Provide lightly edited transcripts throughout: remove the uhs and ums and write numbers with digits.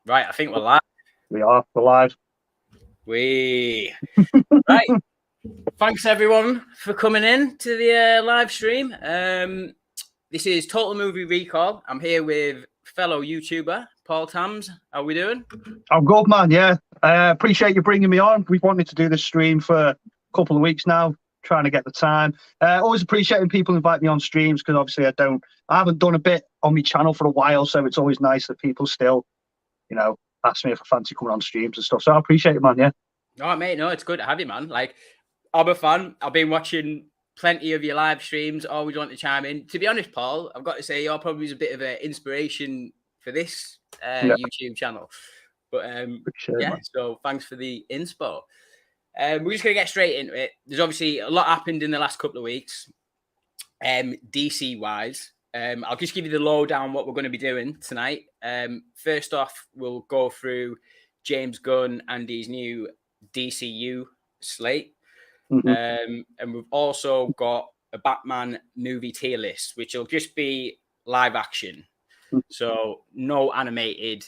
Right, I think we're live. We're live. Right. Thanks everyone for coming in to the live stream. This is Total Movie Recall. I'm here with fellow YouTuber Paul Tams. How are we doing? I'm good, man. Yeah, appreciate you bringing me on. We've wanted to do this stream for a couple of weeks now, trying to get the time. Always appreciating people invite me on streams because obviously I haven't done a bit on my channel for a while, so it's always nice that people still, ask me if I fancy coming on streams and stuff. So I appreciate it, man. Yeah. Oh, mate, no, it's good to have you, man. Like, I'm a fan. I've been watching plenty of your live streams. Always want to chime in. To be honest, Paul, I've got to say you're probably a bit of an inspiration for this YouTube channel. But so thanks for the inspo. We're just going to get straight into it. There's obviously a lot happened in the last couple of weeks, DC-wise. I'll just give you the lowdown what we're going to be doing tonight. First off, we'll go through James Gunn and his new DCU slate. Mm-hmm. And we've also got a Batman movie tier list, which will just be live action. Mm-hmm. So no animated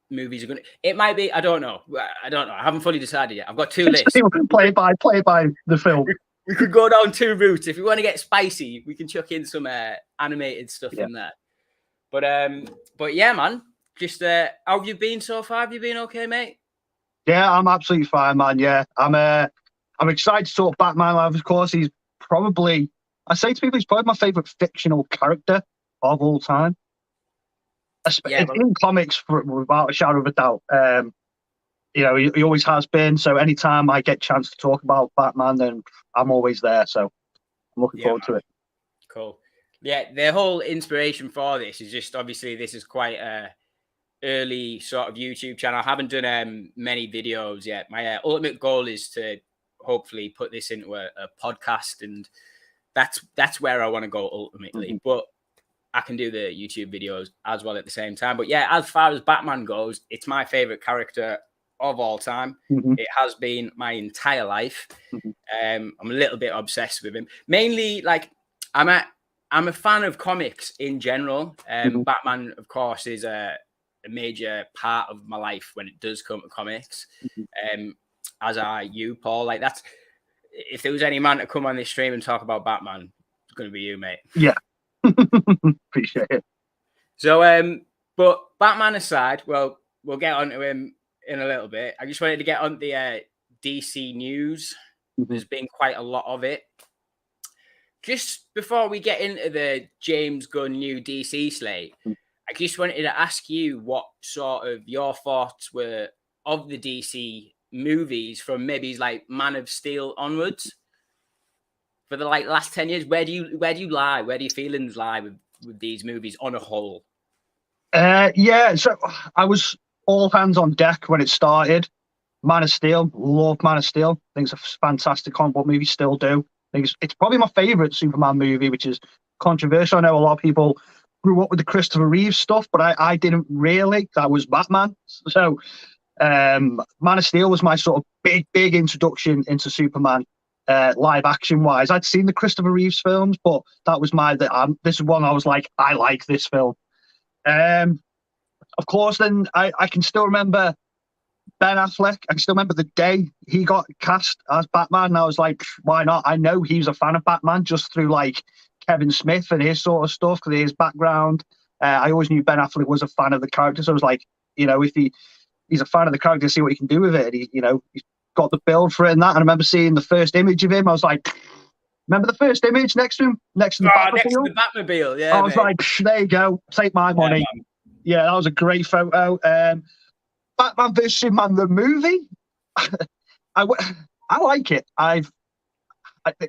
movies are going to... It might be... I don't know. I haven't fully decided yet. I've got two lists. Play by the film. We could go down two routes. If we want to get spicy, we can chuck in some animated stuff in there. But yeah, man. Just how have you been so far? Have you been okay, mate? Yeah, I'm absolutely fine, man. Yeah, I'm excited to talk Batman. Of course, he's probably... I say to people, he's probably my favorite fictional character of all time. In comics, without a shadow of a doubt. He always has been. So anytime I get a chance to talk about Batman, then I'm always there. So I'm looking forward to it. Cool. Yeah, the whole inspiration for this is just obviously this is quite a early sort of YouTube channel. I haven't done many videos yet. My ultimate goal is to hopefully put this into a podcast, and that's where I want to go ultimately. Mm-hmm. But I can do the YouTube videos as well at the same time. But yeah, as far as Batman goes, it's my favorite character of all time. Mm-hmm. It has been my entire life. Mm-hmm. I'm a little bit obsessed with him. Mainly, like, I'm a fan of comics in general. Mm-hmm. Batman, of course, is a major part of my life when it does come to comics. Mm-hmm. As are you, Paul. Like, that's... If there was any man to come on this stream and talk about Batman, it's going to be you, mate. Yeah. Appreciate it. So, but Batman aside, well, we'll get onto him in a little bit. I just wanted to get on the DC news. Mm-hmm. There's been quite a lot of it. Just before we get into the James Gunn new DC slate, mm-hmm. I just wanted to ask you what sort of your thoughts were of the DC movies from maybe like Man of Steel onwards. For the last 10 years, where do you lie? Where do your feelings lie with these movies on a whole? Yeah, so I was all hands on deck when it started. Man of Steel, love Man of Steel. I think it's a fantastic comic book movie, still do. I think it's probably my favorite Superman movie, which is controversial. I know a lot of people grew up with the Christopher Reeve stuff, but I didn't really. That was Batman. So Man of Steel was my sort of big introduction into Superman. Live action wise, I'd seen the Christopher Reeves films, but that was this is one I was like, I like this film. Of course, then I can still remember Ben Affleck. I can still remember the day he got cast as Batman, and I was like, why not? I know he was a fan of Batman just through like Kevin Smith and his sort of stuff, because of his background. I always knew Ben Affleck was a fan of the character, so I was like, if he's a fan of the character, see what he can do with it. He's got the build for it and that. And I remember seeing the first image of him. I was like, remember the first image next to him? Next to the Batmobile? Yeah. I was like, there you go. Take my money. Yeah, that was a great photo. Batman vs Superman, the movie. I like it.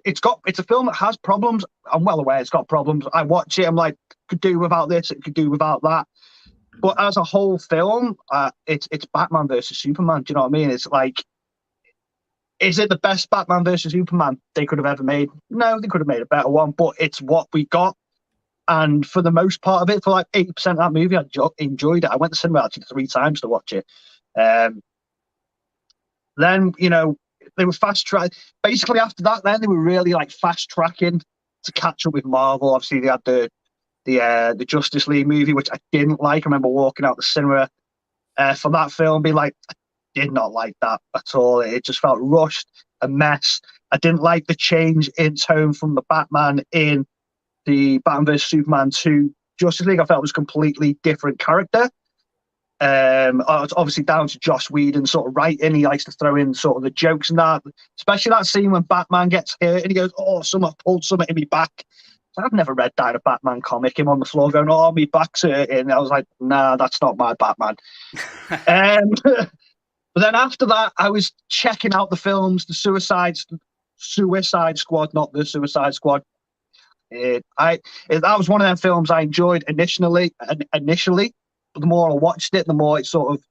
It's a film that has problems. I'm well aware it's got problems. I watch it. I'm like, could do without this. It could do without that. But as a whole film, it's Batman versus Superman. Do you know what I mean? It's like, is it the best Batman versus Superman they could have ever made? No, they could have made a better one, but it's what we got. And for the most part of it, for like 80% of that movie, I enjoyed it. I went to cinema actually 3 times to watch it. Then, they were fast track. Basically, after that, then they were really like fast tracking to catch up with Marvel. Obviously, they had the Justice League movie, which I didn't like. I remember walking out the cinema for that film. Be like, I did not like that at all. It just felt rushed, a mess. I didn't like the change in tone from the Batman in the Batman vs Superman to Justice League. I felt it was a completely different character. It's obviously down to Joss Whedon sort of writing. He likes to throw in sort of the jokes and that, especially that scene when Batman gets hit and he goes, "Oh, someone pulled something in me back." So I've never read that in a Batman comic. Him on the floor going, "Oh, me back's hurting." I was like, "Nah, that's not my Batman." But then after that, I was checking out the films, the Suicide Squad, not the Suicide Squad. That was one of them films I enjoyed initially, but the more I watched it, the more it sort of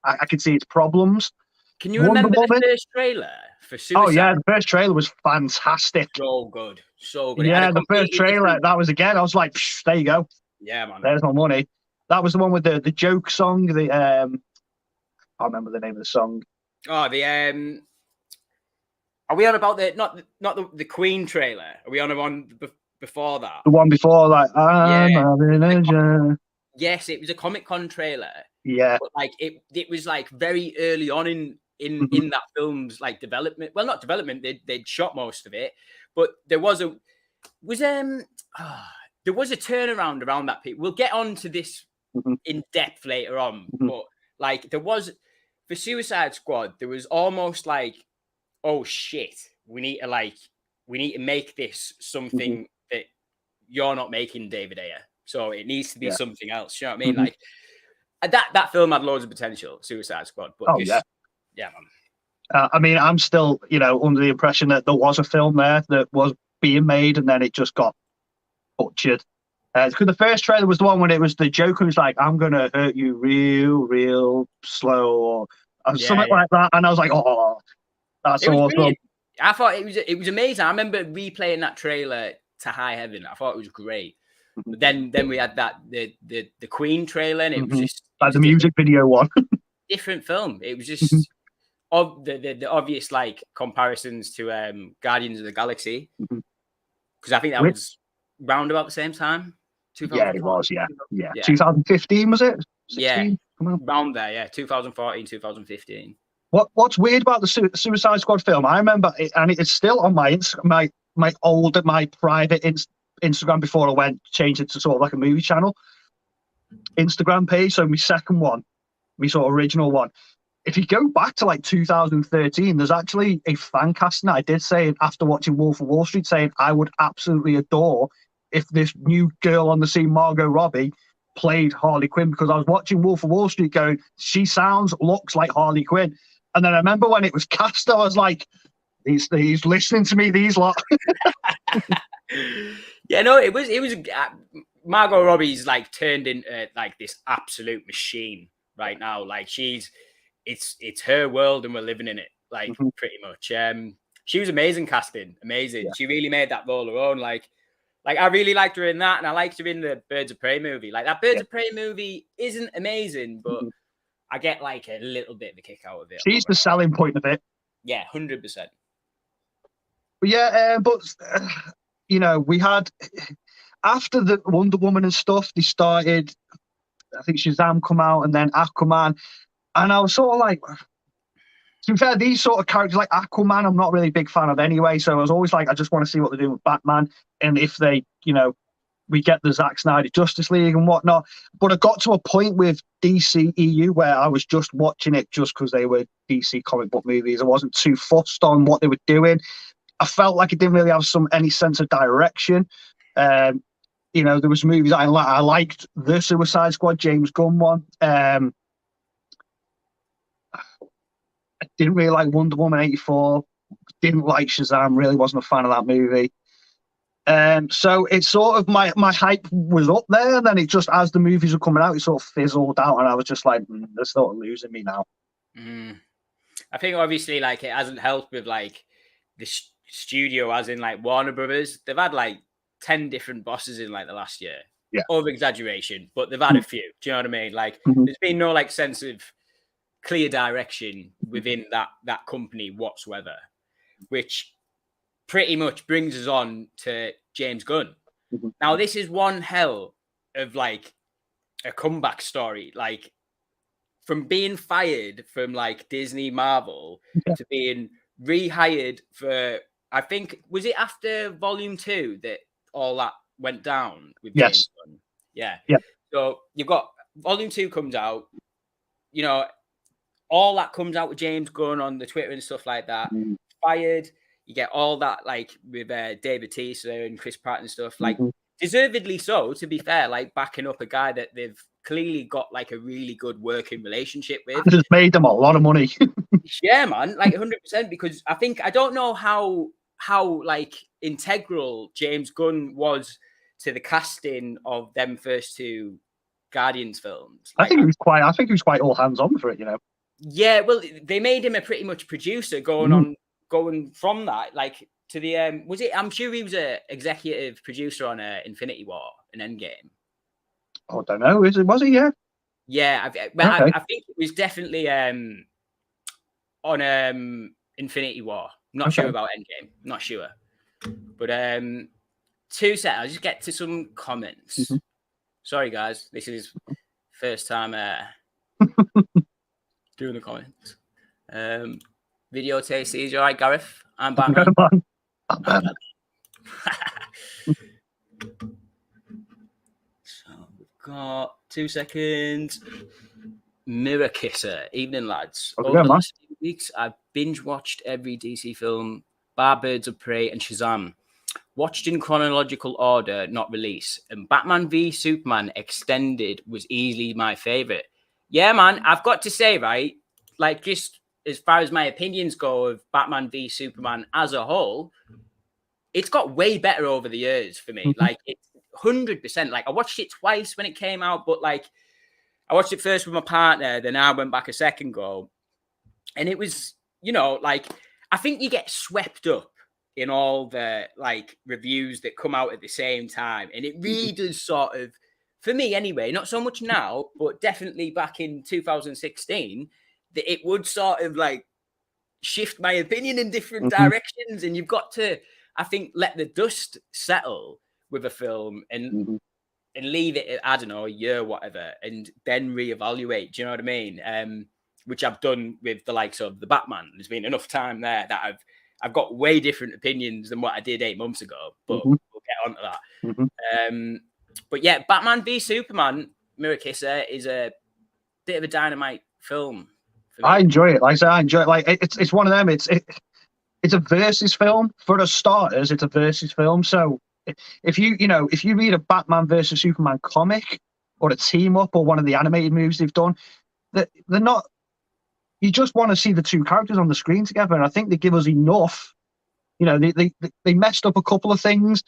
I could see its problems. Can you remember the first trailer for Suicide? Oh yeah, the first trailer was fantastic. So good, so good. Yeah, the first trailer that was again. I was like, there you go. Yeah, man. There's my money. That was the one with the joke song. The I can't remember the name of the song. Oh, the Are we on about the not the Queen trailer? Are we on one before that? The one before, like, I'm having a journey. Yes, it was a Comic-Con trailer. Yeah, but like it was like very early on in that film's like development. Well, not development. They'd shot most of it, but there was a turnaround around that. We'll get on to this in depth later on, but like there was for Suicide Squad, there was almost like, oh shit, we need to make this something that you're not making, David Ayer. So it needs to be something else. You know what I mean? Like that film had loads of potential, Suicide Squad. But man. I mean, I'm still, under the impression that there was a film there that was being made, and then it just got butchered. Because the first trailer was the one when it was the Joker who's like, "I'm gonna hurt you real slow," or something like that, and I was like, "Oh, that's awesome." Brilliant. I thought it was amazing. I remember replaying that trailer to high heaven. I thought it was great. But then we had the Queen trailer, and it was just like the music video one. Different film. It was just the obvious like comparisons to Guardians of the Galaxy, because I think that was round about the same time. Yeah, it was. Yeah. 2015 was it? 16? Yeah, round there. Yeah, 2014, 2015. What's weird about the Suicide Squad film? I remember it, and it's still on my my private Instagram before I changed it to sort of like a movie channel Instagram page. So my second one, my sort of original one. If you go back to like 2013, there's actually a fan casting that I did say after watching Wolf of Wall Street, saying I would absolutely adore if this new girl on the scene, Margot Robbie, played Harley Quinn, because I was watching Wolf of Wall Street going, she looks like Harley Quinn. And then I remember when it was cast, I was like, he's listening to me, these lot. Yeah, no, it was Margot Robbie's like turned into like this absolute machine right now. Like it's her world and we're living in it, like pretty much. She was amazing casting, amazing. Yeah. She really made that role her own. Like I really liked her in that, and I liked her in the Birds of Prey movie. Like that Birds of Prey movie isn't amazing, but I get like a little bit of a kick out of it. She's the selling point of it. Yeah, 100%. Yeah, but we had after the Wonder Woman and stuff, they started. I think Shazam come out, and then Aquaman, and I was sort of like, to be fair, these sort of characters like Aquaman, I'm not really a big fan of anyway. So I was always like, I just want to see what they're doing with Batman, and if they, we get the Zack Snyder Justice League and whatnot. But I got to a point with DCEU where I was just watching it just because they were DC comic book movies. I wasn't too fussed on what they were doing. I felt like it didn't really have any sense of direction. There was movies I liked. The Suicide Squad, James Gunn one. I didn't really like Wonder Woman 84. Didn't like Shazam. Really wasn't a fan of that movie. So it's sort of my hype was up there, and then it just, as the movies were coming out, it sort of fizzled out, and I was just like, they're sort of losing me now. I think obviously like it hasn't helped with like the studio, as in like Warner Brothers. They've had like 10 different bosses in like the last year. Yeah. Over exaggeration, but they've had a few. Do you know what I mean? Like there's been no like sense of clear direction within that company whatsoever, which pretty much brings us on to James Gunn. Now, this is one hell of like a comeback story. Like from being fired from like Disney Marvel to being rehired for, I think, was it after Volume 2 that all that went down with James Gunn? Yeah. So you've got Volume 2 comes out, you know, all that comes out with James Gunn on the Twitter and stuff like that. Fired. You get all that like with David Tisa and Chris Pratt and stuff, like deservedly so, to be fair, like backing up a guy that they've clearly got like a really good working relationship with. It just made them a lot of money. Yeah, man, like 100%, because I don't know how like integral James Gunn was to the casting of them first two Guardians films. Like, I think he was quite all hands on for it, you know. Yeah, well, they made him a pretty much producer going from that, like to the was it? I'm sure he was a executive producer on Infinity War and Endgame. Oh, I don't know. Was he? Yeah. Yeah, I think it was definitely on Infinity War. I'm not sure about Endgame. I'm not sure, but 2 seconds. I'll just get to some comments. Sorry, guys. This is first time doing the comments. Video taste is all right, Gareth. I'm Batman. I'm Batman. So we've got 2 seconds. Mirror Kisser. Evening, lads. Over the last few weeks, I've binge watched every DC film, bar Birds of Prey and Shazam. Watched in chronological order, not release. And Batman v Superman Extended was easily my favorite. Yeah, man, I've got to say, right, like just as far as my opinions go of Batman v Superman as a whole, it's got way better over the years for me. Like it's 100%. Like I watched it twice when it came out, but like I watched it first with my partner, then I went back a second go. And it was, you know, like I think you get swept up in all the like reviews that come out at the same time. And it really does sort of, for me anyway, not so much now, but definitely back in 2016, that it would sort of like shift my opinion in different directions. And you've got to, I think, let the dust settle with a film and leave it, I don't know, a year, whatever, and then reevaluate. Do you know what I mean? Which I've done with the likes of the Batman. There's been enough time there that I've got way different opinions than what I did 8 months ago, but we'll get onto that. But yeah, Batman v Superman, Mirror Kisser is a bit of a dynamite film for me. I enjoy it. Like I said, I enjoy it. Like it's one of them. It's a versus film for the starters. It's a versus film. So if you read a Batman versus Superman comic or a team up or one of the animated movies they've done, they're not. You just want to see the two characters on the screen together, and I think they give us enough. You know, they messed up a couple of things,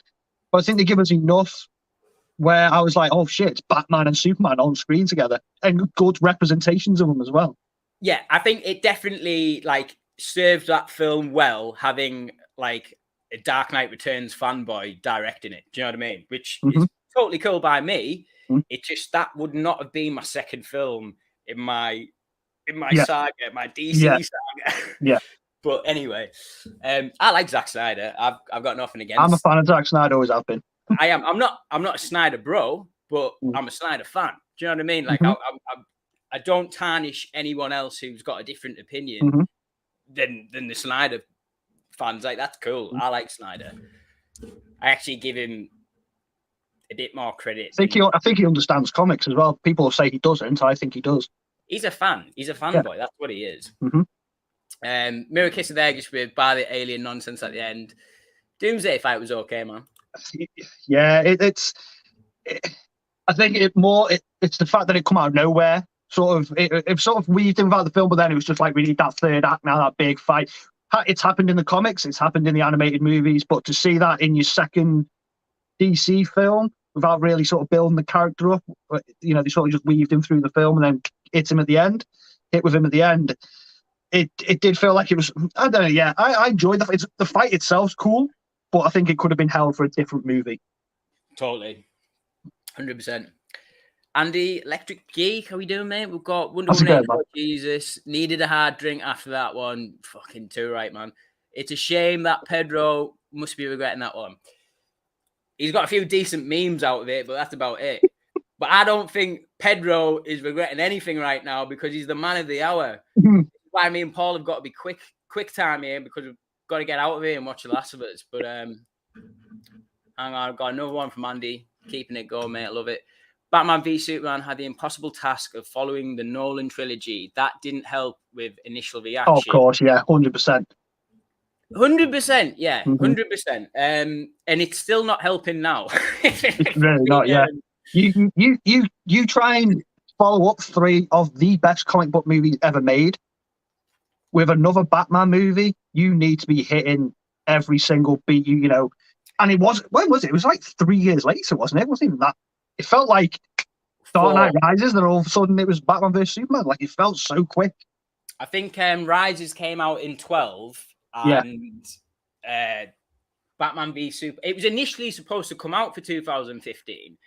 but I think they give us enough where I was like, oh shit, it's Batman and Superman on screen together, and good representations of them as well. Yeah, I think it definitely like served that film well, having like a Dark Knight Returns fanboy directing it. Do you know what I mean? Which is totally cool by me. It just, that would not have been my second film in my saga, my DC saga. Yeah. But anyway, I like Zack Snyder. I've got nothing against. I'm a fan of Zack Snyder, always have been. I am. I'm not a Snyder bro, but I'm a Snyder fan. Do you know what I mean? Like I don't tarnish anyone else who's got a different opinion than the Snyder fans. Like that's cool. I like Snyder. I actually give him a bit more credit. I think he understands comics as well. People say he doesn't. I think he does. He's a fan. He's a fanboy. That's what he is. Mirror Kisser there, just with by the alien nonsense at the end. Doomsday fight was okay, man. Yeah, I think it's the fact that it come out of nowhere. It sort of weaved in about the film, but then it was just like we need that third act now, that big fight. It's happened in the comics, it's happened in the animated movies, but to see that in your second DC film without really sort of building the character up, you know, they sort of just weaved him through the film and then hit with him at the end. It did feel like it was, I don't know, yeah, I enjoyed the fight itself's cool, but I think it could have been held for a different movie. Totally. 100%. Andy, Electric Geek, how we doing, mate? We've got Wonder Woman. Jesus, needed a hard drink after that one. Fucking too right, man. It's a shame that Pedro must be regretting that one. He's got a few decent memes out of it, but that's about it. But I don't think Pedro is regretting anything right now because he's the man of the hour. Why me and Paul have got to be quick time here because we've got to get out of here and watch The Last of Us. But hang on, I've got another one from Andy. Keeping it going, mate. I love it. Batman v Superman had the impossible task of following the Nolan trilogy. That didn't help with initial reaction. Oh, of course, yeah, 100%. 100%, yeah, 100%. And it's still not helping now. It's really not, yeah. You try and follow up 3 of the best comic book movies ever made with another Batman movie. You need to be hitting every single beat, you know. And it was, when was it? It was like 3 years later, wasn't it? It wasn't even that. It felt like Dark Knight Rises, then all of a sudden it was Batman vs Superman. Like, it felt so quick. I think Rises came out in 12, and Batman v Super. It was initially supposed to come out for 2015,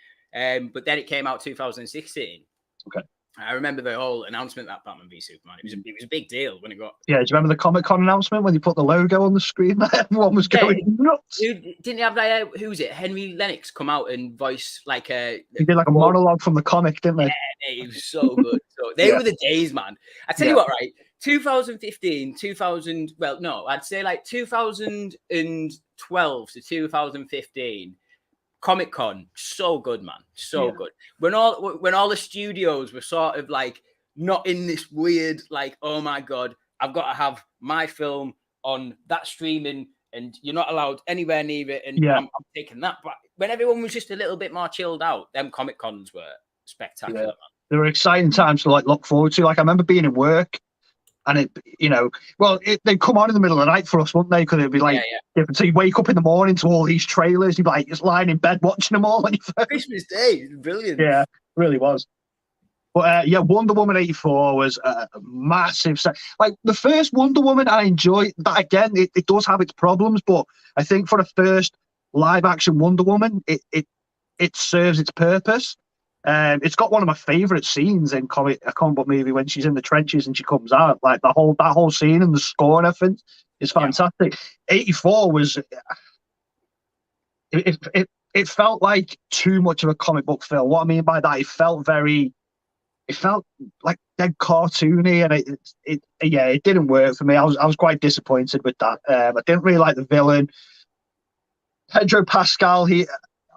but then it came out 2016. Okay. I remember the whole announcement that Batman v Superman. It was a big deal when it got. Yeah, do you remember the Comic-Con announcement when they put the logo on the screen? Everyone was going nuts. Didn't you have who was it? Henry Lennox come out and voice like a. He did like a monologue from the comic, didn't they? Yeah, it was so good. So they were the days, man. I tell you what, right? 2015, 2000. Well, no, I'd say like 2012 to 2015. Comic-Con, so good, man, so good. When all the studios were sort of like not in this weird like, oh my god, I've got to have my film on that streaming, and you're not allowed anywhere near it, and I'm taking that. But when everyone was just a little bit more chilled out, them Comic-Cons were spectacular. Man. They were exciting times to like look forward to. Like I remember being in work. And it, you know, they'd come on in the middle of the night for us, wouldn't they? Because it'd be like, so you wake up in the morning to all these trailers. You'd be like, just lying in bed watching them all. Christmas Day, brilliant. Yeah, it really was. But Wonder Woman 84 was a massive set. Like the first Wonder Woman, I enjoy that. Again, it does have its problems, but I think for the first live action Wonder Woman, it serves its purpose. It's got one of my favorite scenes in a comic book movie when she's in the trenches and she comes out. Like that whole scene and the score and everything is fantastic. 84 was it felt like too much of a comic book film. What I mean by that, it felt like dead cartoony, and it didn't work for me. I was quite disappointed with that. I didn't really like the villain, Pedro Pascal.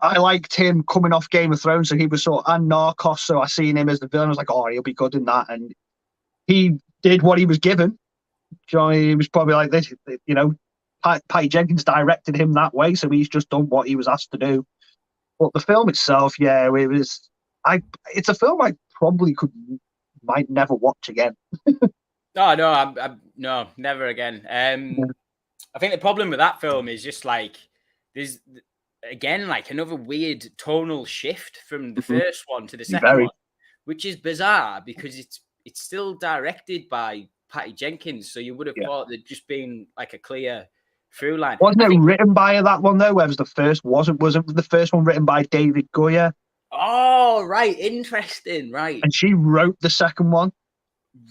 I liked him coming off Game of Thrones, so he was and Narcos, so I seen him as the villain. I was like, oh, he'll be good in that. And he did what he was given. He was probably like this, you know, Patty Jenkins directed him that way, so he's just done what he was asked to do. But the film itself, it's a film I probably might never watch again. No, never again. I think the problem with that film is just like, there's... Again, like another weird tonal shift from the first one to the second one, which is bizarre because it's still directed by Patty Jenkins. So you would have thought there'd just been like a clear through line. Wasn't it written by that one though? Whereas the first wasn't the first one written by David Goyer? Oh, right, interesting, right. And she wrote the second one.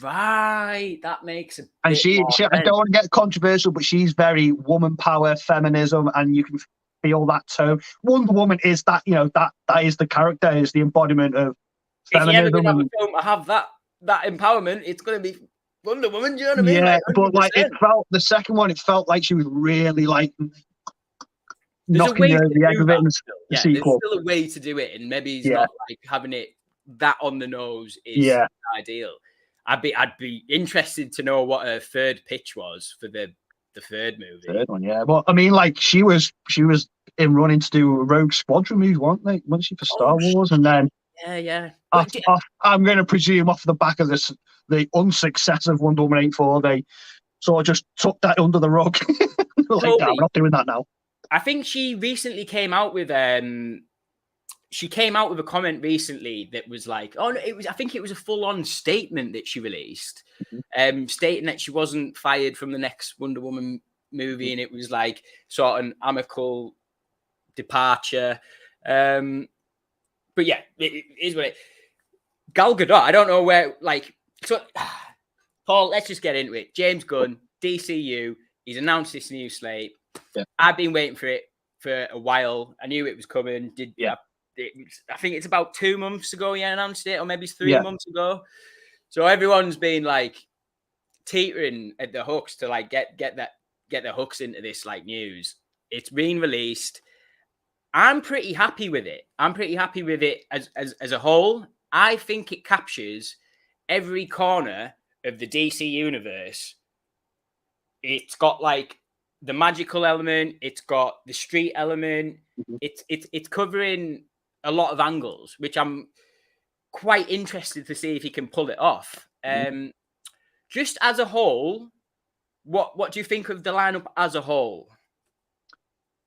Right, that makes a bit and she I don't want to get controversial, but she's very woman power, feminism, and you can feel that tone. Wonder Woman is that, you know, that is the character, is the embodiment of feminism. If you ever have a film to have that empowerment, it's going to be Wonder Woman. Do you know what I mean? Yeah, like, but like the second one, it felt like she was really like knocking the egg of it in the sequel. There's still a way to do it, and maybe it's not like having it that on the nose is ideal. I'd be interested to know what her third pitch was for the third movie. Third one, yeah. Well, I mean, like she was in running to do a Rogue Squadron movie, wasn't she, for Star Wars? And then I'm going to presume off the back of the unsuccess of Wonder Woman 84, they sort of just took that under the rug. Like, no, I'm not doing that now. I think she recently came out with a comment recently that was like, I think it was a full-on statement that she released, stating that she wasn't fired from the next Wonder Woman movie, and it was like sort of an amicable departure. But yeah, it is what it. Gal Gadot, I don't know where, like, so Paul, let's just get into it. James Gunn, DCU, he's announced this new slate. Yeah. I've been waiting for it for a while. I knew it was coming. I think it's about 2 months ago he announced it, or maybe it's 3 Yeah. months ago. So everyone's been like teetering at the hooks to like get the hooks into this like news. It's been released. I'm pretty happy with it. I'm pretty happy with it as a whole. I think it captures every corner of the DC universe. It's got like the magical element, it's got the street element, it's covering a lot of angles, which I'm quite interested to see if he can pull it off. Just as a whole, what do you think of the lineup as a whole?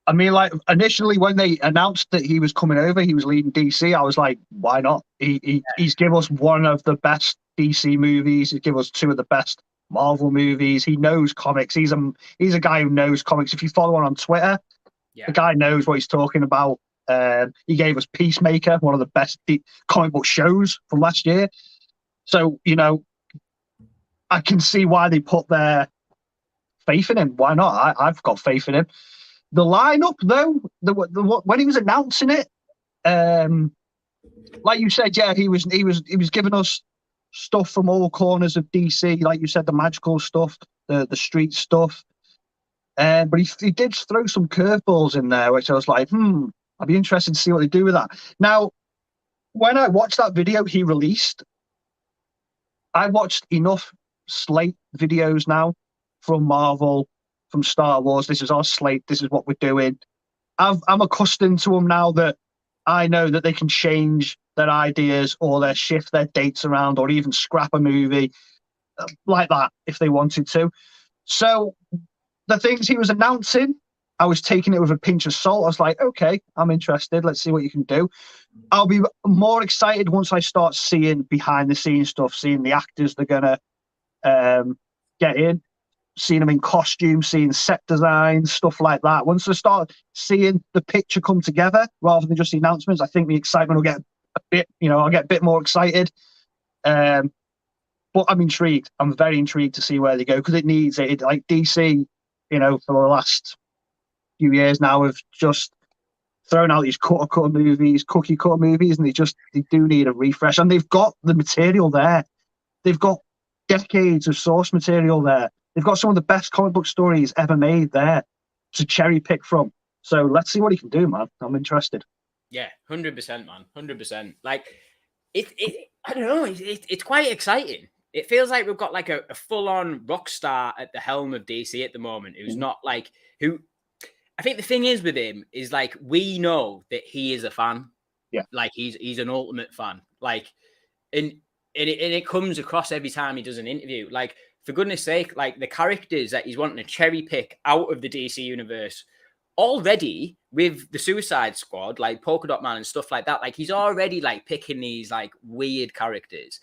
I mean, like initially when they announced that he was coming over, he was leading DC. I was like, why not? He's give us one of the best DC movies. He's give us two of the best Marvel movies. He knows comics. He's a guy who knows comics. If you follow him on Twitter, the guy knows what he's talking about. He gave us Peacemaker, one of the best comic book shows from last year. So I can see why they put their faith in him. Why not? I've got faith in him. The lineup, though, when he was announcing it, like you said, yeah, he was giving us stuff from all corners of DC, like you said, the magical stuff, the street stuff. But he did throw some curveballs in there, which I was like, I'd be interested to see what they do with that. Now, when I watched that video he released, I watched enough Slate videos now from Marvel, from Star Wars. This is our slate. This is what we're doing. I'm accustomed to them now that I know that they can change their ideas or their shift their dates around or even scrap a movie like that if they wanted to. So the things he was announcing, I was taking it with a pinch of salt. I was like, okay, I'm interested. Let's see what you can do. I'll be more excited once I start seeing behind the scenes stuff, seeing the actors they're going to get in, seeing them in costume, seeing set designs, stuff like that. Once I start seeing the picture come together rather than just the announcements, I think the excitement will get a bit, I'll get a bit more excited. But I'm intrigued. I'm very intrigued to see where they go because it needs it. Like DC, for the last few years now have just thrown out these cookie cutter movies, and they do need a refresh. And they've got the material there. They've got decades of source material there. They've got some of the best comic book stories ever made there to cherry pick from. So let's see what he can do, man. I'm interested. Yeah, 100%, man. 100%. Like, I don't know. It's quite exciting. It feels like we've got like a full-on rock star at the helm of DC at the moment who's not like, who... I think the thing is with him is like, we know that he is a fan. Yeah. Like, he's an ultimate fan. Like, and it comes across every time he does an interview. Like, for goodness sake, like the characters that he's wanting to cherry pick out of the DC universe already with the Suicide Squad, like Polka Dot Man and stuff like that. Like he's already like picking these like weird characters.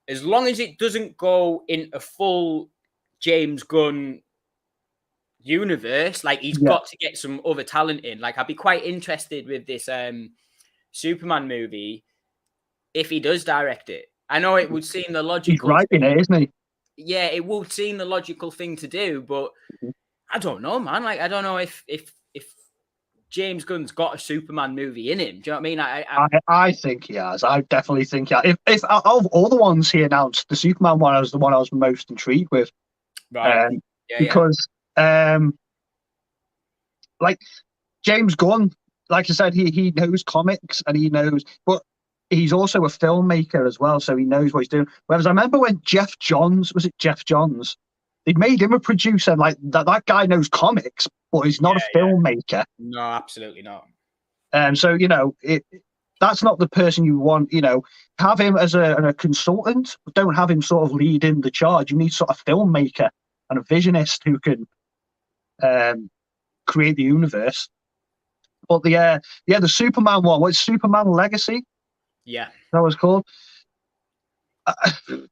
As long as it doesn't go in a full James Gunn universe, like he's got to get some other talent in. Like I'd be quite interested with this Superman movie if he does direct it. I know it would seem the logical. He's writing it, isn't he? Yeah, it would seem the logical thing to do, but I don't know, man. Like, I don't know if James Gunn's got a Superman movie in him. Do you know what I mean? I think he has. I definitely think he has. If of all the ones he announced, the Superman one was the one I was most intrigued with. Right. Because like James Gunn, like I said, he knows comics and he knows, but he's also a filmmaker as well, so he knows what he's doing. Whereas I remember when Jeff Johns, they made him a producer, like that guy knows comics, but he's not a filmmaker. No, absolutely not. So, that's not the person you want, have him as a consultant, but don't have him sort of leading the charge. You need sort of filmmaker and a visionist who can create the universe. But the Superman one, what's Superman Legacy? Yeah, that was called.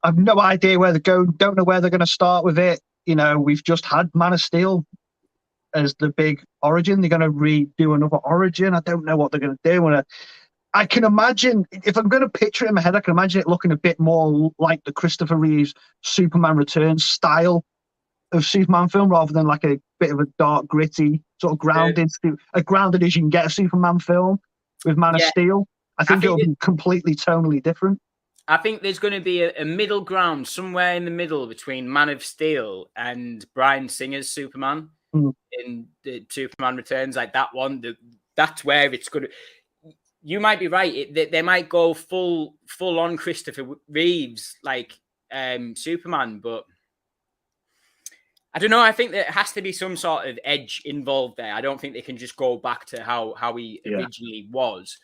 I've no idea where they're going. Don't know where they're going to start with it. We've just had Man of Steel as the big origin. They're going to redo another origin. I don't know what they're going to do. And I can imagine, if I'm going to picture it in my head, I can imagine it looking a bit more like the Christopher Reeves Superman Returns style of Superman film, rather than like a bit of a dark, gritty, sort of grounded as you can get a Superman film. with Man of Steel. I think it'll be completely tonally different. I think there's going to be a middle ground somewhere in the middle between Man of Steel and Bryan Singer's Superman in the Superman Returns. Like that one, that's where it's going to. You might be right. They might go full on Christopher Reeves like Superman, but I don't know. I think there has to be some sort of edge involved there. I don't think they can just go back to how he originally was.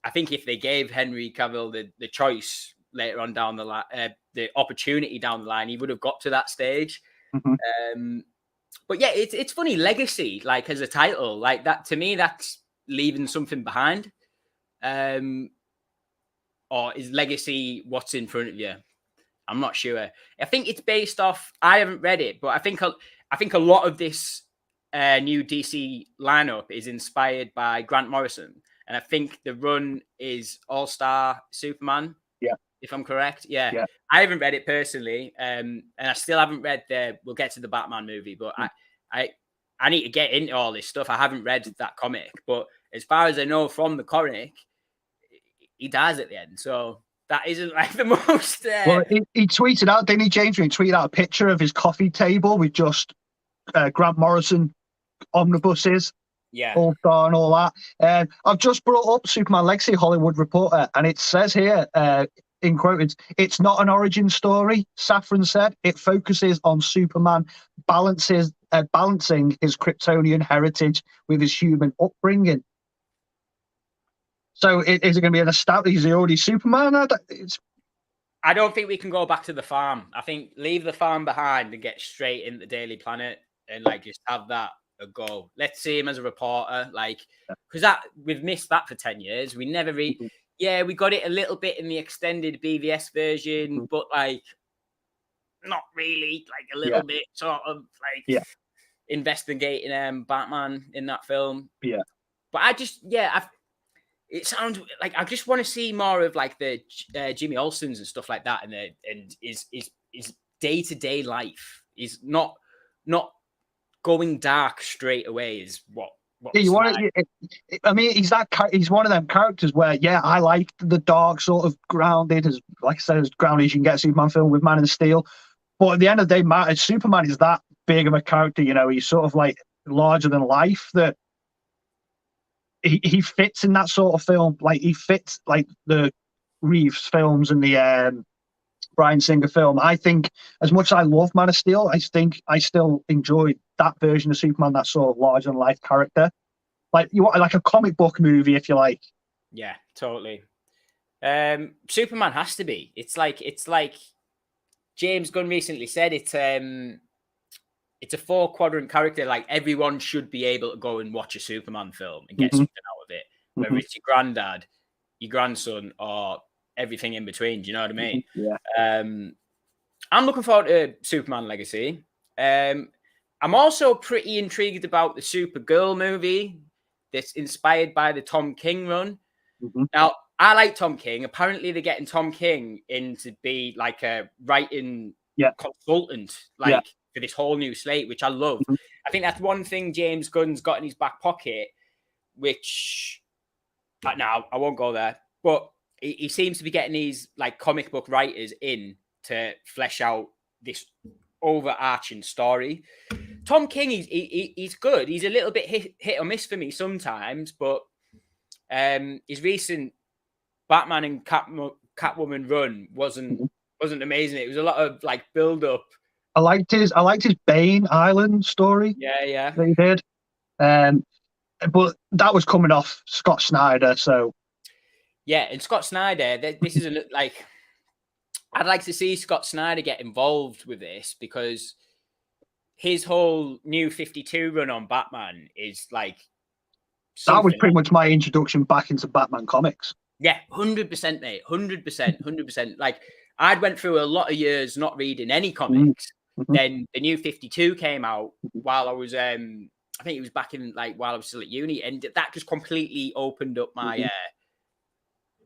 I think if they gave Henry Cavill the choice later on down the line, the opportunity down the line, he would have got to that stage. But yeah, it's funny. Legacy, like as a title, like that to me, that's leaving something behind. Or is Legacy what's in front of you? I'm not sure. I think it's based off. I haven't read it, but I think a lot of this new DC lineup is inspired by Grant Morrison. And I think the run is All-Star Superman. Yeah. If I'm correct. Yeah. I haven't read it personally. And I still haven't read we'll get to the Batman movie, but I need to get into all this stuff. I haven't read that comic, but as far as I know from the comic, he dies at the end. So that isn't like the most... Well, he tweeted out, didn't he, James? He tweeted out a picture of his coffee table with just Grant Morrison omnibuses. Yeah. All-Star and all that. I've just brought up Superman Legacy, Hollywood Reporter, and it says here, in quotes, it's not an origin story, Safran said. It focuses on Superman balancing his Kryptonian heritage with his human upbringing. So is it going to be an established, is he already Superman? I don't think we can go back to the farm. I think leave the farm behind and get straight into the Daily Planet and like just have that a go. Let's see him as a reporter, like, because we've missed that for 10 years. We never we got it a little bit in the extended BVS version, but like not really, like a little bit sort of like investigating Batman in that film. Yeah. But it sounds like I just want to see more of like the Jimmy Olsen's and stuff like that, and his day-to-day life is not going dark straight away is what you want it. I mean, he's one of them characters where I like the dark sort of grounded, as like I said, as grounded as you can get a Superman film with Man of Steel. But at the end of the day, Superman is that big of a character. He's sort of like larger than life. That he fits in that sort of film. Like he fits like the Reeves films and the Bryan Singer film. I think as much as I love Man of Steel, I think I still enjoy that version of Superman, that sort of larger than life character. Like you want like a comic book movie, if you like. Yeah, totally. Superman has to be. It's like James Gunn recently said. It's a 4-quadrant character. Like everyone should be able to go and watch a Superman film and get something out of it. Whether it's your granddad, your grandson, or everything in between. Do you know what I mean? Yeah. I'm looking forward to Superman Legacy. I'm also pretty intrigued about the Supergirl movie that's inspired by the Tom King run. Now, I like Tom King. Apparently, they're getting Tom King in to be like a writing consultant, for this whole new slate, which I love. I think that's one thing James Gunn's got in his back pocket, which now I won't go there, but he seems to be getting these like comic book writers in to flesh out this overarching story. Tom King, he's good. He's a little bit hit or miss for me sometimes, but his recent Batman and Catwoman run wasn't amazing. It was a lot of like build up. I liked his Bane Island story. Yeah. That he did. But that was coming off Scott Snyder, so yeah, and Scott Snyder, this isn't like I'd like to see Scott Snyder get involved with this because his whole new 52 run on Batman is like that was pretty much my introduction back into Batman comics. Yeah, 100%, mate. 100%. Like I'd went through a lot of years not reading any comics. Then the new 52 came out while I was I think it was back in like while I was still at uni, and that just completely opened up my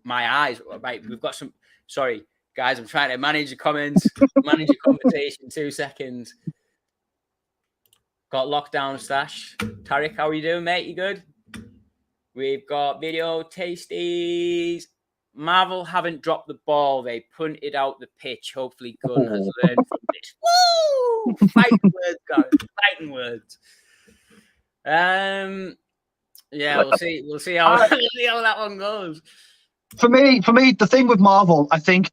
my eyes. Right, we've got some. Sorry, guys, I'm trying to manage the comments, manage the conversation. 2 seconds. Got lockdown stash. Tarek, how are you doing, mate? You good? We've got Video Tasties. Marvel haven't dropped the ball. They punted out the pitch. Hopefully, Gunn has learned from this. Woo! Fighting words, guys. Fighting words. Yeah, we'll see. We'll see how that one goes. For me, the thing with Marvel, I think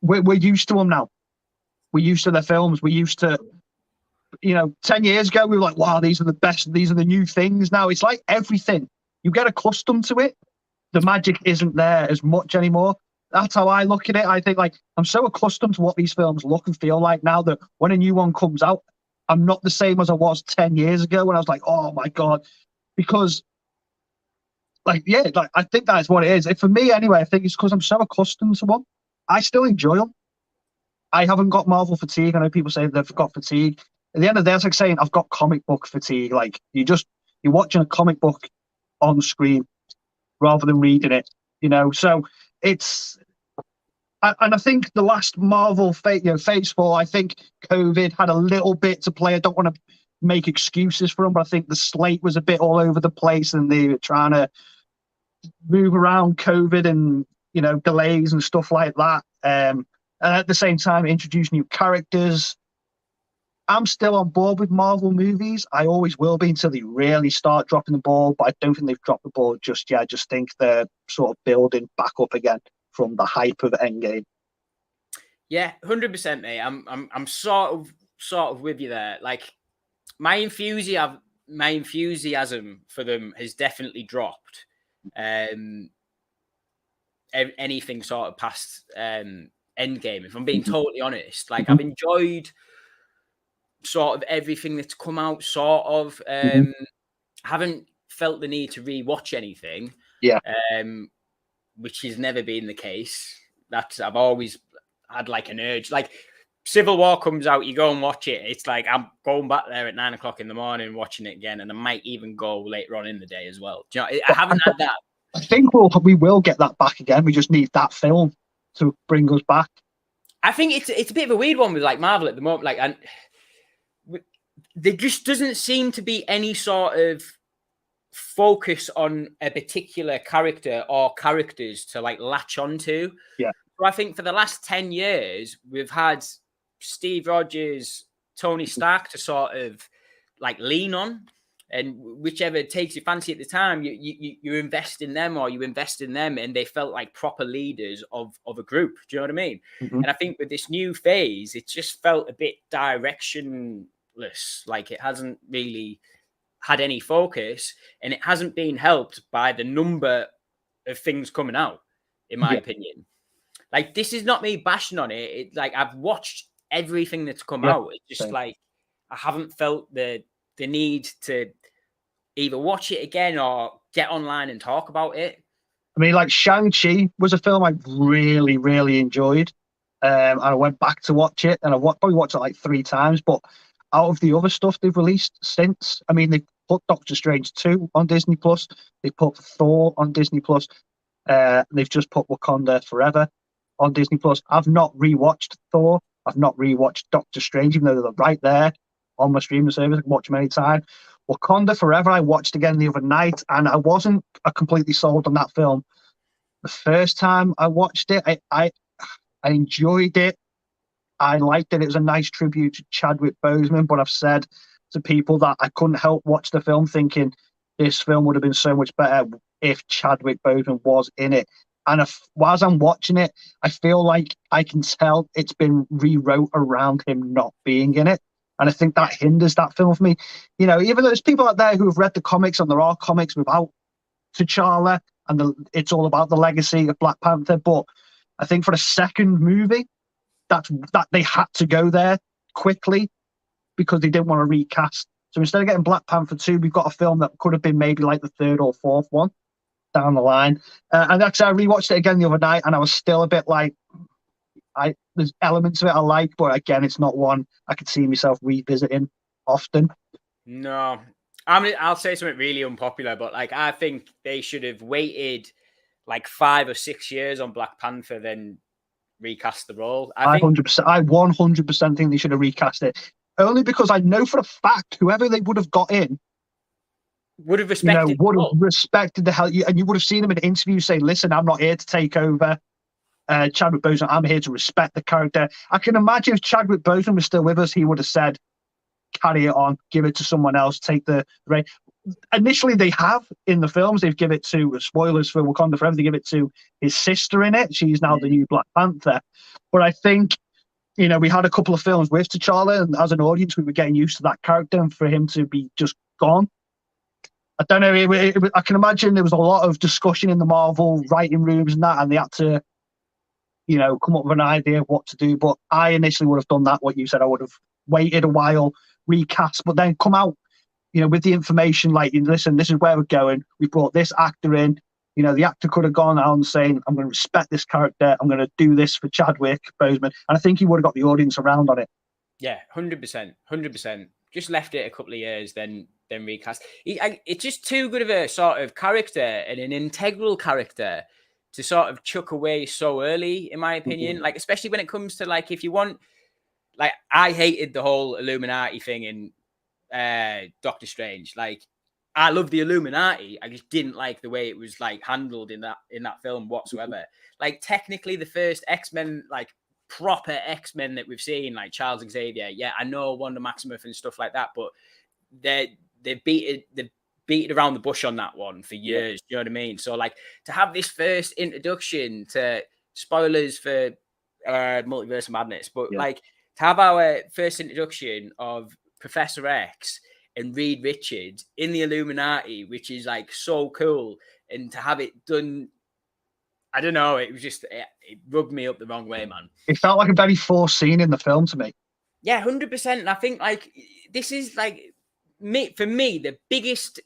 we're used to them now. We're used to their films. We're used to, 10 years ago, we were like, wow, these are the best. These are the new things. Now it's like everything. You get accustomed to it. The magic isn't there as much anymore. That's how I look at it. I think I'm so accustomed to what these films look and feel like now that when a new one comes out, I'm not the same as I was 10 years ago when I was like, oh my God. Because I think that's what it is. For me anyway, I think it's because I'm so accustomed to them. I still enjoy them. I haven't got Marvel fatigue. I know people say they've got fatigue. At the end of the day, it's like saying I've got comic book fatigue. Like you're watching a comic book on the screen rather than reading it, So it's, and I think the last Marvel Phase 4, I think COVID had a little bit to play. I don't want to make excuses for them, but I think the slate was a bit all over the place, and they were trying to move around COVID and delays and stuff like that. And at the same time, introduce new characters. I'm still on board with Marvel movies. I always will be until they really start dropping the ball, but I don't think they've dropped the ball just yet. I just think they're sort of building back up again from the hype of Endgame. Yeah, 100%, mate. I'm sort of with you there. Like my enthusiasm for them has definitely dropped. Anything sort of past Endgame, if I'm being totally honest. Like I've enjoyed sort of everything that's come out, sort of. Haven't felt the need to rewatch anything. Yeah. Which has never been the case. I've always had like an urge. Like Civil War comes out, you go and watch it. It's like I'm going back there at 9 o'clock in the morning, watching it again, and I might even go later on in the day as well. Do you know, I haven't had that. I think we will get that back again. We just need that film to bring us back. I think it's a bit of a weird one with like Marvel at the moment. Like, and there just doesn't seem to be any sort of focus on a particular character or characters to like latch onto. Yeah. So I think for the last 10 years, we've had Steve Rogers, Tony Stark to sort of like lean on, and whichever takes your fancy at the time, you invest in them, and they felt like proper leaders of a group. Do you know what I mean? And I think with this new phase, it just felt a bit directionless. Like it hasn't really had any focus, and it hasn't been helped by the number of things coming out, in my opinion. Like this is not me bashing on it. Like I've watched everything that's come out. It's just like I haven't felt the need to either watch it again or get online and talk about it. I mean, like Shang-Chi was a film I really, really enjoyed. And I went back to watch it, and I probably watched it like 3 times. But out of the other stuff they've released since, I mean, they put Doctor Strange 2 on Disney Plus. They put Thor on Disney Plus. They've just put Wakanda Forever on Disney Plus. I've not rewatched Thor. I've not rewatched Doctor Strange, even though they're right there on my streaming service. I can watch them anytime. Wakanda Forever, I watched again the other night, and I wasn't completely sold on that film. The first time I watched it, I enjoyed it. I liked it. It was a nice tribute to Chadwick Boseman, but I've said to people that I couldn't help watch the film thinking this film would have been so much better if Chadwick Boseman was in it. And whilst I'm watching it, I feel like I can tell it's been rewrote around him not being in it. And I think that hinders that film for me. Even though there's people out there who have read the comics, and there are comics without T'Challa, and it's all about the legacy of Black Panther. But I think for a second movie, that they had to go there quickly because they didn't want to recast. So instead of getting Black Panther 2, we've got a film that could have been maybe like the 3rd or 4th one down the line. And actually, I rewatched it again the other night, and I was still a bit like, there's elements of it I like, but again, it's not one I could see myself revisiting often. No, I'll say something really unpopular, but like I think they should have waited like 5 or 6 years on Black Panther, then recast the role. I 100% think they should have recast it. Only because I know for a fact whoever they would have got in would have respected, would have respected the hell, and you would have seen him in an interview say, "Listen, I'm not here to take over Chadwick Boseman. I'm here to respect the character." I can imagine if Chadwick Boseman was still with us, he would have said, "Carry it on, give it to someone else, take the reign." Initially, they have in the films. They've given it to, spoilers for Wakanda Forever. They give it to his sister in it. She's now the new Black Panther. But I think, we had a couple of films with T'Challa, and as an audience, we were getting used to that character, and for him to be just gone. I don't know. I can imagine there was a lot of discussion in the Marvel writing rooms and that, and they had to, come up with an idea of what to do. But I initially would have done that. What you said, I would have waited a while, recast, but then come out, with the information like, listen, this is where we're going. We brought this actor in. The actor could have gone out and saying, I'm going to respect this character. I'm going to do this for Chadwick Boseman. And I think he would have got the audience around on it. Yeah, 100%. 100%. Just left it a couple of years, then recast. It's just too good of a sort of character and an integral character to sort of chuck away so early, in my opinion. Mm-hmm. Like, especially when it comes to, like, if you want, like, I hated the whole Illuminati thing in Doctor Strange. Like, I love the Illuminati. I just didn't like the way it was, like, handled in that film whatsoever. Mm-hmm. Like, technically, the first X-Men, like, proper X-Men that we've seen, like Charles Xavier. Yeah, I know Wanda Maximoff and stuff like that, but they've beat it around the bush on that one for years. You know what I mean? So, like, to have this first introduction to, spoilers for Multiverse of Madness, but like, to have our first introduction of Professor X and Reed Richards in the Illuminati, which is, like, so cool, and to have it done, I don't know, it was just, it rubbed me up the wrong way, man. It felt like a very forced scene in the film to me. Yeah, 100%. And I think, like, this is, like, for me, the biggest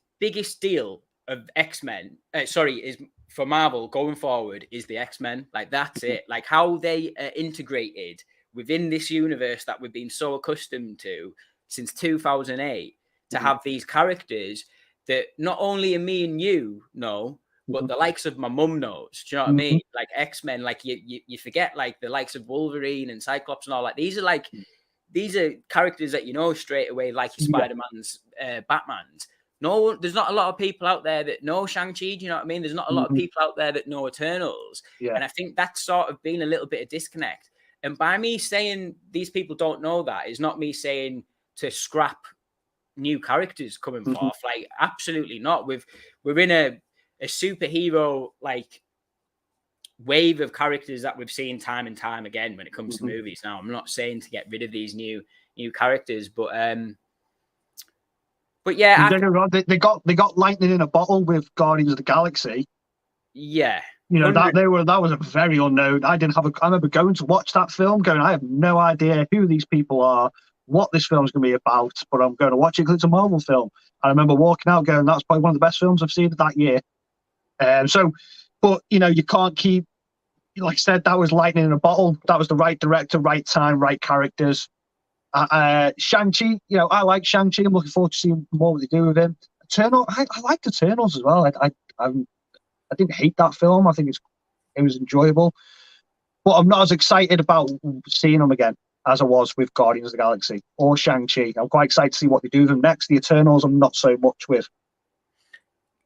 deal of X-Men, is for Marvel going forward is the X-Men. Like, that's it. Like, how they are integrated within this universe that we've been so accustomed to since 2008, to have these characters that not only me and you know, but the likes of my mum knows. Do you know what I mean? Like, X-Men, like, you forget, like, the likes of Wolverine and Cyclops and all that. These are characters that you know straight away, like your Spider-Man's, Batman's. No, there's not a lot of people out there that know Shang-Chi. Do you know what I mean? There's not a lot of people out there that know Eternals. Yeah. And I think that's sort of been a little bit of disconnect. And by me saying these people don't know that, is not me saying to scrap new characters coming forth. Like, absolutely not. We're in a superhero, like, wave of characters that we've seen time and time again when it comes to movies. Now, I'm not saying to get rid of these new characters, but yeah, they got lightning in a bottle with Guardians of the Galaxy. Yeah, that was a very unknown. I remember going to watch that film, going, I have no idea who these people are, what this film's going to be about, but I'm going to watch it because it's a Marvel film. I remember walking out going, that's probably one of the best films I've seen that year. But you can't keep, like I said, that was lightning in a bottle. That was the right director, right time, right characters. Shang-Chi, I like Shang-Chi. I'm looking forward to seeing more what they do with him. Eternal, I liked Eternals as well. I didn't hate that film. I think it was enjoyable, but I'm not as excited about seeing them again as I was with Guardians of the Galaxy or Shang-Chi. I'm quite excited to see what they do with them next. The Eternals, I'm not so much with.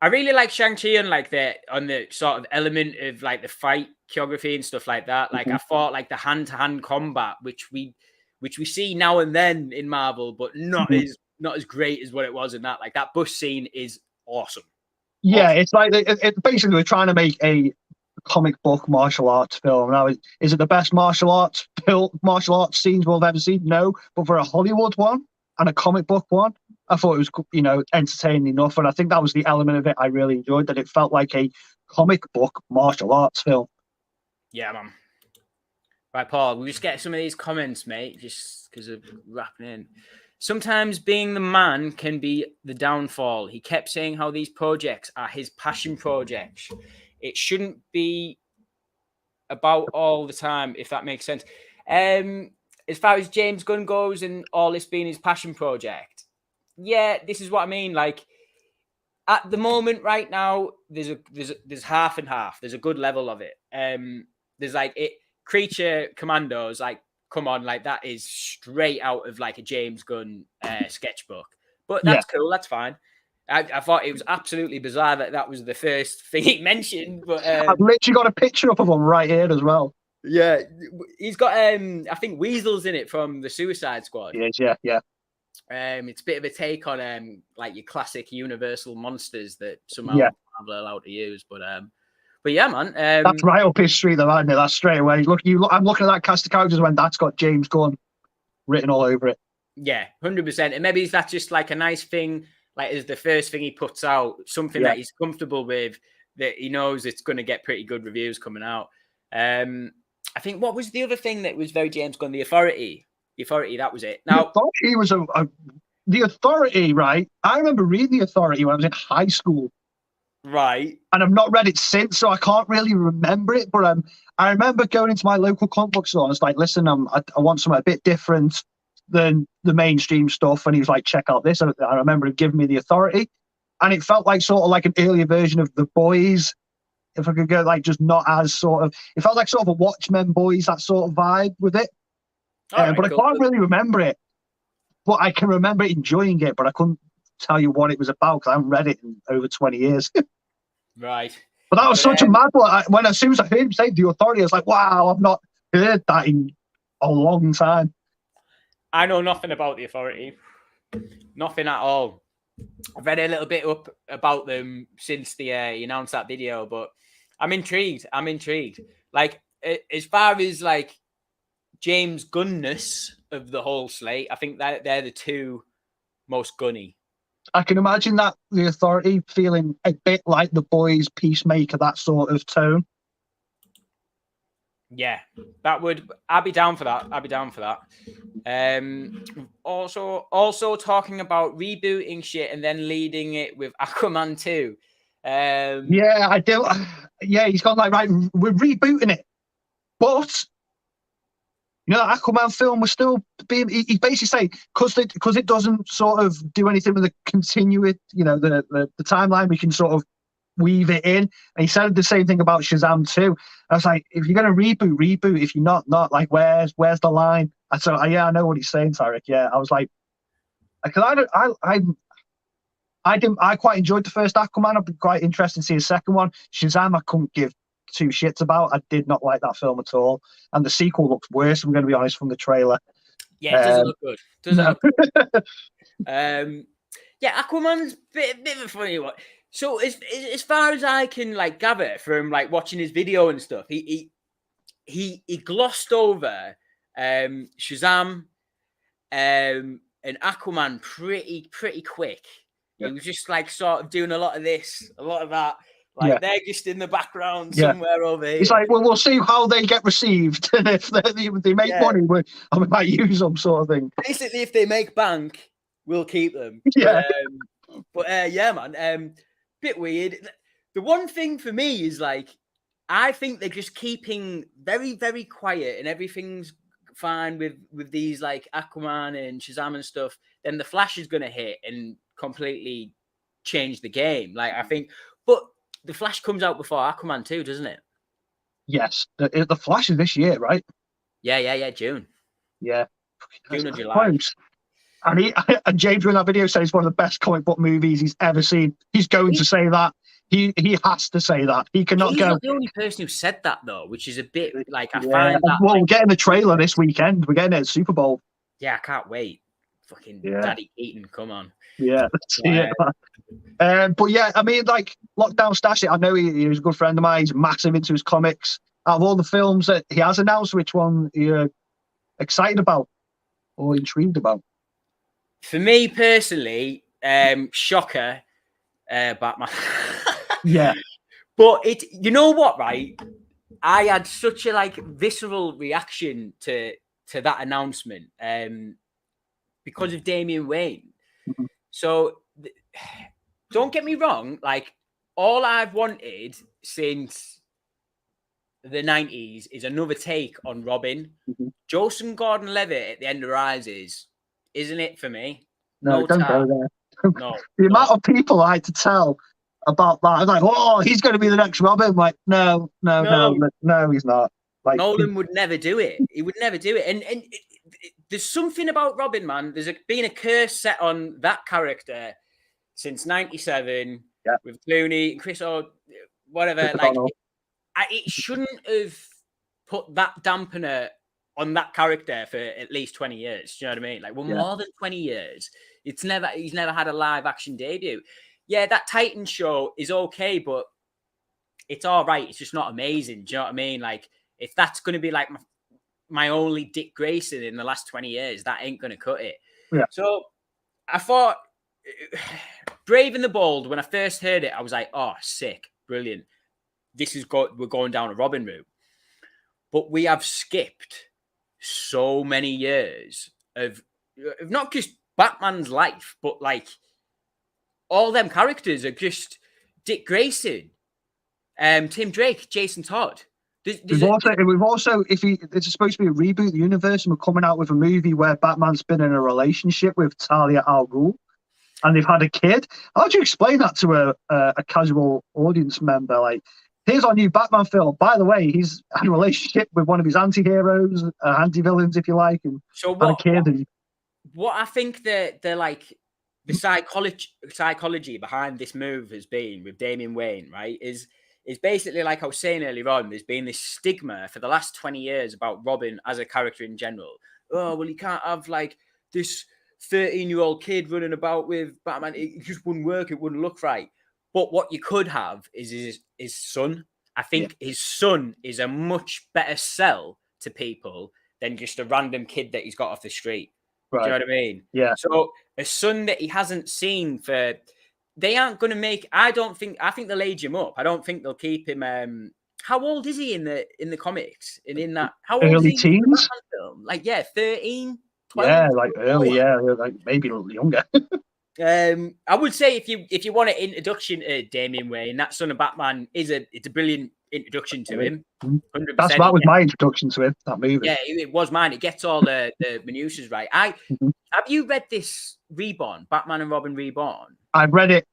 I really like Shang-Chi on the sort of element of, like, the fight choreography and stuff like that. Like, I thought, like, the hand-to-hand combat, which we see now and then in Marvel, but not as great as what it was in that. Like, that bus scene is awesome. Yeah, awesome. It's like it basically we're trying to make a comic book martial arts film. Now, is it the best martial arts scenes we've ever seen? No, but for a Hollywood one and a comic book one, I thought it was, entertaining enough. And I think that was the element of it I really enjoyed, that it felt like a comic book martial arts film. Yeah, man. Right, Paul, we'll just get some of these comments, mate, just because of wrapping in. Sometimes being the man can be the downfall. He kept saying how these projects are his passion projects. It shouldn't be about all the time, if that makes sense. As far as James Gunn goes and all this being his passion project, yeah, this is what I mean. Like, at the moment, right now, there's half and half. There's a good level of it. There's like Creature Commandos, like, come on, like, that is straight out of, like, a James Gunn sketchbook. But that's cool. That's fine. I thought it was absolutely bizarre that was the first thing he mentioned. But I've literally got a picture up of him right here as well. Yeah, he's got I think Weasel's in it from the Suicide Squad. Yeah. It's a bit of a take on like your classic Universal monsters that somehow Marvel are allowed to use. But yeah, man. That's right up his street, though, isn't it? That's straight away. I'm looking at that cast of characters when that's got James Gunn written all over it. Yeah, 100%. And maybe that's just like a nice thing, like as the first thing he puts out, something that he's comfortable with, that he knows it's going to get pretty good reviews coming out. I think what was the other thing that was very James Gunn? The Authority. The Authority, that was it. Now, The Authority was The Authority, right? I remember reading The Authority when I was in high school. Right. And I've not read it since, so I can't really remember it. But I remember going into my local comic book store and it's like, listen, I want something a bit different than the mainstream stuff. And he was like, check out this. And I remember him giving me The Authority. And it felt like sort of like an earlier version of The Boys. If I could go like just not as sort of, it felt like sort of a Watchmen Boys, that sort of vibe with it. Right, but cool. I can't really remember it. But I can remember enjoying it, but I couldn't tell you what it was about because I haven't read it in over 20 years. Right. But that was such a mad one. As soon as I heard him say The Authority, I was like, wow, I've not heard that in a long time. I know nothing about The Authority. Nothing at all. I've read a little bit up about them since he announced that video, but I'm intrigued. Like, as far as like James Gunness of the whole slate, I think that they're the two most gunny. I can imagine that The Authority feeling a bit like The Boys, Peacemaker, that sort of tone. Yeah, I'd be down for that. Also talking about rebooting shit and then leading it with Aquaman 2. Yeah, I do. Yeah, he's gone like, right, we're rebooting it. But, you know, that Aquaman film was still being, he's basically saying, because it doesn't sort of do anything with the continuity, you know, the timeline, we can sort of weave it in. And he said the same thing about Shazam 2. I was like, if you're going to reboot. If you're not, like, where's the line? And so, yeah, I know what he's saying, Tarek. Yeah, I was like, because I quite enjoyed the first Aquaman. I'd be quite interested to see a second one. Shazam, I couldn't give two shits about. I did not like that film at all. And the sequel looks worse, I'm going to be honest, from the trailer. Yeah, it doesn't look good. Look good. Yeah, Aquaman's a bit of a funny one. So as far as I can like gather from like watching his video and stuff, he glossed over Shazam and Aquaman pretty quick. He was just like sort of doing a lot of this, a lot of that. Like they're just in the background somewhere over here. He's like, well, we'll see how they get received, and if they make money, we might use them, sort of thing. Basically, if they make bank, we'll keep them. Yeah. But yeah, man. Bit weird. The one thing for me is like, I think they're just keeping very, very quiet, and everything's fine with these like Aquaman and Shazam and stuff. Then the Flash is going to hit and completely change the game. Like I think, but the Flash comes out before Aquaman 2, doesn't it? Yes, the Flash is this year, right? Yeah, June. Yeah, June or July. Close. And James in that video said it's one of the best comic book movies he's ever seen. He's going to say that. He has to say that. He cannot go. He's not the only person who said that though, which is a bit like I find that. Well, we're getting the trailer this weekend. We're getting it at Super Bowl. Yeah, I can't wait. Fucking Daddy Keaton, come on. Yeah, but yeah, I mean, like Lockdown Stash. I know he was a good friend of mine. He's massive into his comics. Out of all the films that he has announced, which one you're excited about or intrigued about? For me personally, shocker, Batman. Yeah, but you know what, right? I had such a like visceral reaction to that announcement because of Damian Wayne. Mm-hmm. So don't get me wrong, like all I've wanted since the 90s is another take on Robin. Mm-hmm. Joseph Gordon-Levitt at the end of Rises isn't it for me? No, don't go there. No, the amount of people I had to tell about that, I was like, oh, he's going to be the next Robin. I'm like, no, he's not. Like, Nolan would never do it. He would never do it. And there's something about Robin, man. There's been a curse set on that character since '97 Yeah. with Clooney and Chris or whatever. Chris Like O'Donnell. it shouldn't have put that dampener on that character for at least 20 years. Do you know what I mean? Like, well, more than 20 years. He's never had a live action debut. Yeah, that Titan show is okay, but it's all right. It's just not amazing. Do you know what I mean? Like, if that's going to be like my only Dick Grayson in the last 20 years, that ain't going to cut it. Yeah. So I thought Brave and the Bold, when I first heard it, I was like, oh, sick, brilliant. We're going down a Robin route. But we have skipped so many years of not just Batman's life, but like all them characters are just Dick Grayson, Tim Drake, Jason Todd. We've also, it's supposed to be a reboot of the universe, and we're coming out with a movie where Batman's been in a relationship with Talia al Ghul, and they've had a kid. How do you explain that to a casual audience member? Like, here's our new Batman film. By the way, he's had a relationship with one of his anti-heroes, anti-villains, if you like, and so had a kid. What I think the like the psychology behind this move has been with Damian Wayne, right? Is basically, like I was saying earlier on, there's been this stigma for the last 20 years about Robin as a character in general. Oh, well, you can't have like this 13-year-old kid running about with Batman. It just wouldn't work. It wouldn't look right. But what you could have is his son. I think his son is a much better sell to people than just a random kid that he's got off the street. Right. Do you know what I mean? Yeah. So a son that he hasn't seen for... They aren't going to make... I think they'll age him up. I don't think they'll keep him... how old is he in the comics? And in that... How old early is he teens? Film? Like, 13, 12? Yeah, like early, like maybe a little younger. I would say if you want an introduction to Damian Wayne, that Son of Batman it's a brilliant introduction to him. 100%. That was my introduction to him, that movie. Yeah, it was mine. It gets all the minutiae right. Have you read this Reborn, Batman and Robin Reborn? I read it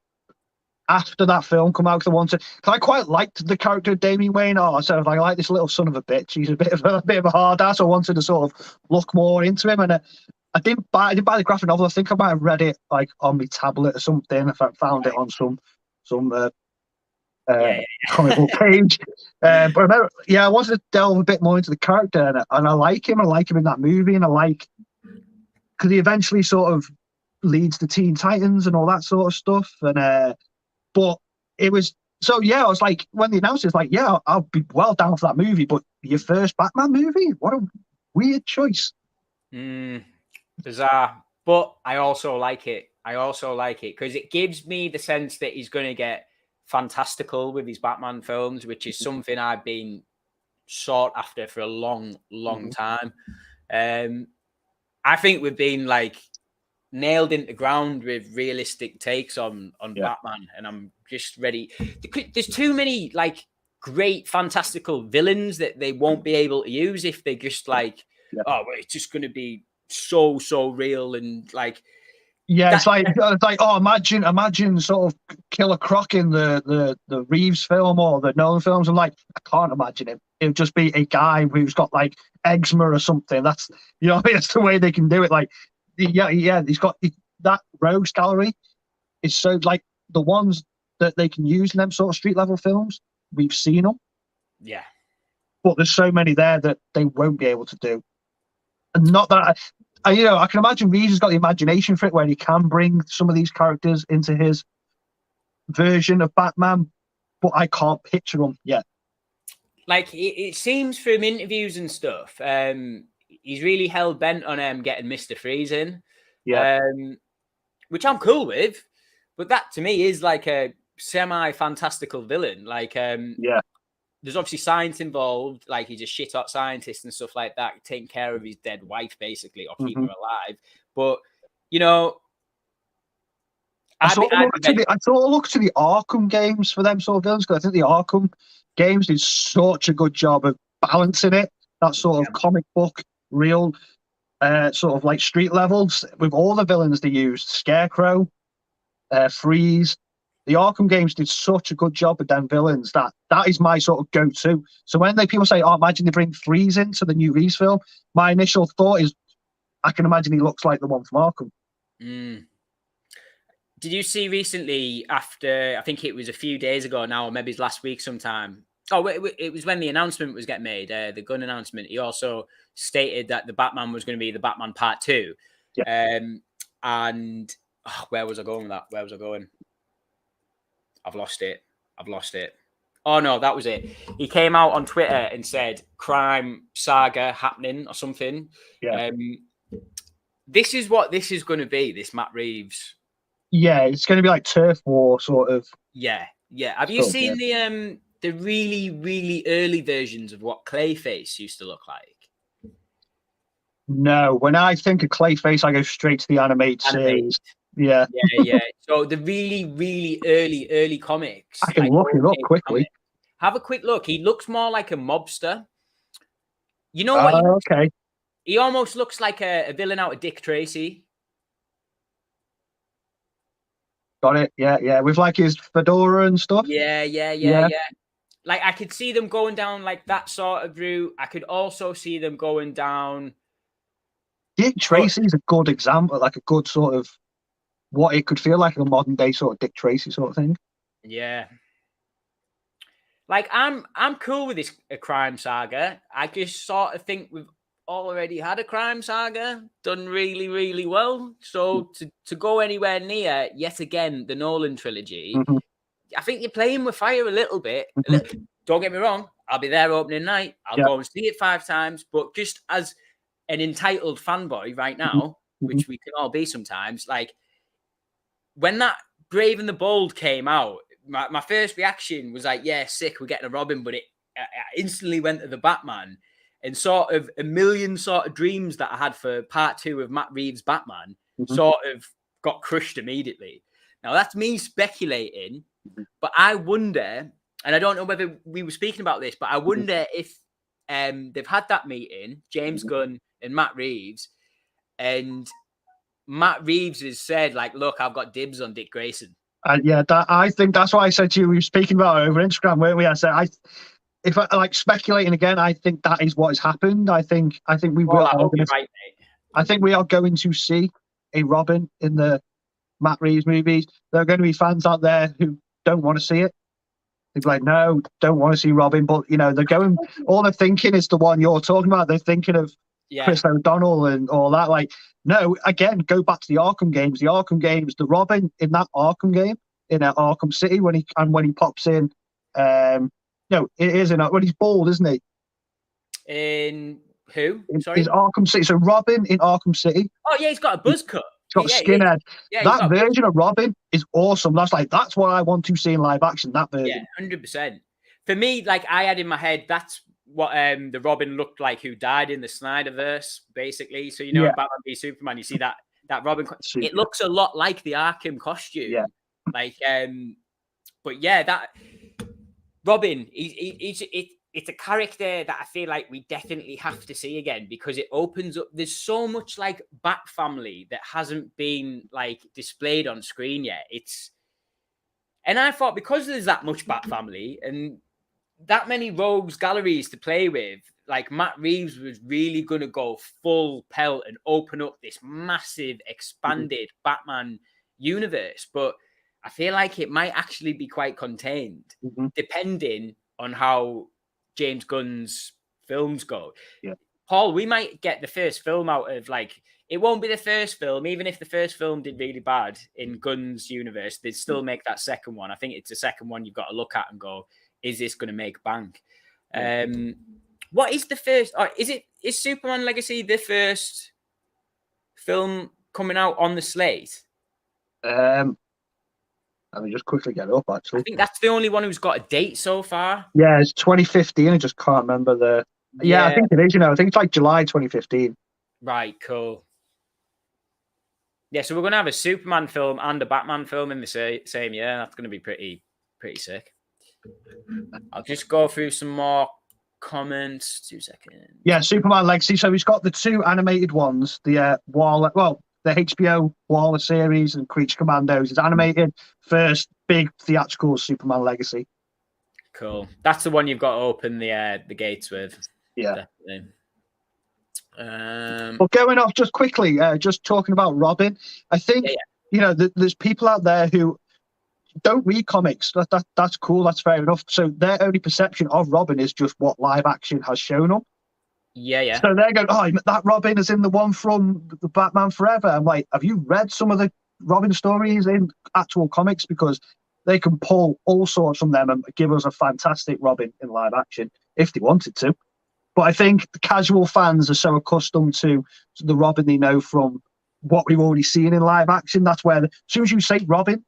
after that film come out because I quite liked the character of Damian Wayne. I like this little son of a bitch. He's a bit of a hard ass. I wanted to sort of look more into him, and I didn't buy the graphic novel. I think I might have read it like on my tablet or something. If I found it on some comic book page. But I remember, I wanted to delve a bit more into the character, and I like him. I like him in that movie, and I like because he eventually sort of leads the Teen Titans and all that sort of stuff. And but it was so I was like, when they announced it, it's like, I'll be well down for that movie. But your first Batman movie, what a weird choice. Bizarre, but I also like it. Because it gives me the sense that he's going to get fantastical with his Batman films, which is something I've been sought after for a long time. I think we've been like nailed into ground with realistic takes on Batman, and I'm just ready. There's too many like great fantastical villains that they won't be able to use if they just like, it's just going to be so real and like. Yeah, it's like imagine sort of Killer Croc in the Reeves film or the Nolan films. I'm like, I can't imagine him. It would just be a guy who's got like eczema or something. That's that's the way they can do it. Like, he's got that rogues gallery. Is so like the ones that they can use in them sort of street level films. We've seen them. Yeah, but there's so many there that they won't be able to do. And not that. I can imagine Reeves has got the imagination for it where he can bring some of these characters into his version of Batman, but I can't picture them yet. Like, it seems from interviews and stuff, he's really hell-bent on getting Mr. Freeze in, which I'm cool with, but that to me is like a semi-fantastical villain. Like, there's obviously science involved, like he's a shit-hot scientist and stuff like that, taking care of his dead wife, basically, or keeping her alive. But, I sort of look to the Arkham games for them sort of villains, because I think the Arkham games did such a good job of balancing it, that sort of comic book, real, sort of like street levels, with all the villains they used, Scarecrow, Freeze. The Arkham games did such a good job with them villains that is my sort of go-to. So when people say, imagine they bring Freeze into the new Reeves film, my initial thought is, I can imagine he looks like the one from Arkham. did you see recently after, I think it was a few days ago now, or maybe it's last week sometime. Oh, it was when the announcement was getting made, the Gunn announcement. He also stated that the Batman was going to be the Batman Part 2. Yeah. And where was I going with that? Where was I going? I've lost it. Oh, no, that was it. He came out on Twitter and said, crime saga happening or something. Yeah. This is what this is going to be, this Matt Reeves. Yeah, it's going to be like turf war sort of. Yeah. Have you seen the really, really early versions of what Clayface used to look like? No, when I think of Clayface, I go straight to the animated series. Yeah. So the really, really early comics. I can look it up quickly. Have a quick look. He looks more like a mobster. You know what? Okay. He almost looks like a villain out of Dick Tracy. Got it. Yeah. With like his fedora and stuff. Yeah. Like I could see them going down like that sort of route. I could also see them going down. Dick Tracy is a good example, like a good sort of what it could feel like a modern day sort of Dick Tracy sort of thing. Yeah. Like I'm cool with this crime saga. I just sort of think we've already had a crime saga done really, really well. So to go anywhere near yet again the Nolan trilogy, I think you're playing with fire a little bit. Don't get me wrong, I'll be there opening night. I'll go and see it 5 times. But just as an entitled fanboy right now, which we can all be sometimes, like when that Brave and the Bold came out, my first reaction was like, yeah, sick, we're getting a Robin, but I instantly went to the Batman, and sort of a million sort of dreams that I had for Part 2 of Matt Reeves' Batman sort of got crushed immediately. Now that's me speculating, but I wonder, and I don't know whether we were speaking about this, but I wonder if they've had that meeting, James Gunn and Matt Reeves, and Matt Reeves has said, like, look, I've got dibs on Dick Grayson. I think that's why I said to you, we were speaking about it over Instagram, weren't we? I said, if I like speculating again, I think that is what has happened. I think we will. Right, I think we are going to see a Robin in the Matt Reeves movies. There are going to be fans out there who don't want to see it. They're like, no, don't want to see Robin. But they're going. All they're thinking is the one you're talking about. They're thinking of Chris O'Donnell and all that. Like, no, again, go back to the Arkham games. The Arkham games, the Robin in that Arkham game in Arkham City when he pops in. No, it isn't. When he's bald, isn't he? In who? Sorry, is Arkham City. So Robin in Arkham City. Oh yeah, he's got a buzz cut. He's got a skinhead. That version of Robin is awesome. That's what I want to see in live action. That version. Yeah, 100%. For me, like I had in my head, that's what the Robin looked like who died in the Snyderverse, basically. So Batman v Superman, you see that Robin. It looks a lot like the Arkham costume. Yeah. Like, but yeah, that Robin, it's a character that I feel like we definitely have to see again because it opens up. There's so much like Bat family that hasn't been like displayed on screen yet. And I thought because there's that much Bat family and that many rogues galleries to play with, like Matt Reeves was really going to go full pelt and open up this massive expanded Batman universe. But I feel like it might actually be quite contained depending on how James Gunn's films go. Yeah. Paul, we might get the first film out of it won't be the first film, even if the first film did really bad in Gunn's universe, they'd still make that second one. I think it's the second one you've got to look at and go, is this going to make bank? What is the first? Is Superman Legacy the first film coming out on the slate? Let me just quickly get it up, actually. I think that's the only one who's got a date so far. Yeah, it's 2015. I just can't remember the... Yeah, I think it is, I think it's like July 2015. Right, cool. Yeah, so we're going to have a Superman film and a Batman film in the same year. That's going to be pretty sick. I'll just go through some more comments. 2 seconds. Yeah, Superman Legacy. So he's got the 2 animated ones, the HBO Waller series and Creature Commandos. It's animated. First big theatrical Superman Legacy. Cool. That's the one you've got to open the gates with. Yeah. Definitely. But going off just quickly, just talking about Robin, I think there's people out there who don't read comics. That's cool. That's fair enough. So their only perception of Robin is just what live action has shown them. Yeah. So they're going, oh, that Robin is in the one from the Batman Forever. I'm like, have you read some of the Robin stories in actual comics? Because they can pull all sorts from them and give us a fantastic Robin in live action if they wanted to. But I think the casual fans are so accustomed to the Robin they know from what we've already seen in live action. That's where, as soon as you say Robin,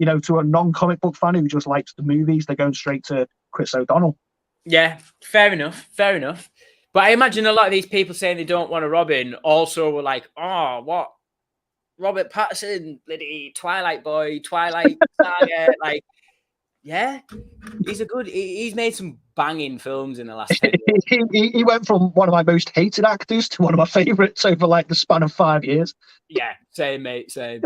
to a non-comic book fan who just likes the movies, they're going straight to Chris O'Donnell. Yeah, fair enough. But I imagine a lot of these people saying they don't want a Robin also were like, oh, what? Robert Pattinson, bloody Twilight boy, Twilight Saga. Like, yeah, he's made some banging films in the last 10 years. He went from one of my most hated actors to one of my favourites over like the span of 5 years. Yeah, same, mate, same.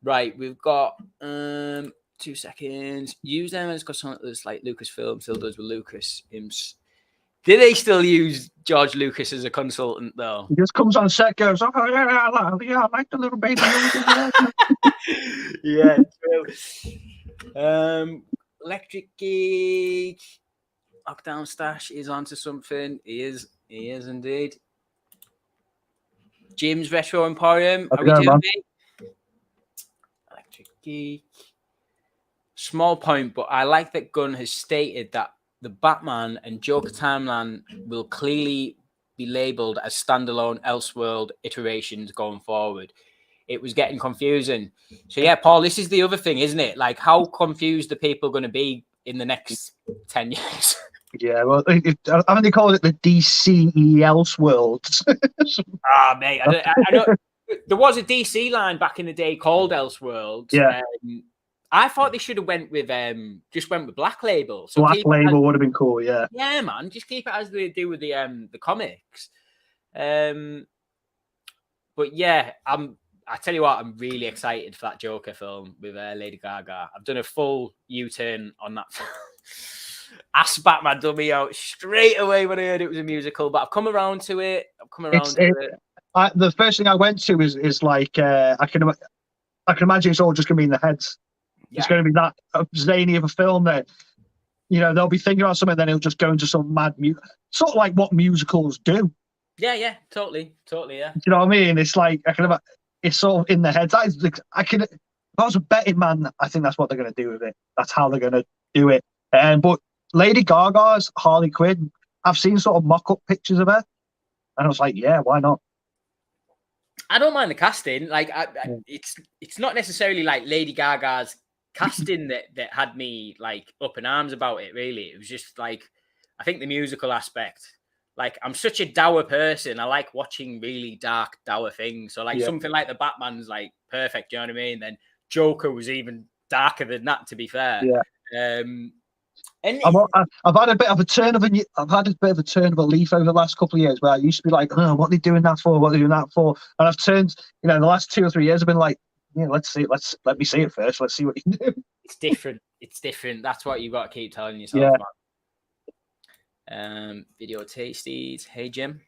Right, we've got 2 seconds. Use them as got something that's like Lucasfilm still does with Lucas. Do they still use George Lucas as a consultant though? He just comes on set, goes, "Oh yeah, I like the little baby." Yeah, true. Electric Geek, Lockdown Stash is onto something. He is indeed. Jim's Retro Emporium. Are we doing it? Electric Geek. Small point, but I like that Gunn has stated that the Batman and Joker timeline will clearly be labeled as standalone Elseworld iterations going forward. It was getting confusing. So yeah, Paul, this is the other thing, isn't it? Like, how confused are people going to be in the next 10 years? Yeah, well, haven't they called it the DCE Elseworlds? Mate, I know there was a DC line back in the day called Elseworlds. Yeah. I thought they should have went with Black Label. So Black Label would have been cool, yeah. Yeah, man, just keep it as they do with the comics. But yeah, I tell you what, I'm really excited for that Joker film with Lady Gaga. I've done a full U-turn on that film. Asked Batman done me out straight away when I heard it was a musical, but I've come around to it. The first thing I went to is like I can imagine it's all just going to be in the heads. Yeah. It's going to be that zany of a film that they'll be thinking about something, then it'll just go into some mad music, sort of like what musicals do. Yeah, totally, yeah. Do you know what I mean? It's like it's sort of in the heads. If I was a betting man, I think that's what they're going to do with it. That's how they're going to do it. But Lady Gaga's Harley Quinn, I've seen sort of mock-up pictures of her, and I was like, yeah, why not? I don't mind the casting. Like, it's not necessarily like Lady Gaga's casting that had me like up in arms about it. Really, it was just like, I think the musical aspect. Like, I'm such a dour person. I like watching really dark, dour things. So like something like the Batman's like perfect. Do you know what I mean? Then Joker was even darker than that, to be fair. Yeah. And I've had a bit of a turn of a leaf over the last couple of years where I used to be like, oh, what are they doing that for? What are they doing that for? And I've turned, in the last 2 or 3 years, I've been like, yeah, let's see it. Let me see it first. Let's see what you can do. It's different. That's what you've got to keep telling yourself, man. Video tasties. Hey, Jim.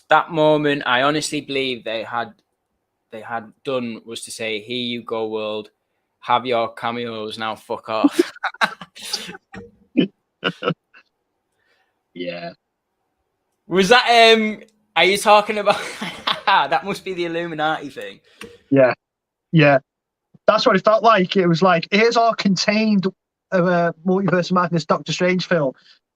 That moment, I honestly believe they had done was to say, "Here you go, world. Have your cameos now. Fuck off." Yeah. Was that? Are you talking about? That must be the Illuminati thing. Yeah. That's what it felt like. It was like, here's our contained Multiverse of Madness Doctor Strange film.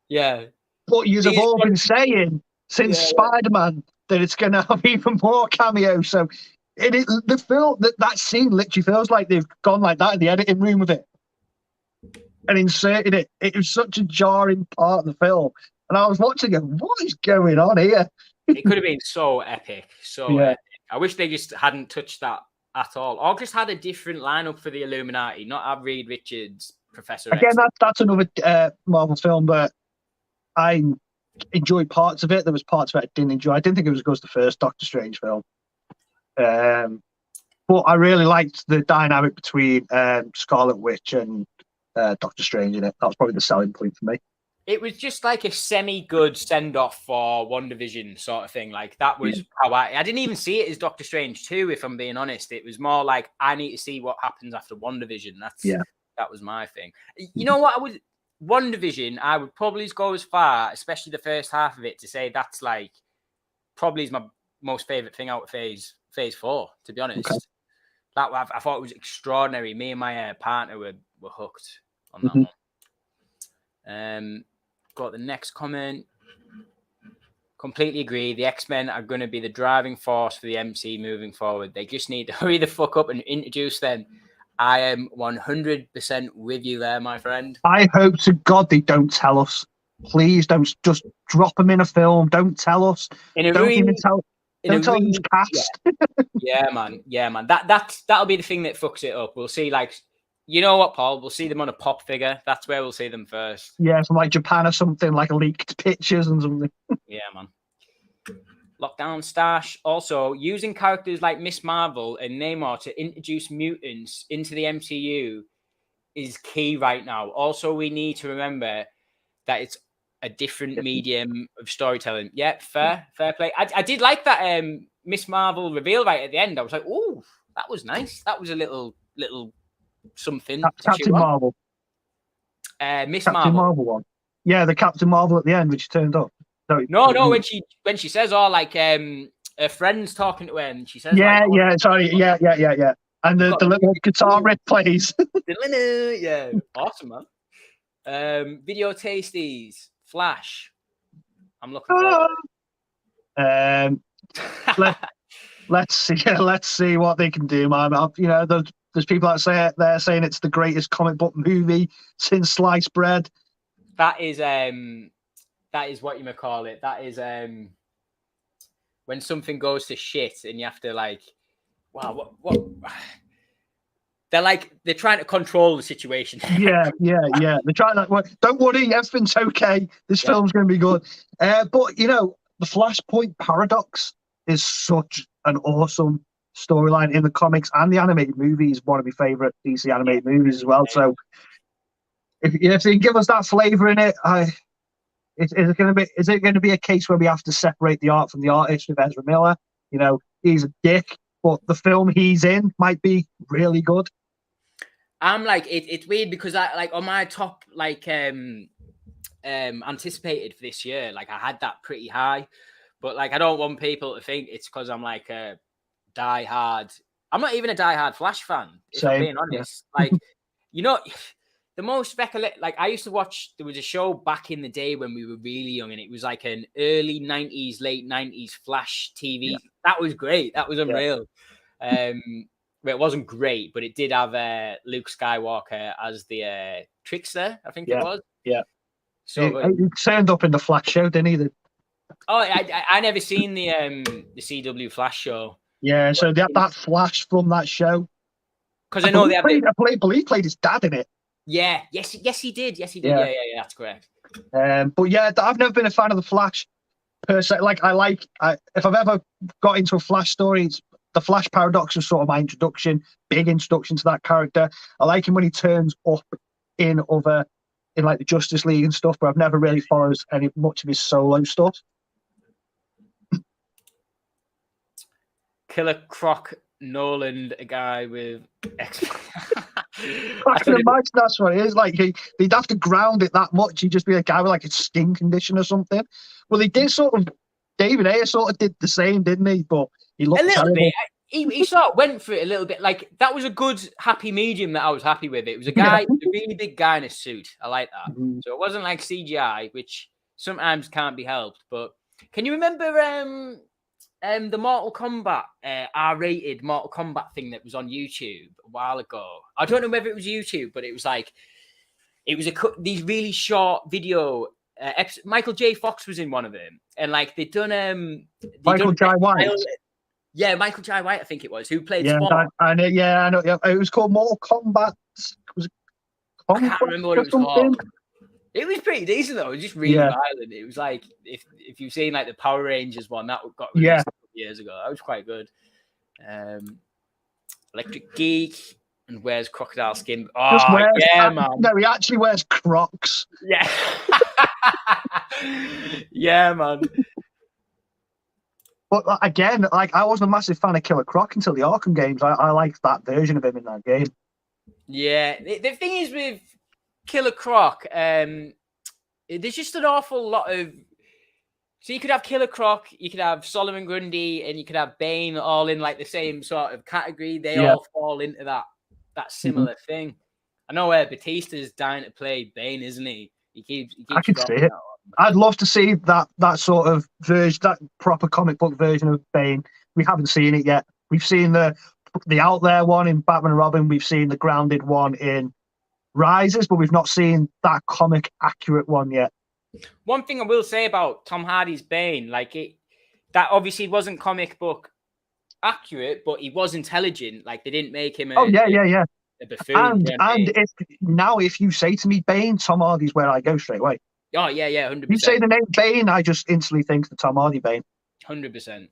Yeah. But you've all been saying since Spider-Man that it's going to have even more cameos. So the film, that scene literally feels like they've gone like that in the editing room with it and inserted it. It was such a jarring part of the film. And I was watching it, what is going on here? It could have been so epic. Epic. I wish they just hadn't touched that at all. Or just had a different lineup for the Illuminati, not have Reed Richards, Professor Again, X. That's another Marvel film, but I enjoyed parts of it. There was parts of it I didn't enjoy. I didn't think it was as good as the first Doctor Strange film. But I really liked the dynamic between Scarlet Witch and Doctor Strange in it. That was probably the selling point for me. It was just like a semi-good send-off for WandaVision sort of thing. Like that was how I didn't even see it as Doctor Strange 2, if I'm being honest. It was more like I need to see what happens after WandaVision. That was my thing. You know what? WandaVision, I would probably go as far, especially the first half of it, to say that's like probably is my most favorite thing out of phase 4, to be honest. Okay. That I thought it was extraordinary. Me and my partner were hooked on that one. Got the next comment. Completely agree. The X-Men are going to be the driving force for the MC moving forward. They just need to hurry the fuck up and introduce them. I am 100% with you there, my friend. I hope to God they don't tell us. Please don't just drop them in a film. Don't tell us. Don't even tell. Don't tell who's cast. Yeah, man. That'll be the thing that fucks it up. We'll see, like, you know what, Paul? We'll see them on a pop figure. That's where we'll see them first. Yeah, from like Japan or something, like leaked pictures and something. Yeah, man. Lockdown Stash. Also, using characters like Miss Marvel and Namor to introduce mutants into the MCU is key right now. Also, we need to remember that it's a different medium of storytelling. Yeah, fair play. I did like that Miss Marvel reveal right at the end. I was like, oh, that was nice. That was a little something. Captain Marvel. Miss Captain Marvel. Marvel one. Yeah, the Captain Marvel at the end, which turned up. No, when she says, "Oh, like her friend's talking to her," and she says, yeah. And the little guitar riff plays. Yeah, awesome, man. Video tasties, Flash. I'm looking forward. Let's see what they can do, man. You know, there's people that say it. They're saying it's the greatest comic book movie since sliced bread. That is what you may call it. That is when something goes to shit and you have to like, wow, what? They're trying to control the situation. Yeah. They're trying to. Don't worry, everything's okay. This film's going to be good. But you know, the Flashpoint paradox is such an awesome storyline in the comics, and the animated movie is one of my favorite DC animated movies as well. So if they give us that flavor in it, is it going to be a case where we have to separate the art from the artist with Ezra Miller? You know, he's a dick, but the film he's in might be really good. I'm like, it's weird because I like on my top anticipated for this year, like I had that pretty high, but like I don't want people to think it's because I'm like a diehard. I'm not even a diehard Flash fan, if I'm being honest. Yeah. Like, you know, the most like I used to watch. There was a show back in the day when we were really young, and it was like an early '90s, late '90s Flash TV. Yeah. That was great. That was unreal. Yeah. Well, it wasn't great, but it did have Luke Skywalker as the trickster, I think it was. Yeah. So he turned up in the Flash show, didn't he? I never seen the CW Flash show. Yeah, so that Flash from that show. Because I know they believe he played his dad in it. Yeah. Yes, he did. Yeah, that's correct. But yeah, I've never been a fan of the Flash per se. Like, if I've ever got into a Flash story, it's the Flash paradox is sort of my big introduction to that character. I like him when he turns up in like the Justice League and stuff, but I've never really followed much of his solo stuff. Killer Croc Nolan, a guy with I can imagine that's what it is. Like they'd have to ground it that much. He'd just be a guy with like a skin condition or something. Well, he did David Ayer sort of did the same, didn't he? But he looked a little terrible. bit. He sort of went for it a little bit. Like that was a good happy medium that I was happy with. It was a guy, a really big guy in a suit. I like that. Mm-hmm. So it wasn't like CGI, which sometimes can't be helped. But can you remember the Mortal Kombat R-rated Mortal Kombat thing that was on YouTube a while ago? I don't know whether it was YouTube, but it was these really short video. Michael J. Fox was in one of them, and like they'd done Michael J. White. Yeah, Michael J. White, I think it was, who played Spawn. I know. It was called Mortal Kombat. I can't remember what it was called. It was pretty decent though. It was just really violent. It was like if you've seen like the Power Rangers one that got released a couple of years ago, that was quite good. Electric Geek and wears crocodile skin. Oh yeah, man. No, he actually wears Crocs. Yeah. Yeah, man. But again, like I wasn't a massive fan of Killer Croc until the Arkham games. I liked that version of him in that game. Yeah, the thing is with Killer Croc, there's just an awful lot of. So you could have Killer Croc, you could have Solomon Grundy, and you could have Bane all in like the same sort of category. They all fall into that similar thing. I know where Batista's dying to play Bane, isn't he? He keeps I can see it. I'd love to see that sort of version, that proper comic book version of Bane. We haven't seen it yet. We've seen the out there one in Batman and Robin. We've seen the grounded one in Rises, but we've not seen that comic accurate one yet. One thing I will say about Tom Hardy's Bane, like that obviously wasn't comic book accurate, but he was intelligent. Like they didn't make him a buffoon. And if you say to me Bane, Tom Hardy's where I go straight away. Oh yeah, 100%. You say the name Bane, I just instantly think the Tom Hardy Bane. 100%.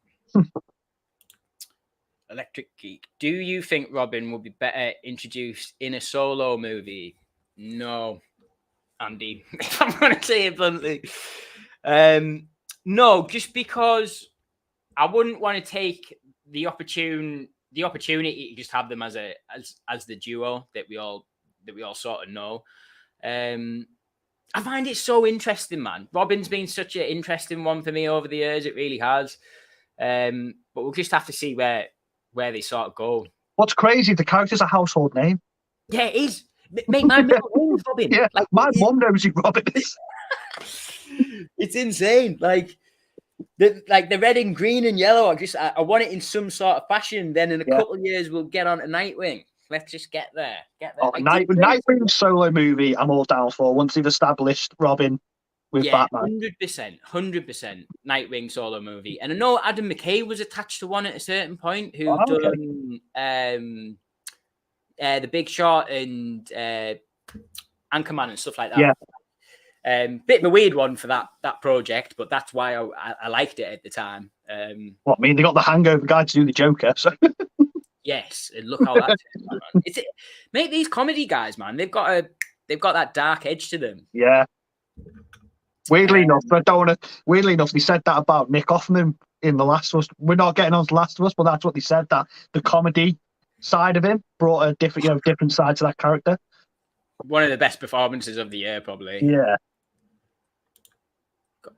Electric Geek. Do you think Robin will be better introduced in a solo movie? No, Andy. If I'm going to say it bluntly, no. Just because I wouldn't want to take the opportunity to just have them as the duo that we all sort of know. I find it so interesting, man. Robin's been such an interesting one for me over the years. It really has. But we'll just have to see where they sort of go. What's crazy, the character's a household name. Yeah, it is. Mate, my middle name's Robin. Yeah, like, my mum knows who Robin is. It's insane. Like the red and green and yellow. I want it in some sort of fashion. Then in a couple of years, we'll get on to Nightwing. Let's just get there. Oh, Nightwing solo movie, I'm all down for. Once they've established Robin with Batman. 100%. Nightwing solo movie. And I know Adam McKay was attached to one at a certain point who done The Big Short and Anchorman and stuff like that. Yeah. Bit of a weird one for that project, but that's why I liked it at the time. They got the Hangover guy to do the Joker, so... Yes, and look how that turned out. Mate, these comedy guys, man, they've got that dark edge to them. Yeah. Weirdly enough, they said that about Nick Offerman in The Last of Us. We're not getting on to Last of Us, but that's what they said, that the comedy side of him brought a different side to that character. One of the best performances of the year, probably. Yeah.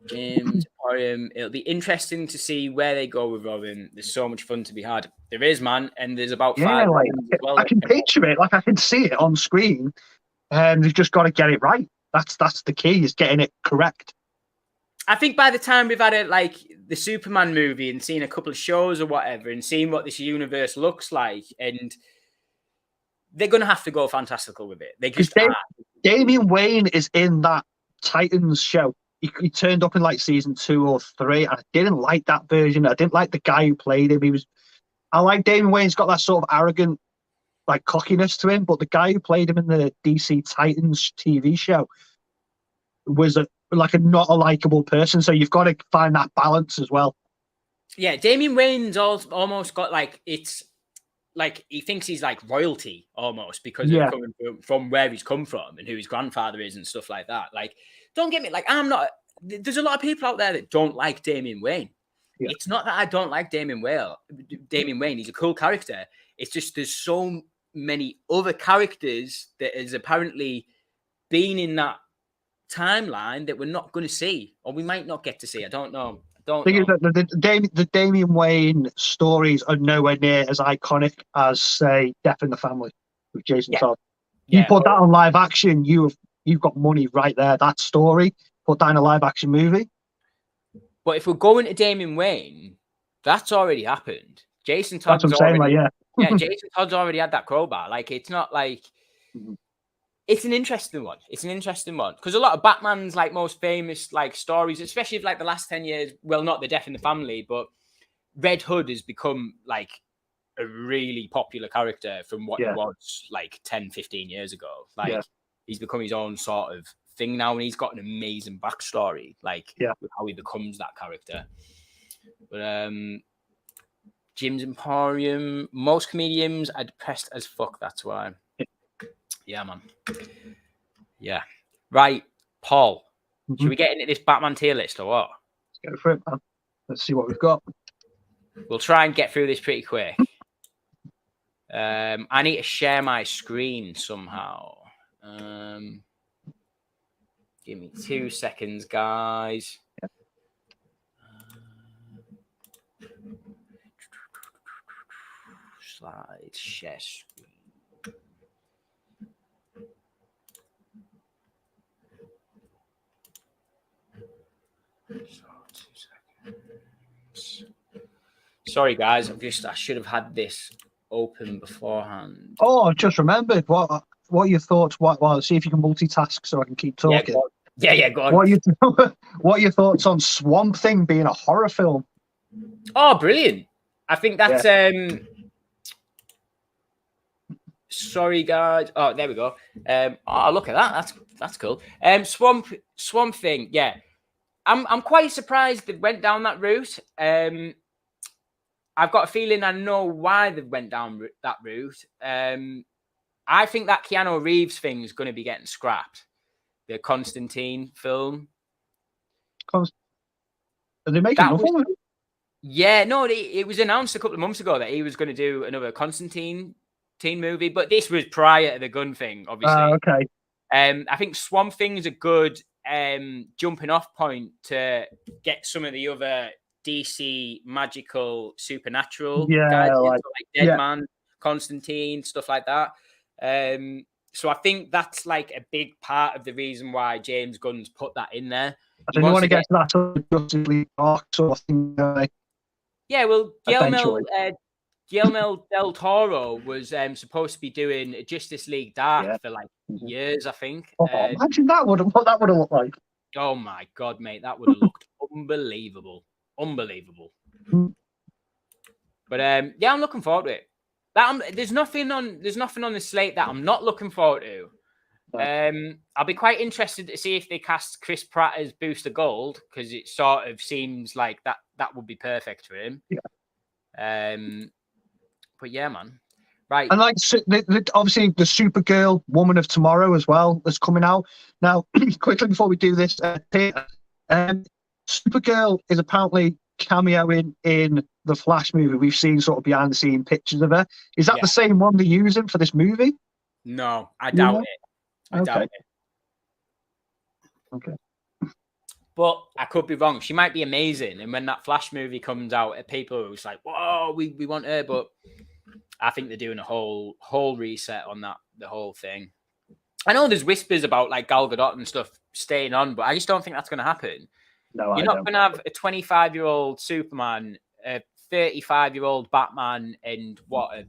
James Emporium. It'll be interesting to see where they go with Robin. There's so much fun to be had. There is, man, and there's about 5. I can picture it, like I can see it on screen. You've just got to get it right. That's the key, is getting it correct. I think by the time we've had the Superman movie and seen a couple of shows or whatever, and seen what this universe looks like, and they're going to have to go fantastical with it. They just Damian Wayne is in that Titans show. He turned up in like season 2 or 3. I didn't like that version. I didn't like the guy who played him. I like Damian Wayne's got that sort of arrogant, like, cockiness to him, but the guy who played him in the DC Titans TV show was not a likable person. So you've got to find that balance as well. Yeah, Damian Wayne's almost got it's like he thinks he's like royalty almost because of coming from where he's come from and who his grandfather is and stuff like that. Like, don't get me, like, I'm not. There's a lot of people out there that don't like Damian Wayne. Yeah. It's not that I don't like Damian Wayne. He's a cool character. It's just there's so many other characters that has apparently been in that timeline that we're not going to see, or we might not get to see. I don't know. The Damian Wayne stories are nowhere near as iconic as, say, Death in the Family with Jason Todd. You put that on live action, you've got money right there. That story, put that in a live action movie. But if we're going to Damian Wayne, that's already happened. Jason Todd's Jason Todd's already had that crowbar. Like, it's not like it's an interesting one. Because a lot of Batman's like most famous like stories, especially of like the last 10 years, well, not the Death in the Family, but Red Hood has become like a really popular character from what he was like 10, 15 years ago. Like, he's become his own sort of thing now, and he's got an amazing backstory, like with how he becomes that character. But Jim's Emporium, most comedians are depressed as fuck, that's why. Yeah, man. Yeah. Right, Paul. Should we get into this Batman tier list or what? Let's go for it, man. Let's see what we've got. We'll try and get through this pretty quick. I need to share my screen somehow. Give me 2 seconds, guys. Slide, share screen. So, 2 seconds. Sorry, guys. I should have had this open beforehand. Oh, I've just remembered. What are your thoughts? Well, see if you can multitask so I can keep talking. Go on. What are your thoughts on Swamp Thing being a horror film? Oh, brilliant. I think that's sorry, guys. Oh, there we go. Oh, look at that. That's cool. Swamp Thing. Yeah, I'm quite surprised they went down that route. I've got a feeling I know why they went down that route. I think that Keanu Reeves thing is going to be getting scrapped. The Constantine film. Are they making another one? Yeah, no, it was announced a couple of months ago that he was going to do another Constantine teen movie, but this was prior to the Gunn thing, obviously. Okay. I think Swamp Thing is a good jumping off point to get some of the other DC magical supernatural guys, like Deadman, Constantine, stuff like that. So I think that's like a big part of the reason why James Gunn's put that in there. I didn't want to get to that sort of Justice League Dark sort of thing. Yeah, well, Guillermo del Toro was supposed to be doing Justice League Dark for like years, I think. Imagine what that would have looked like. Oh my God, mate, that would have looked unbelievable. But yeah, I'm looking forward to it. There's nothing on the slate that I'm not looking forward to. I'll be quite interested to see if they cast Chris Pratt as Booster Gold, because it sort of seems like that would be perfect for him. Yeah. But yeah, man. Right. And like obviously the Supergirl Woman of Tomorrow as well that's coming out. Now, quickly before we do this, Supergirl is apparently cameoing in the Flash movie. We've seen sort of behind the scene pictures of her. Is that the same one they're using for this movie? No, I doubt it. I doubt it. Okay. But I could be wrong. She might be amazing. And when that Flash movie comes out, people are just like, whoa, we want her. But I think they're doing a whole reset on the whole thing. I know there's whispers about like Gal Gadot and stuff staying on, but I just don't think that's going to happen. No, You're not going to have a 25-year-old Superman, a 35-year-old Batman, and a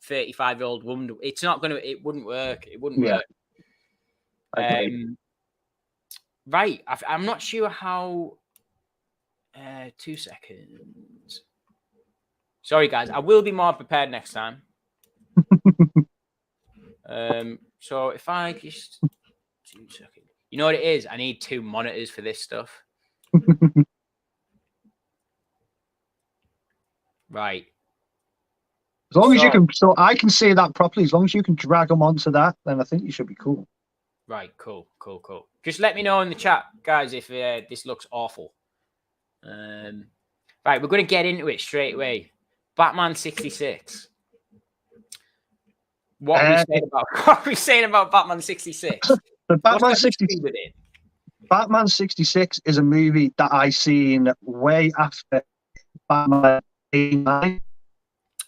35-year-old Wonder. It's not going to. It wouldn't work. It wouldn't work. Right. I'm not sure how. 2 seconds. Sorry, guys. I will be more prepared next time. So if I just 2 seconds. You know what it is? I need 2 monitors for this stuff. Right. As long as you can, so I can see that properly. As long as you can drag them onto that, then I think you should be cool. Right. Cool. Just let me know in the chat, guys, if this looks awful. Right. We're going to get into it straight away. Batman 66. What are we saying about Batman 66? The Batman 66 is a movie that I seen way after Batman 89.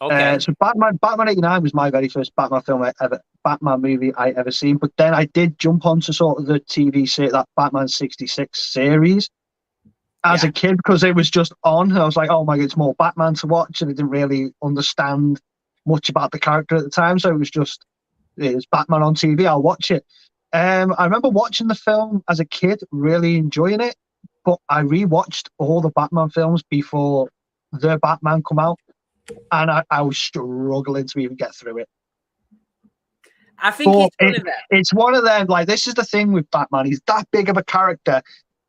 Okay. So Batman 89 was my very first Batman movie I ever seen. But then I did jump onto sort of the TV series, that Batman 66 series as a kid, because it was just on. And I was like, oh my God, it's more Batman to watch. And I didn't really understand much about the character at the time. So it's Batman on TV. I'll watch it. I remember watching the film as a kid, really enjoying it. But I rewatched all the Batman films before the Batman come out. And I was struggling to even get through it. I think it's one of them. Like, this is the thing with Batman. He's that big of a character.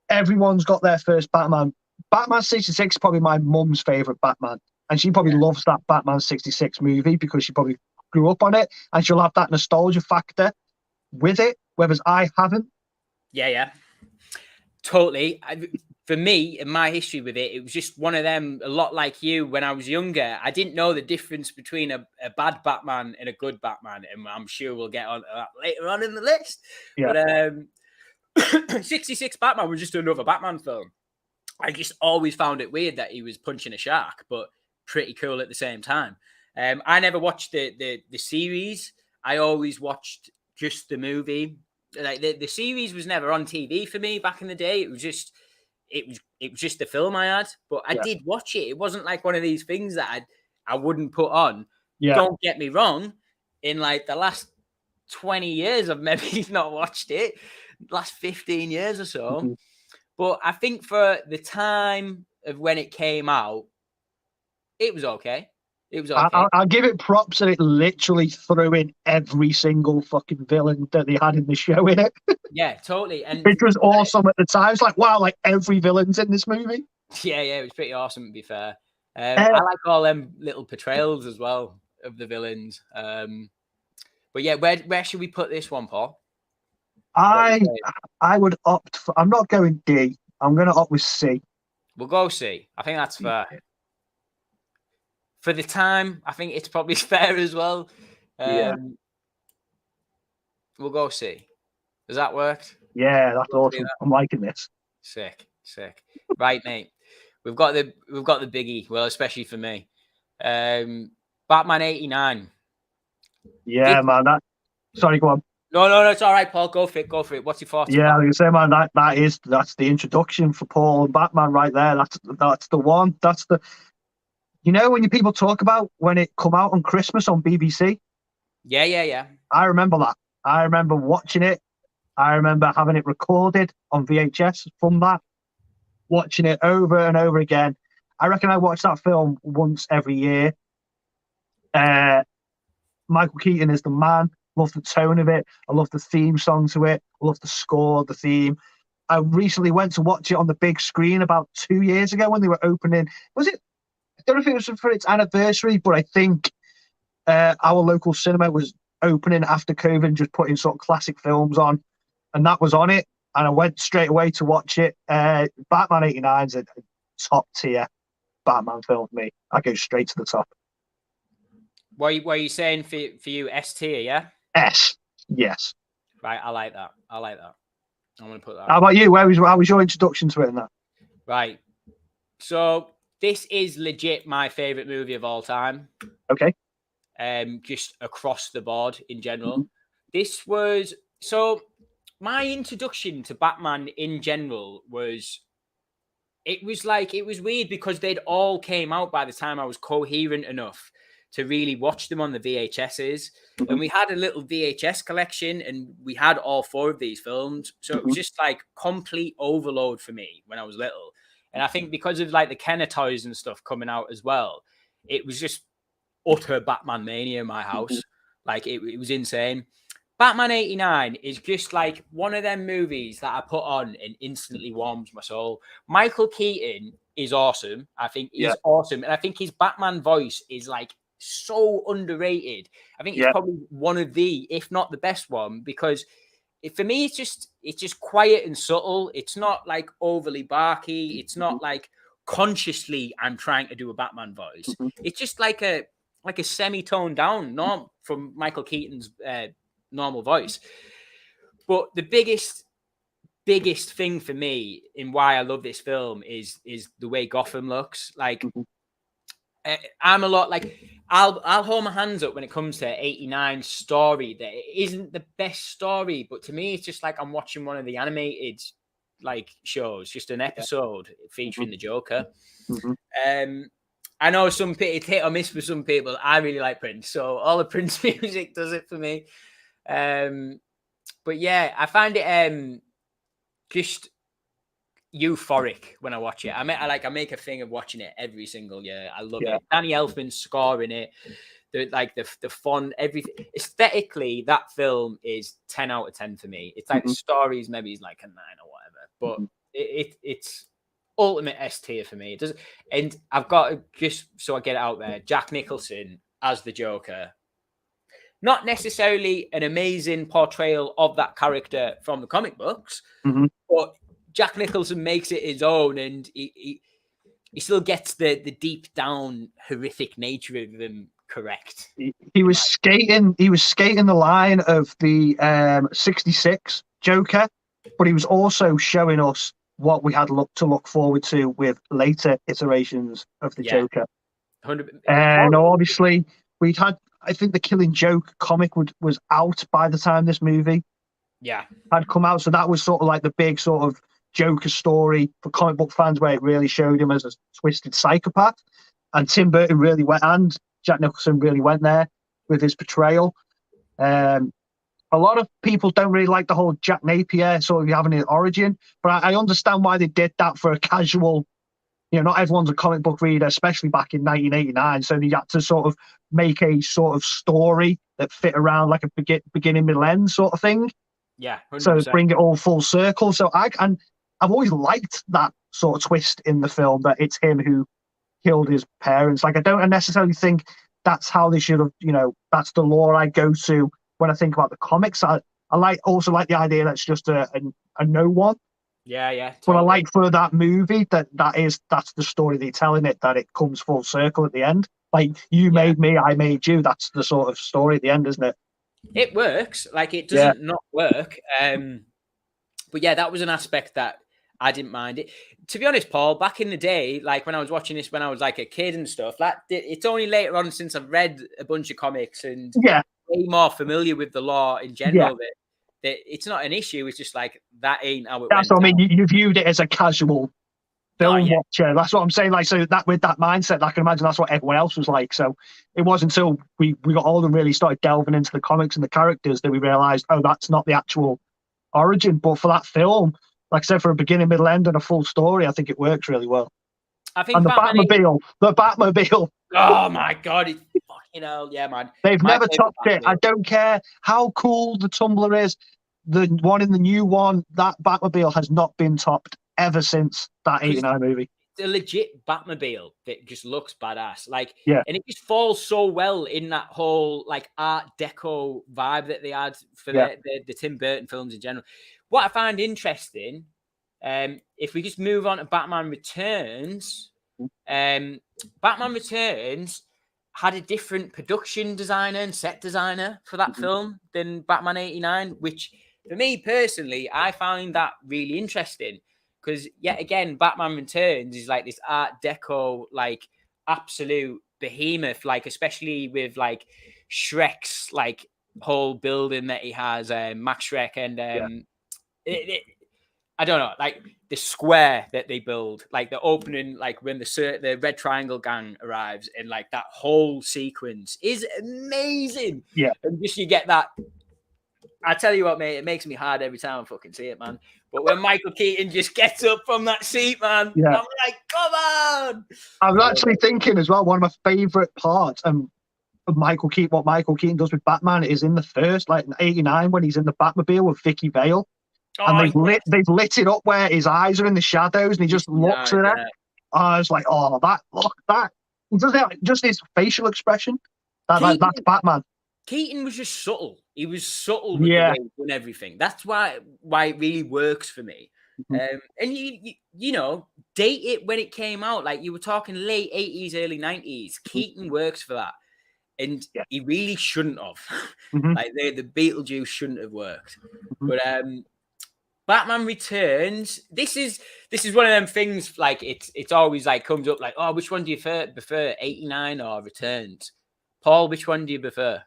Everyone's got their first Batman. Batman 66 is probably my mum's favorite Batman. And she probably loves that Batman 66 movie because she probably grew up on it. And she'll have that nostalgia factor with it, whereas I haven't. Yeah. Totally. For me, in my history with it, it was just one of them, a lot like you when I was younger. I didn't know the difference between a bad Batman and a good Batman. And I'm sure we'll get on to that later on in the list. Yeah. But 66 Batman was just another Batman film. I just always found it weird that he was punching a shark, but pretty cool at the same time. I never watched the series. I always watched just the movie. Like the series was never on TV for me back in the day. It was just the film I had, but I did watch it. It wasn't like one of these things that I wouldn't put on. Yeah. Don't get me wrong. In like the last 20 years, I've maybe not watched it. Last 15 years or so. Mm-hmm. But I think for the time of when it came out, it was okay. It was okay. I'll give it props that it literally threw in every single fucking villain that they had in the show in it. Yeah, totally. And which was awesome at the time. It's like, wow, like every villain's in this movie. Yeah, it was pretty awesome to be fair. I like all them little portrayals as well of the villains. But yeah, where should we put this one, Paul? I would opt for. I'm not going D. I'm going to opt with C. We'll go C. I think that's fair. For the time, I think it's probably fair as well. We'll go C. Does that work? Yeah, that's awesome. I'm liking this. Sick. Right, mate. We've got the biggie. Well, especially for me, Batman '89. Yeah, man. Sorry, go on. No, it's all right, Paul. Go for it. What's your thoughts? Yeah, I was gonna say, man, that's the introduction for Paul and Batman right there. That's the one. That's the. You know, when people talk about when it come out on Christmas on BBC. Yeah. I remember that. I remember watching it. I remember having it recorded on VHS from that, watching it over and over again. I reckon I watch that film once every year. Michael Keaton is the man. Love the tone of it. I love the theme song to it. I love the score, the theme. I recently went to watch it on the big screen about 2 years ago when they were opening. Was it? I don't know if it was for its anniversary, but I think our local cinema was opening after COVID and just putting sort of classic films on. And that was on it. And I went straight away to watch it. Batman '89 is a top tier Batman film for me. I go straight to the top. What are you saying for you? S tier, yeah? S, yes. Right, I like that. I'm going to put that. How about you? How was your introduction to it and that? Right. So this is legit my favorite movie of all time. Okay. Just across the board in general. Mm-hmm. My introduction to Batman in general was weird because they'd all came out by the time I was coherent enough to really watch them on the VHSs. Mm-hmm. And we had a little VHS collection and we had all 4 of these films. So it was just like complete overload for me when I was little. And I think because of like the Kenner toys and stuff coming out as well, it was just utter Batman mania in my house. Mm-hmm. Like it was insane. Batman '89 is just like one of them movies that I put on and instantly warms my soul. Michael Keaton is awesome. I think he's awesome. And I think his Batman voice is like so underrated. I think it's probably one of the, if not the best one, because for me, it's just quiet and subtle. It's not like overly barky. It's not like consciously I'm trying to do a Batman voice. Mm-hmm. It's just like a semi-toned down from Michael Keaton's normal voice. But the biggest thing for me in why I love this film is the way Gotham looks. Like I'm a lot like I'll hold my hands up when it comes to '89 story. That it isn't the best story, but to me it's just like I'm watching one of the animated like shows, just an episode featuring the Joker. Mm-hmm. I know it's hit or miss for some people. I really like Prince, so all the Prince music does it for me. But yeah, I find it just euphoric when I watch it. I make a thing of watching it every single year. I love it. Danny Elfman's score in it, the fun, everything. Aesthetically, that film is 10 out of 10 for me. It's like the stories, maybe it's like a 9 or whatever, but it's ultimate S tier for me. It does, and I've got just so I get it out there, Jack Nicholson as the Joker. Not necessarily an amazing portrayal of that character from the comic books, but Jack Nicholson makes it his own, and he still gets the deep down horrific nature of them correct. He was skating the line of the 66 Joker, but he was also showing us what we had to look forward to with later iterations of the Joker. 100%. And obviously we'd had, I think the Killing Joke comic was out by the time this movie had come out, so that was sort of like the big sort of Joker story for comic book fans, where it really showed him as a twisted psychopath. And Tim Burton really went, and Jack Nicholson really went there with his portrayal. A lot of people don't really like the whole Jack Napier sort of having an origin, but I understand why they did that for a casual, not everyone's a comic book reader, especially back in 1989. So they had to sort of make a sort of story that fit around like a beginning, middle, end sort of thing. Yeah, 100%. So bring it all full circle. So I've always liked that sort of twist in the film, that it's him who killed his parents. Like, I don't necessarily think that's how they should have, that's the lore I go to when I think about the comics. I also like the idea that it's just a no one. Yeah, totally. But I like for that movie that's the story they're telling it, that it comes full circle at the end. Like, you made me, I made you. That's the sort of story at the end, isn't it? It works. Like, it doesn't not work. But yeah, that was an aspect that I didn't mind it. To be honest, Paul, back in the day, like when I was watching this when I was like a kid and stuff, it's only later on since I've read a bunch of comics and way more familiar with the law in general that it's not an issue. It's just like, that ain't how it That's went what down. I mean. You viewed it as a casual film watcher. That's what I'm saying. Like, so that with that mindset, I can imagine that's what everyone else was like. So it wasn't until we got older and really started delving into the comics and the characters that we realized, oh, that's not the actual origin. But for that film, like I said, for a beginning, middle, end, and a full story, I think it works really well. I think and the Batmobile. Oh my god, it's fucking hell, yeah, man. They've never topped it. I don't care how cool the Tumbler is. The one in the new one, that Batmobile has not been topped ever since that 89 movie. It's a legit Batmobile that just looks badass. Like, and it just falls so well in that whole like Art Deco vibe that they had for the Tim Burton films in general. What I find interesting, if we just move on to Batman Returns, Batman Returns had a different production designer and set designer for that film than Batman 89, which for me personally, I find that really interesting because, yet again, Batman Returns is like this Art Deco, like absolute behemoth, like especially with like Shrek's like whole building that he has, Max Shrek, and I don't know, like the square that they build, like the opening, like when the Red Triangle gang arrives, and like that whole sequence is amazing. Yeah, and just you get that. I tell you what, mate, it makes me hard every time I fucking see it, man. But when Michael Keaton just gets up from that seat, man, I'm like, come on. I was actually thinking as well, one of my favourite parts of Michael Keaton, what Michael Keaton does with Batman, is in the first, like in 89, when he's in the Batmobile with Vicky Vale. And they've lit it up where his eyes are in the shadows and he just looks at it. I was like, oh, that. He does it, just his facial expression. That's Batman. Keaton was just subtle. He was subtle with the way he done everything. That's why it really works for me. And you know, date it when it came out. Like you were talking late 80s, early 90s. Keaton works for that. And he really shouldn't have. Like the Beetlejuice shouldn't have worked. But Batman Returns. This is one of them things. Like it's always like comes up like, oh, which one do you prefer 89 or Returns? Paul, which one do you prefer?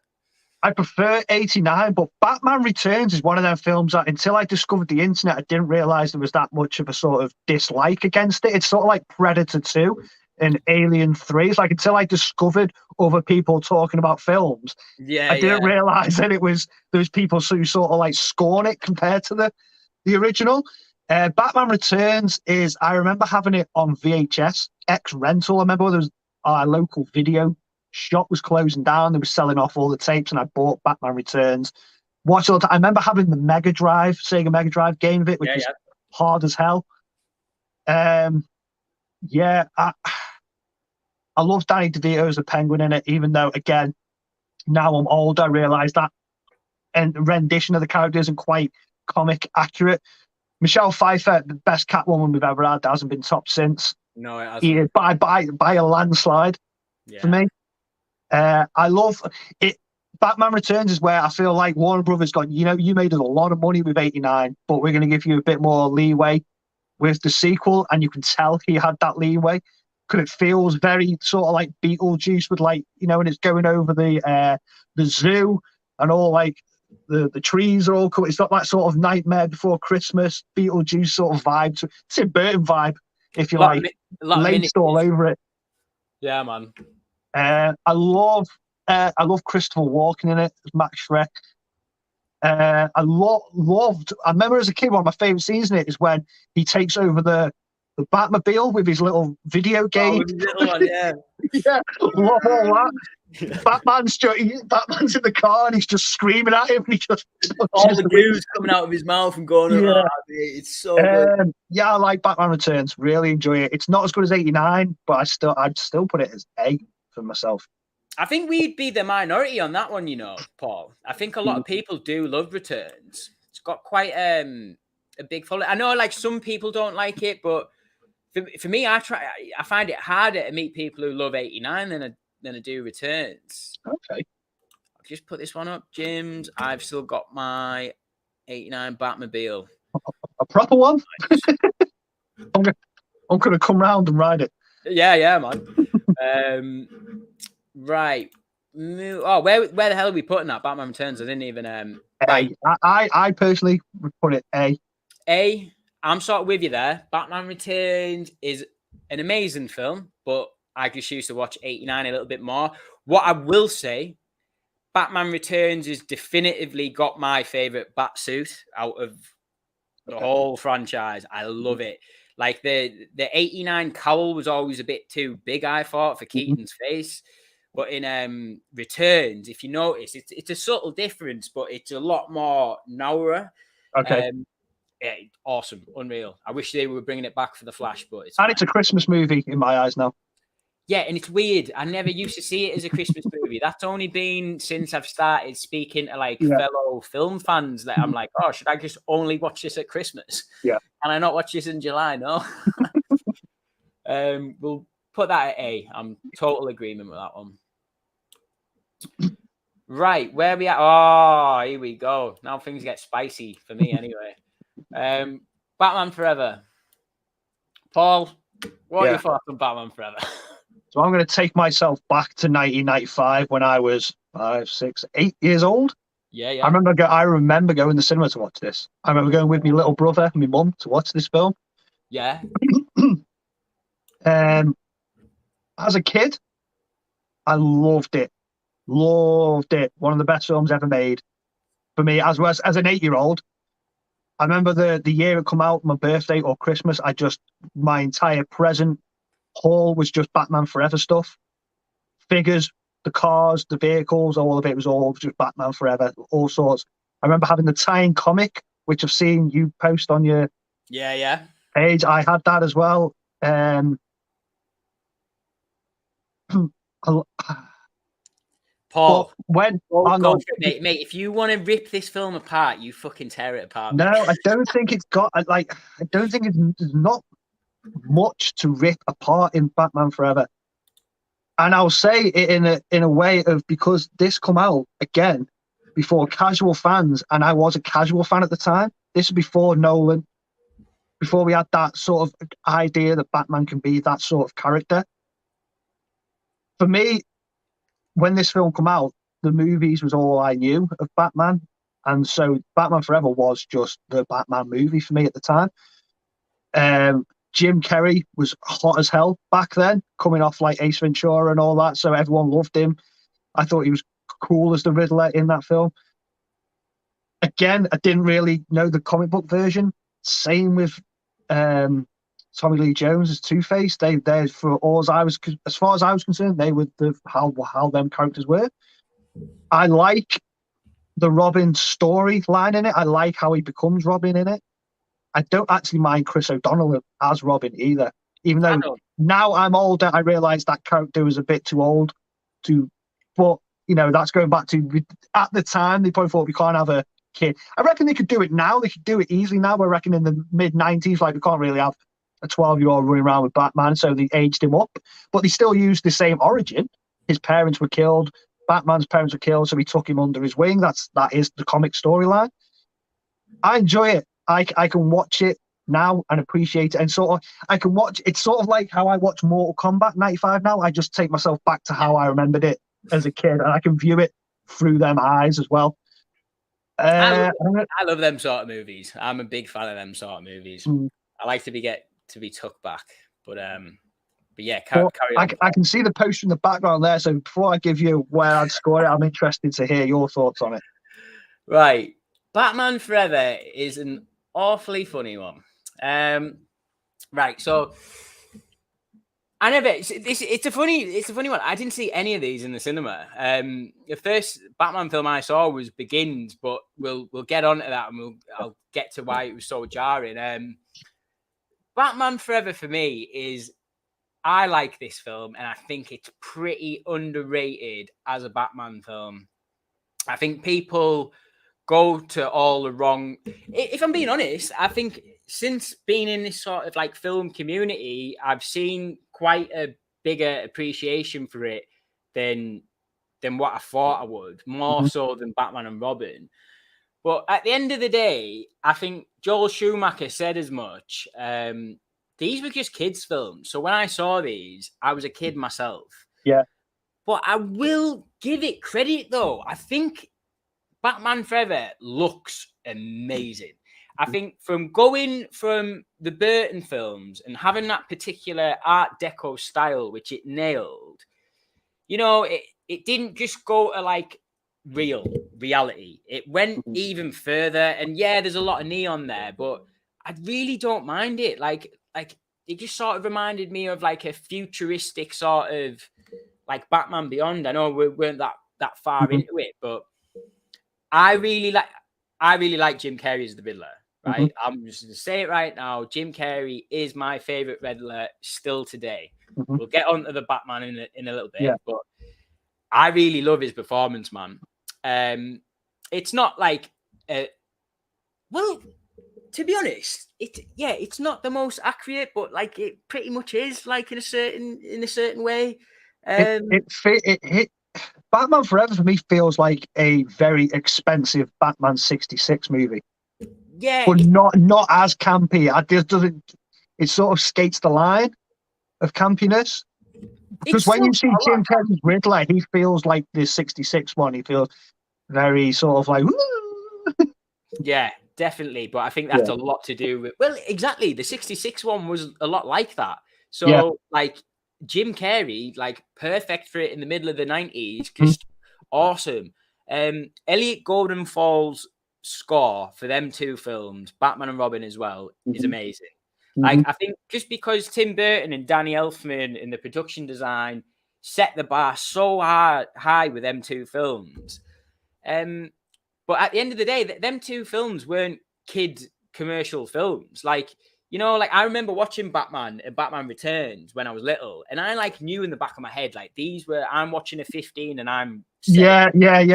I prefer 89, but Batman Returns is one of them films that until I discovered the internet, I didn't realize there was that much of a sort of dislike against it. It's sort of like Predator 2 and Alien 3. It's like until I discovered other people talking about films, I didn't realize that there was people who sort of like scorn it compared to the original. Batman Returns is, I remember having it on VHS, X-Rental. I remember there was our local video shop was closing down. They were selling off all the tapes, and I bought Batman Returns. Watched all the time. I remember having the Mega Drive, Sega Mega Drive game of it, which was hard as hell. I love Danny DeVito as a Penguin in it, even though, again, now I'm old, I realise that and rendition of the character isn't quite comic accurate. Michelle Pfeiffer, the best Catwoman we've ever had. That hasn't been topped since. No, it hasn't. By a landslide for me. I love it. Batman Returns is where I feel like Warner Brothers gone, you made us a lot of money with 89, but we're going to give you a bit more leeway with the sequel. And you can tell he had that leeway because it feels very sort of like Beetlejuice with when it's going over the zoo and all like the trees are all cool. It's got that sort of Nightmare Before Christmas, Beetlejuice sort of vibe. Tim Burton vibe, if you like, laced all over it. Yeah, man. I love Christopher Walken in it as Max Schreck. I remember as a kid, one of my favorite scenes in it is when he takes over the Batmobile with his little video game. With his little one, yeah. Yeah, love all that. Batman's in the car and he's just screaming at him. And he just all the goose coming out of his mouth and going, it's so good. Yeah, I like Batman Returns. Really enjoy it. It's not as good as 89, but I'd still put it as A for myself. I think we'd be the minority on that one, Paul. I think a lot of people do love Returns. It's got quite a big following. I know, like, some people don't like it, but for me, I find it harder to meet people who love 89 than I do Returns. Okay. I'll just put this one up, Jim's. I've still got my 89 Batmobile. A proper one? I'm going to come round and ride it. Yeah, man. Right. Oh, where the hell are we putting that? Batman Returns. I didn't even. Right. I personally would put it A. A. I'm sort of with you there. Batman Returns is an amazing film, but I just used to watch 89 a little bit more. What I will say, Batman Returns has definitively got my favorite Batsuit out of the whole franchise. I love it. Like the 89 cowl was always a bit too big, I thought, for Keaton's face. But in Returns, if you notice, it's a subtle difference, but it's a lot more narrower. Okay. Yeah, awesome, unreal. I wish they were bringing it back for the Flash, but it's a Christmas movie in my eyes now. Yeah, and it's weird. I never used to see it as a Christmas movie. That's only been since I've started speaking to fellow film fans that I'm like, oh, should I just only watch this at Christmas? Yeah. Can I not watch this in July? No. We'll put that at A. I'm total agreement with that one. Right, where we at? Oh, here we go. Now things get spicy for me anyway. Batman Forever. Paul, what are your thoughts on Batman Forever? So I'm going to take myself back to 1995 when I was 5, 6, 8 years old. Yeah. I remember going to the cinema to watch this. I remember going with my little brother and my mum to watch this film. Yeah. As a kid, I loved it. Loved it. One of the best films ever made. For me, as an 8-year-old, I remember the year it come out, my birthday or Christmas, my entire present haul was just Batman Forever stuff. Figures, the cars, the vehicles, all of it was all just Batman Forever, all sorts. I remember having the tie-in comic, which I've seen you post on your page. I had that as well. Paul, mate, if you want to rip this film apart, you fucking tear it apart. No, I don't think it's got there's not much to rip apart in Batman Forever. And I'll say it in a way of, because this come out again before casual fans, and I was a casual fan at the time. This was before Nolan, before we had that sort of idea that Batman can be that sort of character. For me, when this film come out, the movies was all I knew of Batman. And so Batman Forever was just the Batman movie for me at the time. Jim Carrey was hot as hell back then, coming off like Ace Ventura and all that. So everyone loved him. I thought he was cool as the Riddler in that film. Again, I didn't really know the comic book version. Same with Tommy Lee Jones as Two-Face. They for as far as I was concerned, they were how them characters were. I like the Robin storyline in it. I like how he becomes Robin in it. I don't actually mind Chris O'Donnell as Robin either. Even though now I'm older, I realise that character was a bit too old to. But that's going back to, at the time they probably thought we can't have a kid. I reckon they could do it now. They could do it easily now. I reckon in the mid-90s, like we can't really have a 12-year-old running around with Batman, so they aged him up. But they still used the same origin. His parents were killed. Batman's parents were killed, so he took him under his wing. That is the comic storyline. I enjoy it. I can watch it now and appreciate it, and sort of I can watch. It's sort of like how I watch Mortal Kombat 95 now. I just take myself back to how I remembered it as a kid, and I can view it through them eyes as well. I love them sort of movies. I'm a big fan of them sort of movies. I like to be took back, but yeah, carry on. I can see the poster in the background there. So before I give you where I'd score it, I'm interested to hear your thoughts on it. Right, Batman Forever is an awfully funny one. Right, so it's a funny one. I didn't see any of these in the cinema. The first Batman film I saw was Begins, but we'll get on to that, and I'll get to why it was so jarring. Batman Forever for me is, I like this film, and I think it's pretty underrated as a Batman film. I think people go to all the wrong. If I'm being honest, I think since being in this sort of like film community, I've seen quite a bigger appreciation for it than what I thought I would, more so than Batman and Robin. But at the end of the day, I think Joel Schumacher said as much. These were just kids' films. So when I saw these, I was a kid myself. Yeah. But I will give it credit, though. I think Batman Forever looks amazing. I think from going from the Burton films and having that particular Art Deco style, which it nailed, it didn't just go to like reality. It went even further. And yeah, there's a lot of neon there, but I really don't mind it. Like it just sort of reminded me of like a futuristic sort of like Batman Beyond. I know we weren't that far into it, but I really like Jim Carrey as the Riddler. Right, I'm just going to say it right now. Jim Carrey is my favorite Riddler still today. We'll get onto the Batman in a little bit, but I really love his performance, man. It's not like, well, to be honest, it's not the most accurate, but like it pretty much is, like in a certain way. Batman Forever for me feels like a very expensive Batman '66 movie. Yeah, but not as campy. It sort of skates the line of campiness. Because when you see Jim Carrey's Riddler, he feels like the '66 one. He feels very sort of like, woo! Yeah, definitely. But I think that's a lot to do with, well, exactly. The '66 one was a lot like that. So like Jim Carrey, like perfect for it in the middle of the '90s, just awesome. Elliot Goldenfall's score for them two films, Batman and Robin as well, is amazing. Like I think just because Tim Burton and Danny Elfman in the production design set the bar so high with them two films. But at the end of the day, them two films weren't kid commercial films. Like, like I remember watching Batman and Batman Returns when I was little, and I like knew in the back of my head, like I'm watching a 15 and I'm 7. Yeah.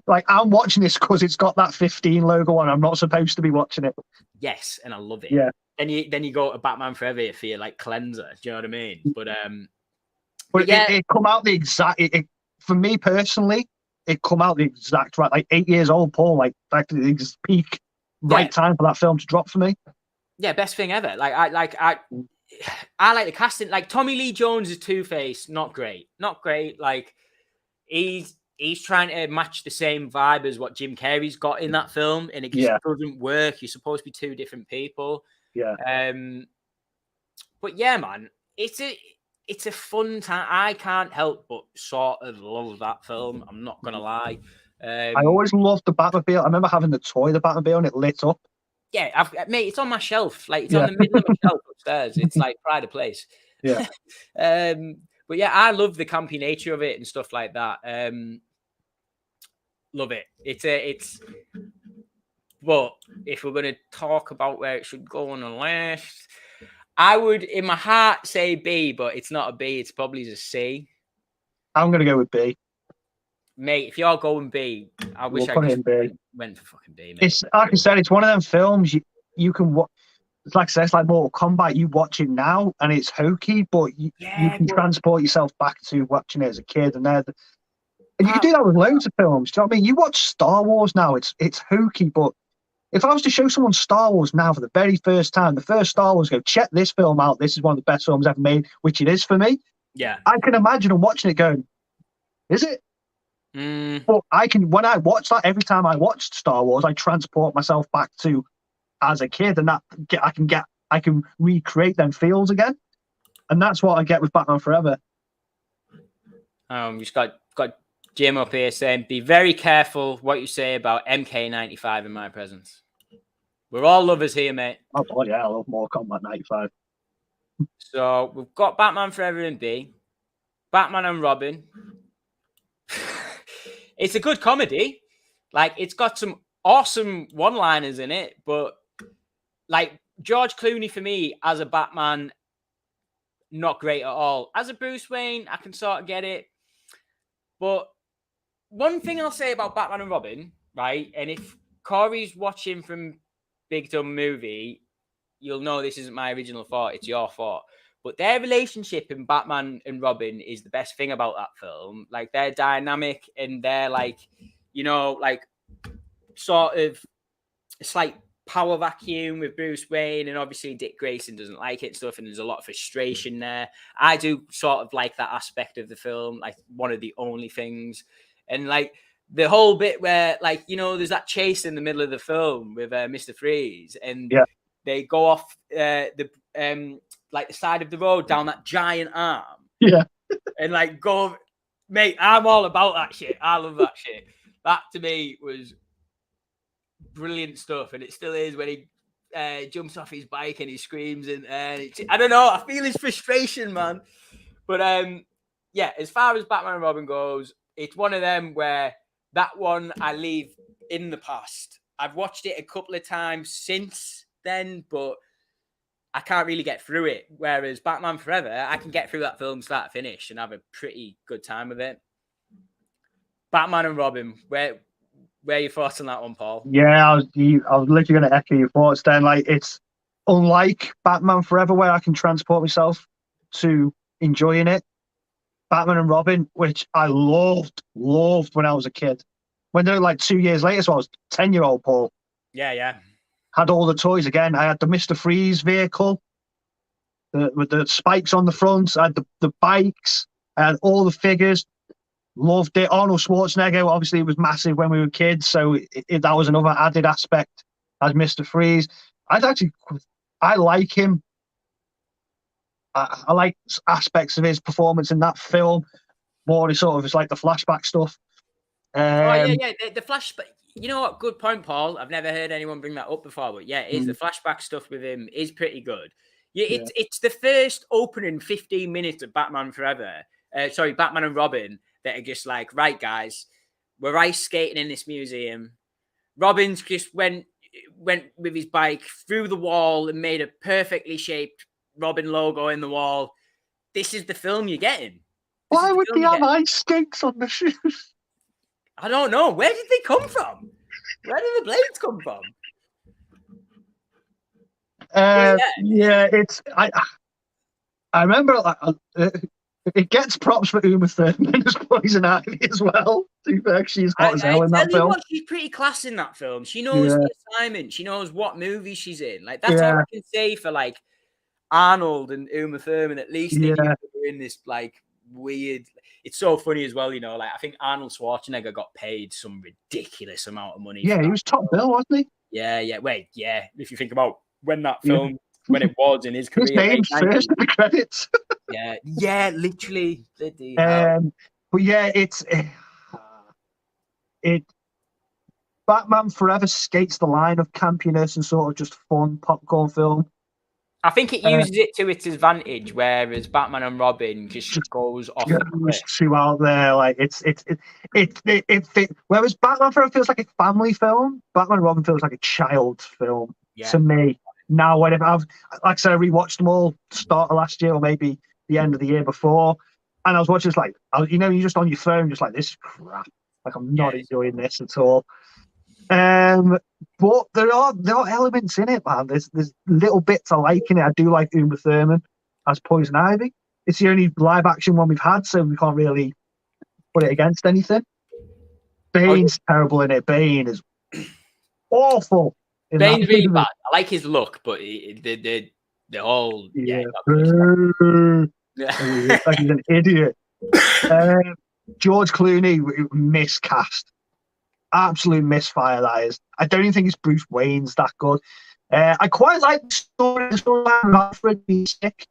Like I'm watching this because it's got that 15 logo on. I'm not supposed to be watching it. Yes, and I love it. Yeah. Then you go to Batman Forever for your like cleanser. Do you know what I mean? But it come out the exact. For me personally, it come out the exact right. Like 8 years old, Paul. Like the peak right time for that film to drop for me. Yeah, best thing ever. Like I like the casting. Like Tommy Lee Jones is Two-Face, not great. Like he's trying to match the same vibe as what Jim Carrey's got in that film, and it just doesn't work. You're supposed to be two different people. Yeah. But yeah, man, it's a fun time. I can't help but sort of love that film. I'm not gonna lie. I always loved the Batmobile. I remember having the toy, the Batmobile, and it lit up. Yeah, mate, it's on my shelf. Like it's on the middle of my shelf upstairs. It's like pride of place. Yeah. But yeah, I love the campy nature of it and stuff like that. Love it. It's. But if we're going to talk about where it should go on the list, I would, in my heart, say B, but it's not a B. It's probably a C. I'm going to go with B. mate, if you're going B, I wish We'll I put it just in B. went for fucking B, mate. It's like I said, it's one of them films you can watch. It's like I said, it's like Mortal Kombat. You watch it now and it's hokey, but you can transport yourself back to watching it as a kid, and you can do that with loads of films. Do you know what I mean? You watch Star Wars now; it's hokey, but if I was to show someone Star Wars now for the very first time, the first Star Wars, go check this film out. This is one of the best films ever made, which it is for me. Yeah, I can imagine them watching it going, "Is it?" But when I watch that, every time I watch Star Wars, I transport myself back to as a kid, and I can recreate them feels again, and that's what I get with Batman Forever. Just got Jim up here saying, "Be very careful what you say about MK95 in my presence." We're all lovers here, mate. Oh yeah, I love Mortal Kombat 95. So we've got Batman Forever in B, Batman and Robin. It's a good comedy. Like, it's got some awesome one-liners in it, but like George Clooney for me as a Batman, not great at all. As a Bruce Wayne, I can sort of get it. But one thing I'll say about Batman and Robin, right? And if Corey's watching from Big Dumb Movie, you'll know this isn't my original thought. It's your thought. But their relationship in Batman and Robin is the best thing about that film. Like, they're dynamic and they're like, you know, like sort of, it's like power vacuum with Bruce Wayne, and obviously Dick Grayson doesn't like it and stuff, and there's a lot of frustration there. I do sort of like that aspect of the film, like one of the only things. And like the whole bit where, like, you know, there's that chase in the middle of the film with Mr. Freeze, and they go off the side of the road down that giant arm. Yeah. And like go, mate, I'm all about that shit. I love that shit. That to me was brilliant stuff, and it still is when he jumps off his bike and he screams, and I don't know, I feel his frustration, man. But yeah, as far as Batman and Robin goes, it's one of them where that one I leave in the past. I've watched it a couple of times since then, but I can't really get through it. Whereas Batman Forever, I can get through that film start to finish and have a pretty good time with it. Batman and Robin, where are your thoughts on that one, Paul? Yeah, I was literally going to echo your thoughts then. Like, it's unlike Batman Forever, where I can transport myself to enjoying it. Batman and Robin, which I loved when I was a kid. When they're like 2 years later, so I was 10-year-old Paul. Yeah. Had all the toys again. I had the Mr. Freeze vehicle with the spikes on the front. I had the bikes. I had all the figures. Loved it. Arnold Schwarzenegger, obviously, it was massive when we were kids, so that was another added aspect as Mr. Freeze. I like him. I like aspects of his performance in that film. More sort of, it's like the flashback stuff. The flashback. You know what? Good point, Paul. I've never heard anyone bring that up before, but yeah, the flashback stuff with him is pretty good. Yeah, it's the first opening 15 minutes of Batman Forever. Batman and Robin that are just like, right, guys, we're ice skating in this museum. Robin's just went with his bike through the wall and made a perfectly shaped Robin logo in the wall. This is the film you're getting. Why would they have ice skates on the shoes? I don't know. Where did they come from? Where did the blades come from? I remember it gets props for Uma Thurman as Poison Ivy as well. She's hot as hell in that film. She's pretty class in that film. She knows the assignment. She knows what movie she's in. Like, that's all I can say for like Arnold and Uma Thurman. At least they were in this like weird. It's so funny as well, you know. Like, I think Arnold Schwarzenegger got paid some ridiculous amount of money. Yeah, he was top bill, wasn't he? Yeah. Wait, yeah. If you think about when that film, when it was in his career, his name's first in the credits. yeah, literally. But yeah, it Batman Forever skates the line of campiness and sort of just fun popcorn film. I think it uses it to its advantage, whereas Batman and Robin just goes off. Too out there, like it. Whereas Batman Forever feels like a family film, Batman and Robin feels like a child film to me. Now, whenever like I said, I rewatched them all start of last year or maybe the end of the year before, and I was watching this like, you're just on your phone, just like, this is crap. Like, I'm not enjoying this at all. But there are elements in it, man. There's little bits I like in it. I do like Uma Thurman as Poison Ivy. It's the only live action one we've had, so we can't really put it against anything. Bane's terrible in it. Bane is awful. Bane's really bad. I like his look, but the whole like he's an idiot. George Clooney miscast. Absolute misfire, that is. I don't even think it's Bruce Wayne's that good. I quite like the storyline of Alfred being sick.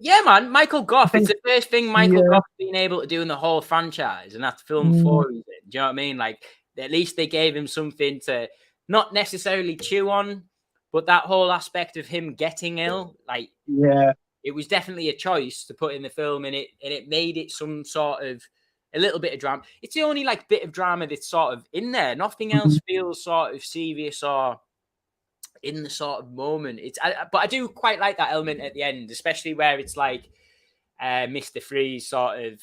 Yeah, man. Michael Gough. It's the first thing Michael Gough's been able to do in the whole franchise, and that's film 4. Do you know what I mean? Like, at least they gave him something to not necessarily chew on, but that whole aspect of him getting ill, like, it was definitely a choice to put in the film, and it made it some sort of a little bit of drama. It's the only like bit of drama that's sort of in there. Nothing else feels sort of serious or in the sort of moment. But I do quite like that element at the end, especially where it's like Mr. Freeze sort of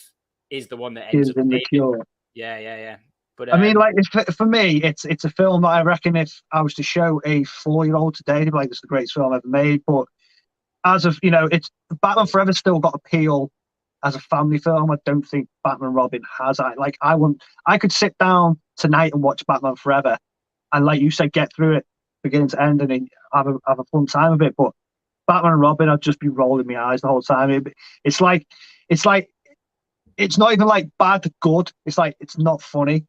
is the one that ends up in the cure. Yeah. But I mean, like, for me, it's a film that I reckon if I was to show a 4-year-old today, they'd be like, "It's the greatest film ever made." But as of it's Batman Forever still got appeal as a family film. I don't think Batman Robin has. I could sit down tonight and watch Batman Forever, and like you said, get through it beginning to end and have a fun time of it. But Batman and Robin, I'd just be rolling my eyes the whole time. It's like it's not even like bad good. It's like it's not funny.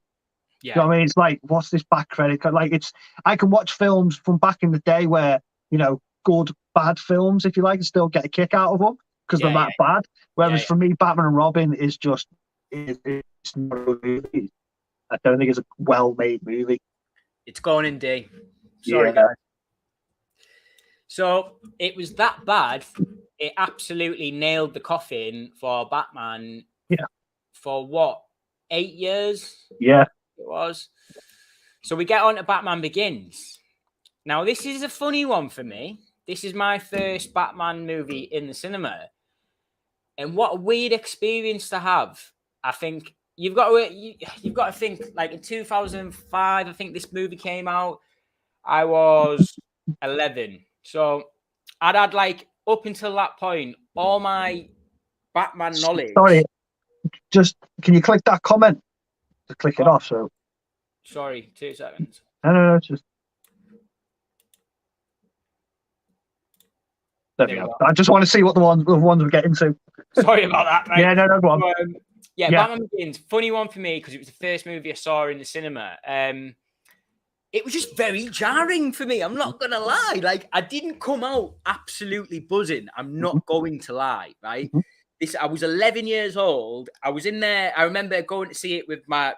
Yeah. You know what I mean? It's like, what's this back credit? Like, I can watch films from back in the day where, good, bad films, if you like, and still get a kick out of them because they're that bad. Whereas for me, Batman and Robin is just, it's not a movie. I don't think it's a well-made movie. It's going in D. Sorry, guys. So it was that bad. It absolutely nailed the coffin for Batman. Yeah. For what? 8 years? Yeah. It was. So we get on to Batman Begins. Now, this is a funny one for me. This is my first Batman movie in the cinema. And what a weird experience to have. I think you've got to think, like, in 2005, I think this movie came out. I was 11. So I'd had, like, up until that point, all my Batman knowledge. Sorry, just can you click that comment? To click it off. So sorry, 2 seconds. No, just there we go. I just want to see what the ones we're getting to. Sorry about that, mate. Yeah, no, go on. Batman Begins, funny one for me because it was the first movie I saw in the cinema. It was just very jarring for me. I'm not gonna lie. Like, I didn't come out absolutely buzzing. I'm not going to lie, right? I was 11 years old. I was in there. I remember going to see it with my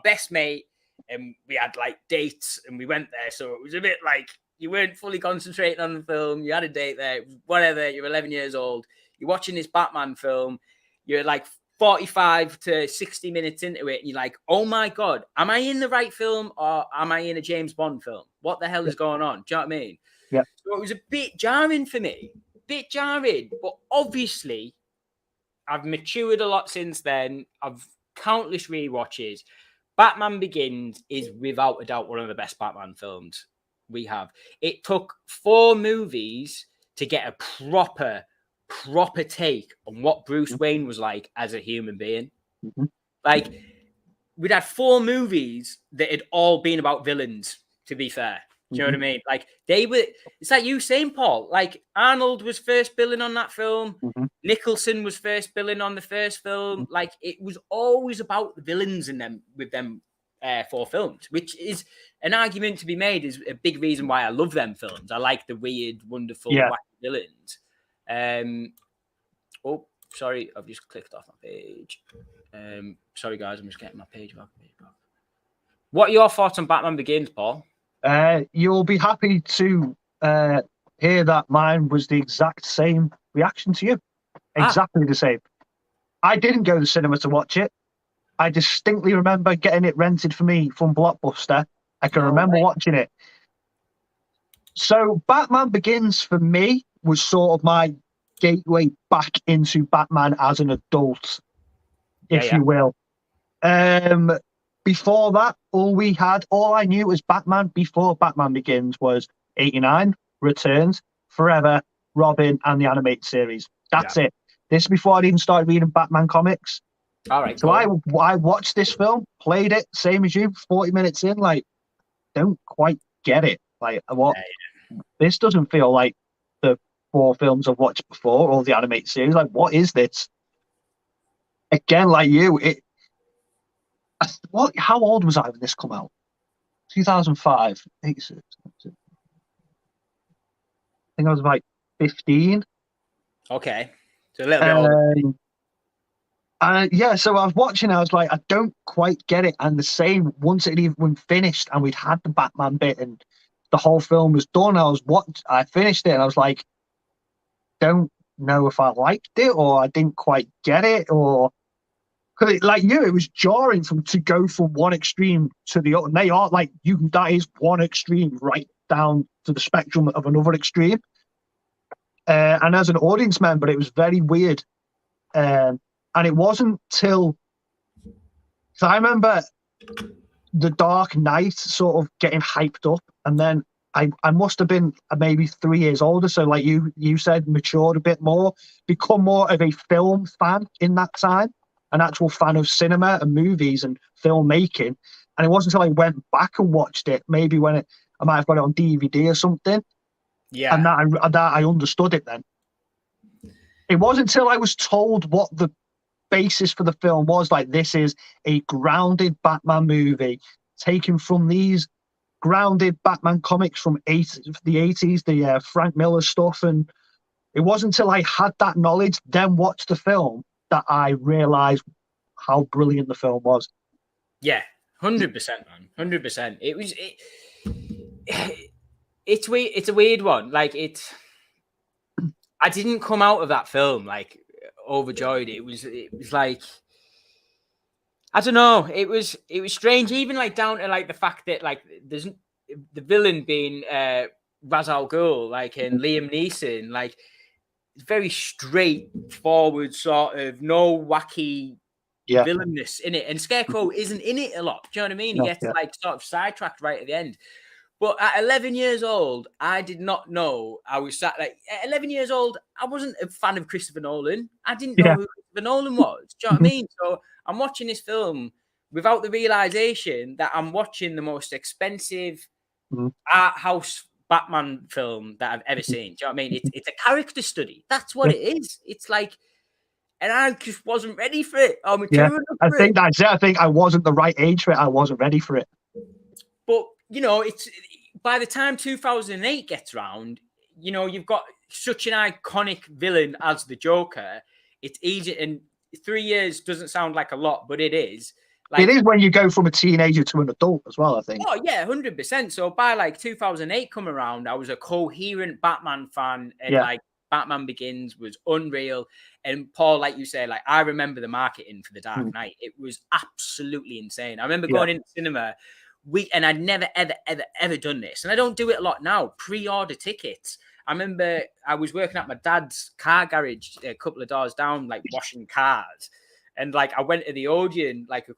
best mate, and we had like dates, and we went there. So it was a bit like you weren't fully concentrating on the film. You had a date there, whatever. You're 11 years old. You're watching this Batman film. You're like 45 to 60 minutes into it, and you're like, "Oh my god, am I in the right film or am I in a James Bond film? What the hell is going on?" Do you know what I mean? Yeah. So it was a bit jarring for me. But obviously, I've matured a lot since then. I've countless rewatches. Batman Begins is without a doubt one of the best Batman films we have. It took 4 movies to get a proper take on what Bruce Wayne was like as a human being. Like, we'd had 4 movies that had all been about villains, to be fair. Do you know what I mean? Like, it's like you saying, Paul, like, Arnold was first billing on that film. Nicholson was first billing on the first film. Like, it was always about the villains in them, with them 4 films, which is an argument to be made, is a big reason why I love them films. I like the weird, wonderful, wacky villains. Oh, sorry, I've just clicked off my page. Sorry, guys, I'm just getting my page back. What are your thoughts on Batman Begins, Paul? You'll be happy to hear that mine was the exact same reaction to you. Exactly the same. I didn't go to the cinema to watch it. I distinctly remember getting it rented for me from Blockbuster. I can remember watching it. So Batman Begins for me was sort of my gateway back into Batman as an adult, if you will. before that, all I knew was Batman before Batman Begins was 89, Returns, Forever, Robin, and the animated series. That's it. This is before I'd even started reading Batman comics. All right. So I watched this film, played it, same as you, 40 minutes in, like, don't quite get it. Like, what? This doesn't feel like the 4 films I've watched before, or the animated series. Like, what is this? Again, like you, how old was I when this come out? 2005. 86. I think I was like 15. Okay. So a little bit older. Yeah, so I was watching, I was like, I don't quite get it. And the same, once it even finished and we'd had the Batman bit and the whole film was done, I finished it and I was like, don't know if I liked it or I didn't quite get it, or because like you, it was jarring to go from one extreme to the other. And they are like, that is one extreme right down to the spectrum of another extreme. And as an audience member, it was very weird. And it wasn't till, so I remember The Dark Knight sort of getting hyped up, and then I must have been maybe 3 years older. So like you said, matured a bit more, become more of a film fan in that time, an actual fan of cinema and movies and filmmaking. And it wasn't until I went back and watched it, maybe when I might have got it on DVD or something. Yeah. And that I understood it then. It wasn't until I was told what the basis for the film was, like, this is a grounded Batman movie taken from these grounded Batman comics from the 80s, the Frank Miller stuff. And it wasn't until I had that knowledge, then watched the film, that I realized how brilliant the film was. Yeah, 100%, man. 100%. It's weird. It's a weird one. Like, I didn't come out of that film like overjoyed. It was like, I don't know. It was strange, even like down to like the fact that like there's the villain being Ra's al Ghul, like, and Liam Neeson, like, very straightforward, sort of no wacky villainness in it. And Scarecrow isn't in it a lot. Do you know what I mean? He gets like sort of sidetracked right at the end. But at 11 years old, I did not know. I was at 11 years old, I wasn't a fan of Christopher Nolan. I didn't know who Christopher Nolan was. Do you know what I mean? So I'm watching this film without the realization that I'm watching the most expensive art house Batman film that I've ever seen. Do you know what I mean? It's a character study. That's what it is. It's like, and I just wasn't ready for it. I'm mature enough for I think that's it. I think I wasn't the right age for it. I wasn't ready for it. But, you know, it's by the time 2008 gets around, you know, you've got such an iconic villain as the Joker. It's easy, and 3 years doesn't sound like a lot, but it is. Like, it is when you go from a teenager to an adult as well, I think. Oh, yeah, 100%. So by like 2008 come around, I was a coherent Batman fan, and like Batman Begins was unreal. And Paul, like you say, like, I remember the marketing for The Dark Knight. It was absolutely insane. I remember going into cinema. And I'd never, ever, ever, ever done this. And I don't do it a lot now. Pre-order tickets. I remember I was working at my dad's car garage a couple of doors down, like washing cars. And like I went to the Odeon like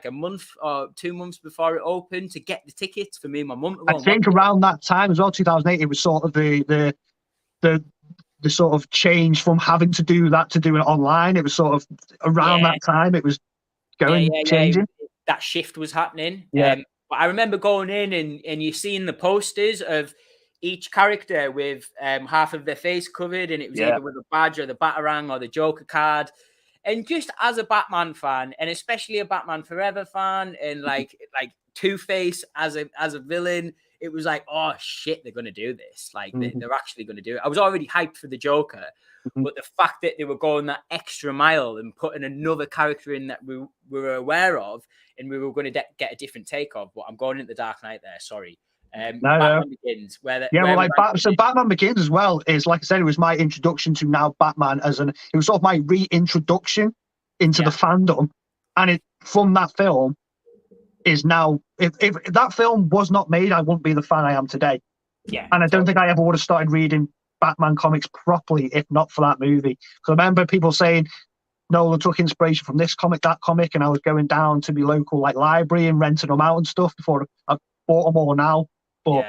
a month or 2 months before it opened to get the tickets for me and my mum. I think around that time as well, 2008, it was sort of the sort of change from having to do that to doing it online. It was sort of around that time it was changing. That shift was happening. Yeah. But I remember going in and you seeing the posters of each character with half of their face covered, and it was either with a badge or the Batarang or the Joker card. And just as a Batman fan, and especially a Batman Forever fan, and like Two-Face as a villain, it was like, oh shit, they're gonna do this. Like they're actually gonna do it. I was already hyped for the Joker, but the fact that they were going that extra mile and putting another character in that we were aware of, and we were going to get a different take of. But I'm going into the Dark Knight there. Sorry. Batman Begins. Batman Begins as well is, like I said, it was my introduction to now Batman it was sort of my reintroduction into the fandom, and it from that film is now. If that film was not made, I wouldn't be the fan I am today. Yeah, and I don't think I ever would have started reading Batman comics properly if not for that movie. Because I remember people saying Nolan took inspiration from this comic, that comic, and I was going down to my local like library and renting them out and stuff before I bought them all now. But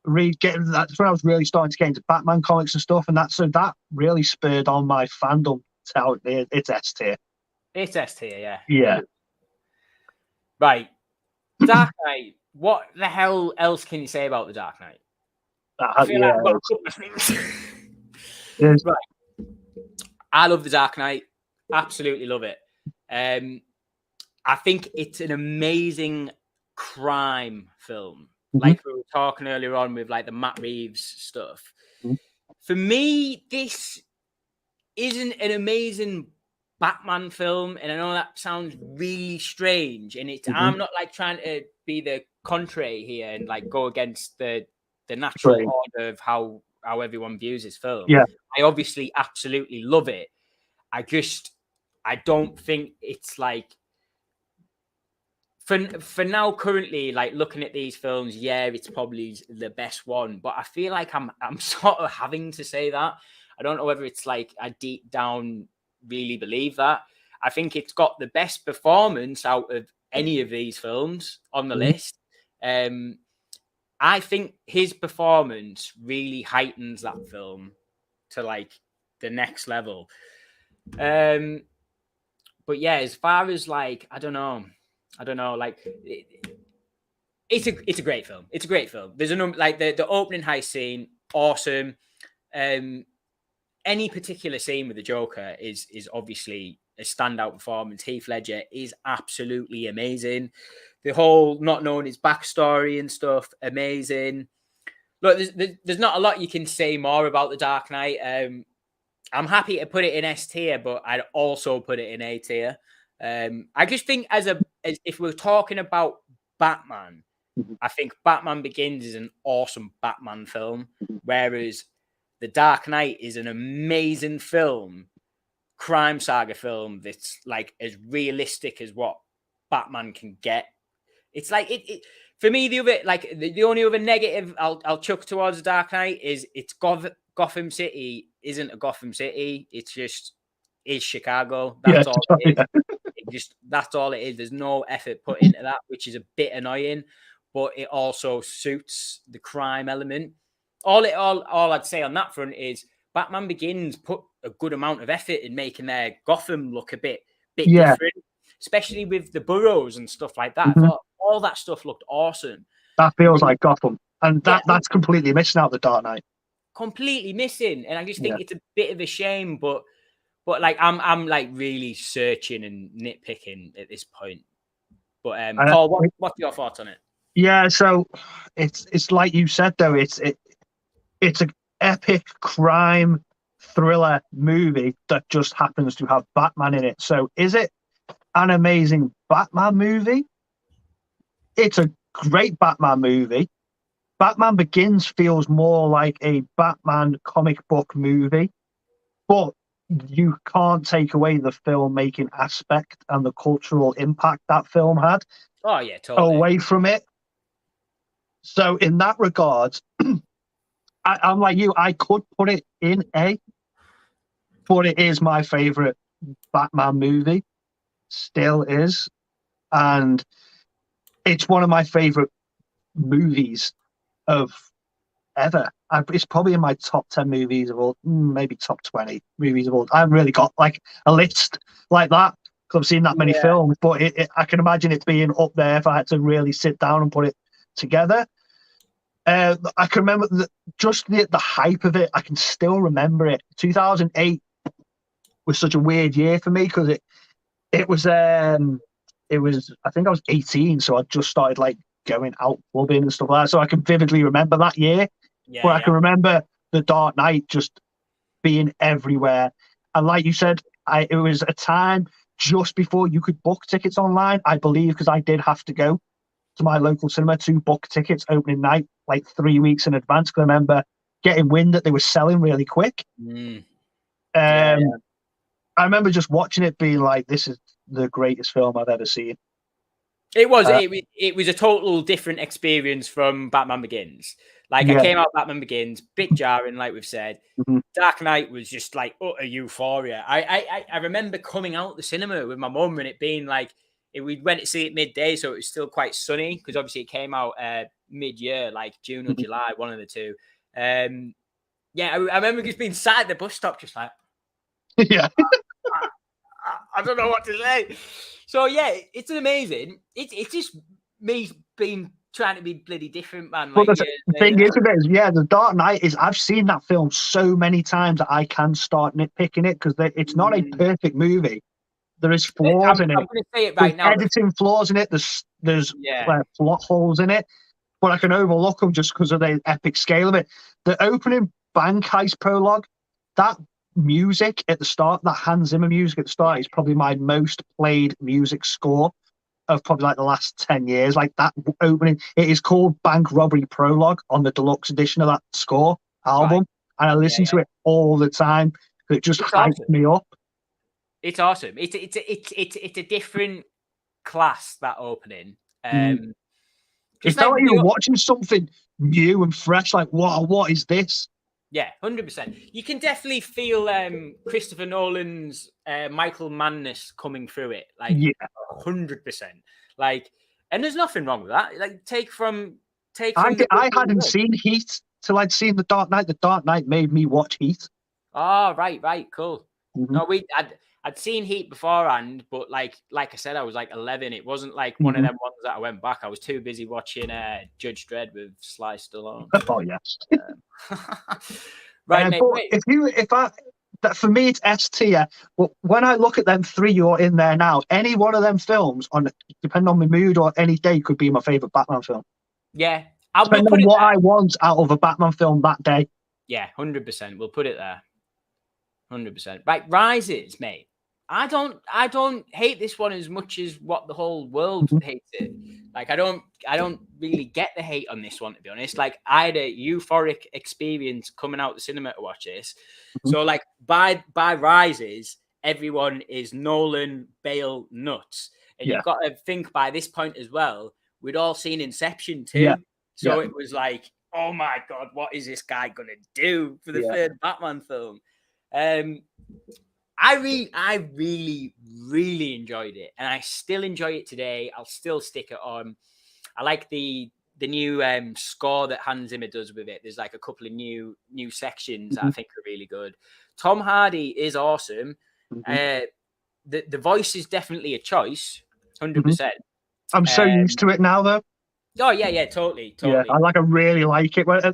that's when I was really starting to get into Batman comics and stuff, and that really spurred on my fandom. So it's S tier. It's S tier, yeah. Yeah. Right. Dark Knight. What the hell else can you say about the Dark Knight? I feel like I've got a couple of things. Right. I love the Dark Knight. Absolutely love it. I think it's an amazing crime film. Like we were talking earlier on with like the Matt Reeves stuff. For me, this isn't an amazing Batman film, and I know that sounds really strange, and I'm not like trying to be the contrary here and like go against the natural order of how everyone views this film. Yeah, I obviously absolutely love it. I don't think it's like for now currently, like looking at these films, yeah, it's probably the best one, but I feel like I'm sort of having to say that. I don't know whether it's like I deep down really believe that. I think it's got the best performance out of any of these films on the list. I think his performance really heightens that film to like the next level. But yeah, as far as like, I don't know, like it's a great film. It's a great film. There's a number like the opening heist scene, awesome. Any particular scene with the Joker is obviously a standout performance. Heath Ledger is absolutely amazing. The whole not knowing his backstory and stuff, amazing. Look, there's not a lot you can say more about the Dark Knight. I'm happy to put it in S tier, but I'd also put it in A tier. I just think as if we're talking about Batman, I think Batman Begins is an awesome Batman film, whereas The Dark Knight is an amazing film, crime saga film that's like as realistic as what Batman can get. It's like it for me. The other like the only other negative I'll chuck towards The Dark Knight is it's Gotham City isn't a Gotham City. It's just is Chicago. That's all it is. That's all it is. There's no effort put into that, which is a bit annoying, but it also suits the crime element. All I'd say on that front is Batman Begins put a good amount of effort in making their Gotham look a bit different, especially with the boroughs and stuff like that. I thought all that stuff looked awesome. That feels like Gotham, and that's completely missing out the Dark Knight. Completely missing, and I just think it's a bit of a shame. But like I'm like really searching and nitpicking at this point. But Paul, what's your thoughts on it? Yeah, so it's like you said though, it's an epic crime thriller movie that just happens to have Batman in it. So is it an amazing Batman movie? It's a great Batman movie. Batman Begins feels more like a Batman comic book movie, but you can't take away the filmmaking aspect and the cultural impact that film had. Oh yeah, totally. Away from it. So in that regard, I'm like you. I could put it in A, but it is my favorite Batman movie. Still is, and it's one of my favorite movies of ever. It's probably in my top 10 movies of all, maybe top 20 movies of all. I haven't really got like a list like that because I've seen that many films, but I can imagine it being up there if I had to really sit down and put it together. I can remember the hype of it. I can still remember it. 2008 was such a weird year for me because it was I think I was 18, so I just started like going out clubbing and stuff like that. So I can vividly remember that year. I can remember The Dark Knight just being everywhere. And like you said, it was a time just before you could book tickets online, I believe, because I did have to go to my local cinema to book tickets opening night like 3 weeks in advance. Because I remember getting wind that they were selling really quick. I remember just watching it being like, this is the greatest film I've ever seen. It was a total different experience from Batman Begins. Like, Yeah. I came out Batman Begins, bit jarring, like we've said. Mhm. Dark Knight was just like utter euphoria. I remember coming out the cinema with my mum and it being like, we went to see it midday, so it was still quite sunny because obviously it came out mid-year, like June or July, one of the two. Yeah, I remember just being sat at the bus stop, just like, Yeah. I don't know what to say. So yeah, it's amazing. It's just me being trying to be bloody different, man. But Like, the thing is, the Dark Knight is, I've seen that film so many times that I can start nitpicking it because it's not a perfect movie. There is flaws in it. I'm going to say it There's right now. editing flaws in it. There's plot holes in it, but I can overlook them just because of the epic scale of it. The opening bank heist prologue, that music at the start, that Hans Zimmer music at the start, is probably my most played music score of probably like the last 10 years. Like that opening, it is called Bank Robbery Prologue on the deluxe edition of that score album, and I listen to it all the time. It just hypes me up. It's awesome. It's a different class, that opening. It felt like you were watching something new and fresh. Like, what is this? Yeah, 100%. You can definitely feel Christopher Nolan's Michael Manness coming through it. Like, 100%. Like, and there's nothing wrong with that. Like, I hadn't seen Heat till I'd seen The Dark Knight. The Dark Knight made me watch Heat. Oh, right, cool. No, I'd seen Heat beforehand, but like I said, I was like 11. It wasn't like one of them ones that I went back. I was too busy watching Judge Dredd with Sly Stallone. Oh yes. Right, mate. But for me it's S tier. But when I look at them three you're in there now, any one of them films, depending on my mood or any day, could be my favorite Batman film. Yeah, depending on what I want out of a Batman film that day. Yeah, 100%. We'll put it there. 100%. Right, Rises, mate. I don't hate this one as much as what the whole world hates it. Like, I don't really get the hate on this one, to be honest. Like, I had a euphoric experience coming out the cinema to watch this. So like by Rises, everyone is Nolan Bale nuts. And you've got to think by this point as well, we'd all seen Inception too. Yeah. So it was like, oh my God, what is this guy gonna do for the third Batman film? I really, really enjoyed it, and I still enjoy it today. I'll still stick it on. I like the new score that Hans Zimmer does with it. There's like a couple of new sections that I think are really good. Tom Hardy is awesome. The voice is definitely a choice, 100%. I'm so used to it now, though. Oh yeah, totally. Yeah, I really like it. I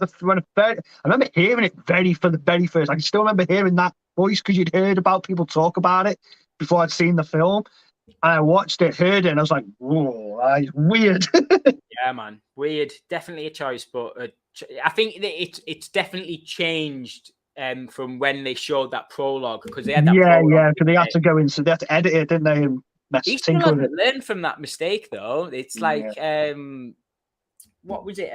remember hearing it for the very first. I can still remember hearing that voice because you'd heard about people talk about it before I'd seen the film. And I watched it, heard it, and I was like, "Whoa, that's weird." Yeah, man, weird. Definitely a choice, but I think that it's definitely changed from when they showed that prologue because they had that. Yeah. So they had to go in, so they had to edit it, didn't they? And he still hasn't learned from that mistake, though. It's like what was it?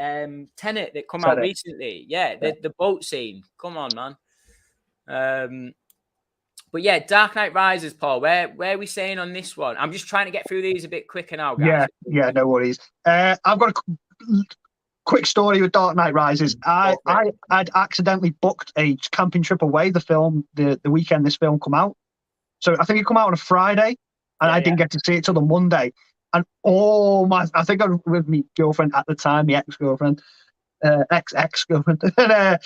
Tenet that come out recently. Yeah, the boat scene. Come on, man. But yeah, Dark Knight Rises, Paul. Where are we saying on this one? I'm just trying to get through these a bit quicker now, guys. Yeah, no worries. I've got a quick story with Dark Knight Rises. I'd accidentally booked a camping trip away. The weekend this film come out. So I think it come out on a Friday, and I didn't get to see it till the Monday. And I think I was with my girlfriend at the time, my ex-girlfriend, ex-girlfriend, and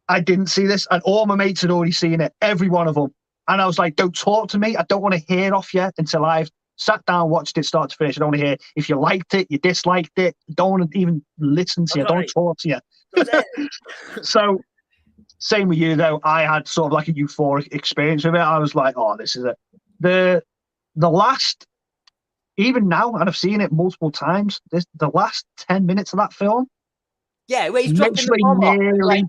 I didn't see this, and all my mates had already seen it, every one of them. And I was like, don't talk to me. I don't want to hear off yet until I've sat down, watched it start to finish. I don't want to hear if you liked it, you disliked it. Don't want to even listen to you. Don't talk to you. So, same with you, though. I had sort of like a euphoric experience with it. I was like, oh, this is it. The last, even now, and I've seen it multiple times, the last 10 minutes of that film, where he's dropping the bomb off,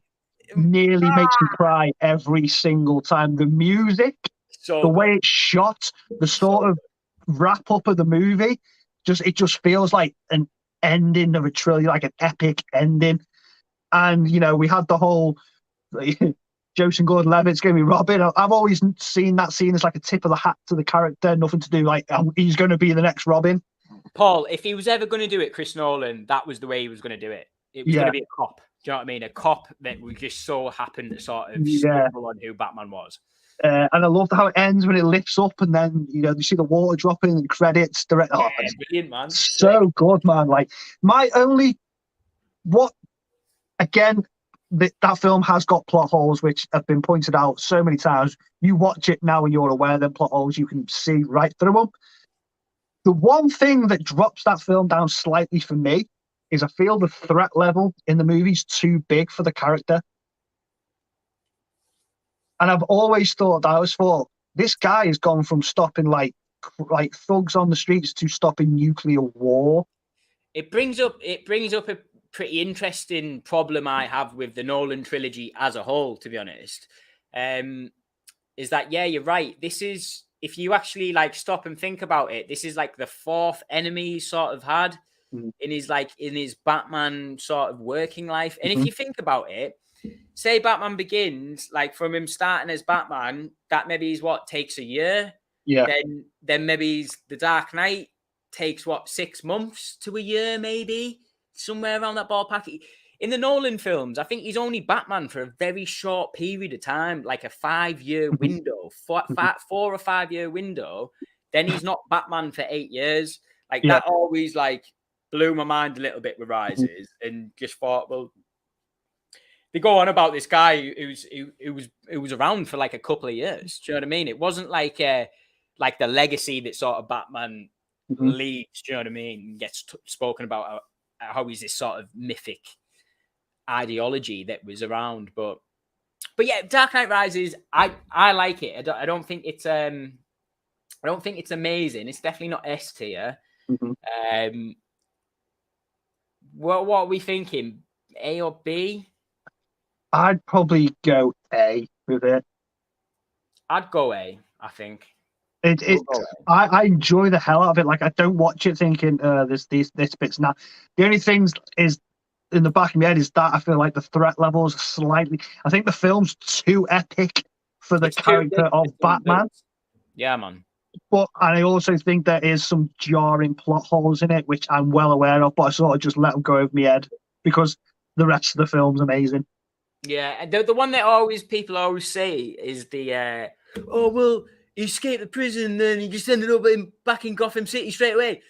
nearly makes me cry every single time. The music, the way it's shot, the sort of wrap up of the movie, it just feels like an ending of a trilogy, like an epic ending. And we had the whole Joseph Gordon-Levitt's going to be Robin. I've always seen that scene as like a tip of the hat to the character, nothing to do like he's going to be the next Robin. Paul, if he was ever going to do it, Chris Nolan, that was the way he was going to do it. It was going to be a cop. Do you know what I mean? A cop that we just so happened to sort of stumble on who Batman was. And I loved how it ends when it lifts up and then, you see the water dropping and credits direct. Yeah, brilliant, man. So good, man. Like, again, that film has got plot holes, which have been pointed out so many times. You watch it now and you're aware of them plot holes, you can see right through them. The one thing that drops that film down slightly for me is I feel the threat level in the movie's too big for the character. And I've always thought this guy has gone from stopping like thugs on the streets to stopping nuclear war. It brings up a pretty interesting problem I have with the Nolan trilogy as a whole, to be honest. Is that, yeah, you're right. This is, if you actually like stop and think about it, this is like the fourth enemy he sort of had in his Batman sort of working life. And if you think about it, say Batman Begins, like from him starting as Batman, that maybe is what takes a year. Yeah. Then maybe The Dark Knight takes 6 months to a year, maybe somewhere around that ballpark. In the Nolan films, I think he's only Batman for a very short period of time, like a 5-year window, 4 or 5 year window. Then he's not Batman for 8 years. Like that always like blew my mind a little bit with Rises, and just thought, well, they go on about this guy who was around for like a couple of years. Do you know what I mean? It wasn't like the legacy that sort of Batman leads. Do you know what I mean? Gets spoken about how he's this sort of mythic ideology that was around. But yeah, Dark Knight Rises, I like it. I don't think it's amazing. It's definitely not S tier. What are we thinking? A or B? I'd probably go A with it. I'd go A, I think. I enjoy the hell out of it. Like, I don't watch it thinking this bit's not. The only things is in the back of my head is that I feel like the threat levels slightly. I think the film's too epic for the character of Batman. Yeah, man. But I also think there is some jarring plot holes in it, which I'm well aware of. But I sort of just let them go over my head because the rest of the film's amazing. Yeah, and the one that people always say is the he escaped the prison, then he just ended up back in Gotham City straight away.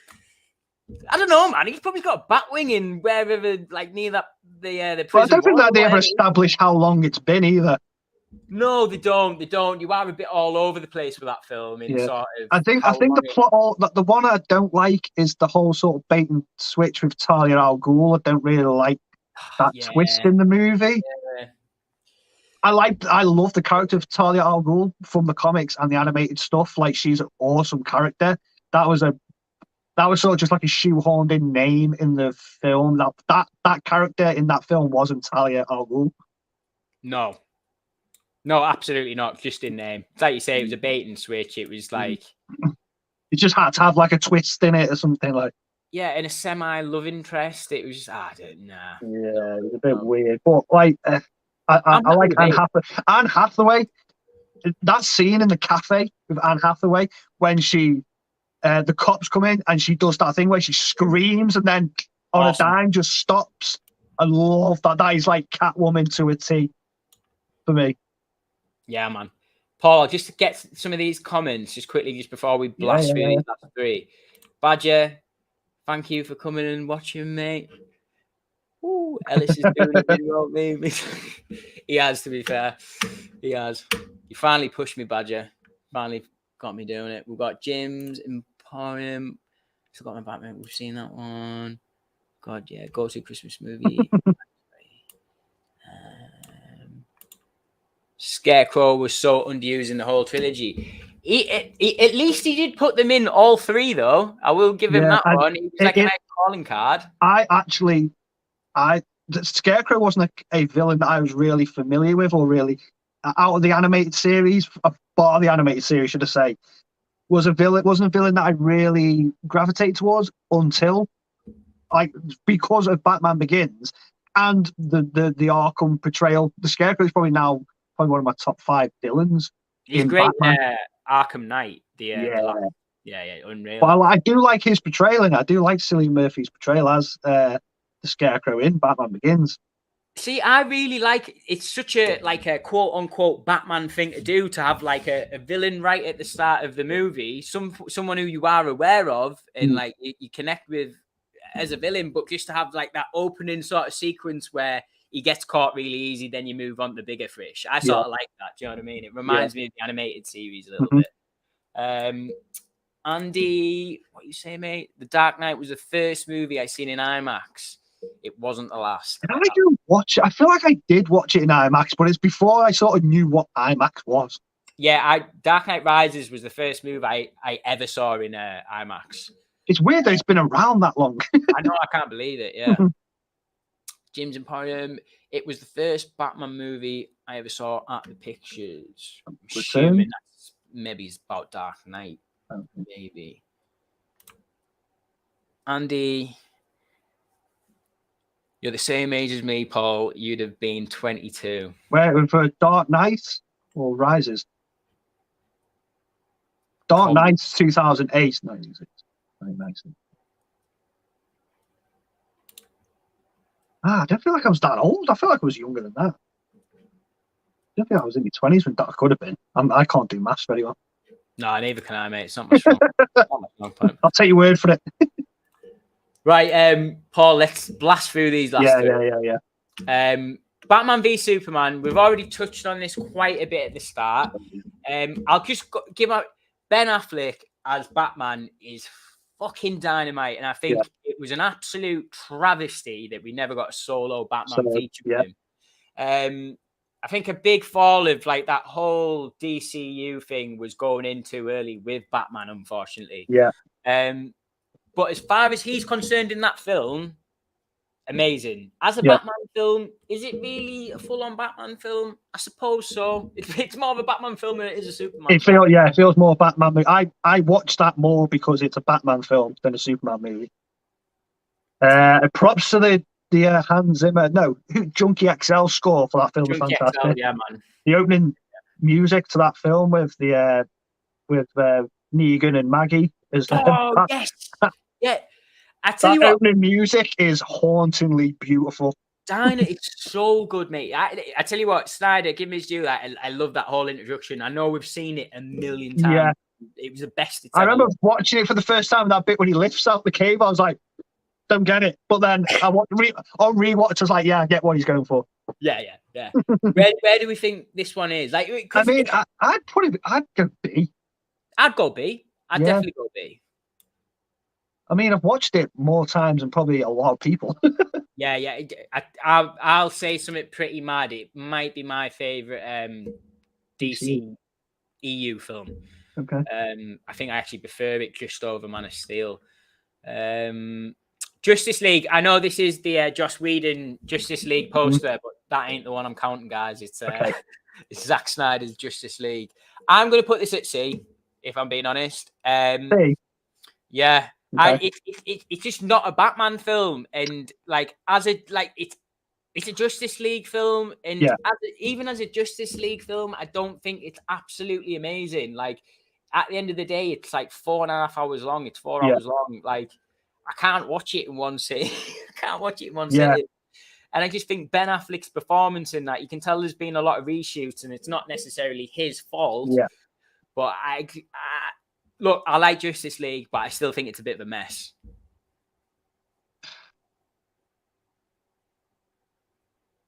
I don't know, man. He's probably got a Batwing in wherever, like near the prison. But I don't think that they ever establish how long it's been either. No, they don't. You are a bit all over the place with that film. Sort of I think the plot. The one I don't like is the whole sort of bait and switch with Talia al Ghul. I don't really like that twist in the movie. Yeah. I love the character of Talia al Ghul from the comics and the animated stuff. Like, she's an awesome character. That was sort of just like a shoehorned in name in the film. That character in that film wasn't Talia al Ghul. No, absolutely not. Just in name. It's like you say, it was a bait and switch. It was like it just had to have like a twist in it or something like. Yeah, and a semi-love interest. It was just, I don't know. Yeah, it was a bit weird. But like, I like Anne Hathaway. That scene in the cafe with Anne Hathaway when the cops come in and she does that thing where she screams and then on a dime just stops. I love that. That is like Catwoman to a T for me. Yeah, man. Paul, just to get some of these comments just quickly, just before we blast through these last three. Badger, thank you for coming and watching, mate. Ooh, Ellis is doing it really well, baby. He has, to be fair. He has. You finally pushed me, Badger. Finally got me doing it. We've got Jim's Emporium. Forgot my Batman. We've seen that one. God, yeah. Go to Christmas movie. Scarecrow was so underused in the whole trilogy. At least he did put them in all three, though. I will give him that one. He was like a nice calling card. Scarecrow wasn't a villain that I was really familiar with, or really out of the animated series, part of the animated series, should I say, wasn't a villain that I really gravitated towards until, because of Batman Begins and the Arkham portrayal. The Scarecrow is probably one of my top 5 villains. He's great. Arkham Knight. Unreal. But I do like his portrayal, and I do like Cillian Murphy's portrayal as the the Scarecrow in Batman Begins. See, I really like it's such a quote unquote Batman thing to do, to have like a villain right at the start of the movie, someone who you are aware of and like you connect with as a villain, but just to have like that opening sort of sequence where he gets caught really easy, then you move on to bigger fish. I sort of like that. Do you know what I mean? It reminds me of the animated series a little bit. Andy, what you say, mate? The Dark Knight was the first movie I seen in IMAX. It wasn't the last. Did I do watch it? I feel like I did watch it in IMAX, but it's before I sort of knew what IMAX was. Yeah, Dark Knight Rises was the first movie I ever saw in IMAX. It's weird that it's been around that long. I know, I can't believe it. Yeah. Jim's Emporium. It was the first Batman movie I ever saw at the pictures. I'm assuming that's maybe it's about Dark Knight. Maybe. Andy, you're the same age as me, Paul. You'd have been 22. Where for Dark Knight or Rises? Dark Knight's 2008. No, I don't feel like I was that old. I feel like I was younger than that. I don't think I was in my 20s when that could have been. I can't do maths very well. No, neither can I, mate. It's not much fun. I'll take your word for it. Right, Paul, let's blast through these last Yeah. Batman v Superman. We've already touched on this quite a bit at the start. I'll just give out Ben Affleck as Batman is fucking dynamite, and I think it was an absolute travesty that we never got a solo Batman feature with him. I think a big fall of like that whole DCU thing was going in too early with Batman, unfortunately. Yeah. But as far as he's concerned in that film, amazing. As a Batman film, is it really a full-on Batman film? I suppose so. It's more of a Batman film than it is a Superman film. It feels more Batman movie. I watched that more because it's a Batman film than a Superman movie. Props to the Hans Zimmer, Junkie XL score for that film was fantastic. XL, yeah, man. The opening music to that film with Negan and Maggie is yes. Yeah. I tell you what, opening music is hauntingly beautiful. Dinah, it's so good, mate. I tell you what, Snyder, give me his due. I love that whole introduction. I know we've seen it a million times. Yeah. It was the best. I remember watching it for the first time, that bit when he lifts out the cave. I was like, don't get it. But then I on rewatch, I was like, yeah, I get what he's going for. Yeah. Where do we think this one is? Like, I mean, I'd go B. I'd go B. I'd definitely go B. I mean, I've watched it more times than probably a lot of people. Yeah. I'll say something pretty mad. It might be my favorite DC EU film. Okay. I think I actually prefer it just over Man of Steel. Justice League. I know this is the Joss Whedon Justice League poster, but that ain't the one I'm counting, guys. It's it's Zack Snyder's Justice League. I'm going to put this at C, if I'm being honest. C. Yeah. Okay. It's just not a Batman film, and it's a Justice League film, and even as a Justice League film, I don't think it's absolutely amazing. Like at the end of the day, it's like 4.5 hours long. It's 4 hours long. Like I can't watch it in one sitting. And I just think Ben Affleck's performance in that, you can tell there's been a lot of reshoots, and it's not necessarily his fault. Yeah. But look, I like Justice League, but I still think it's a bit of a mess.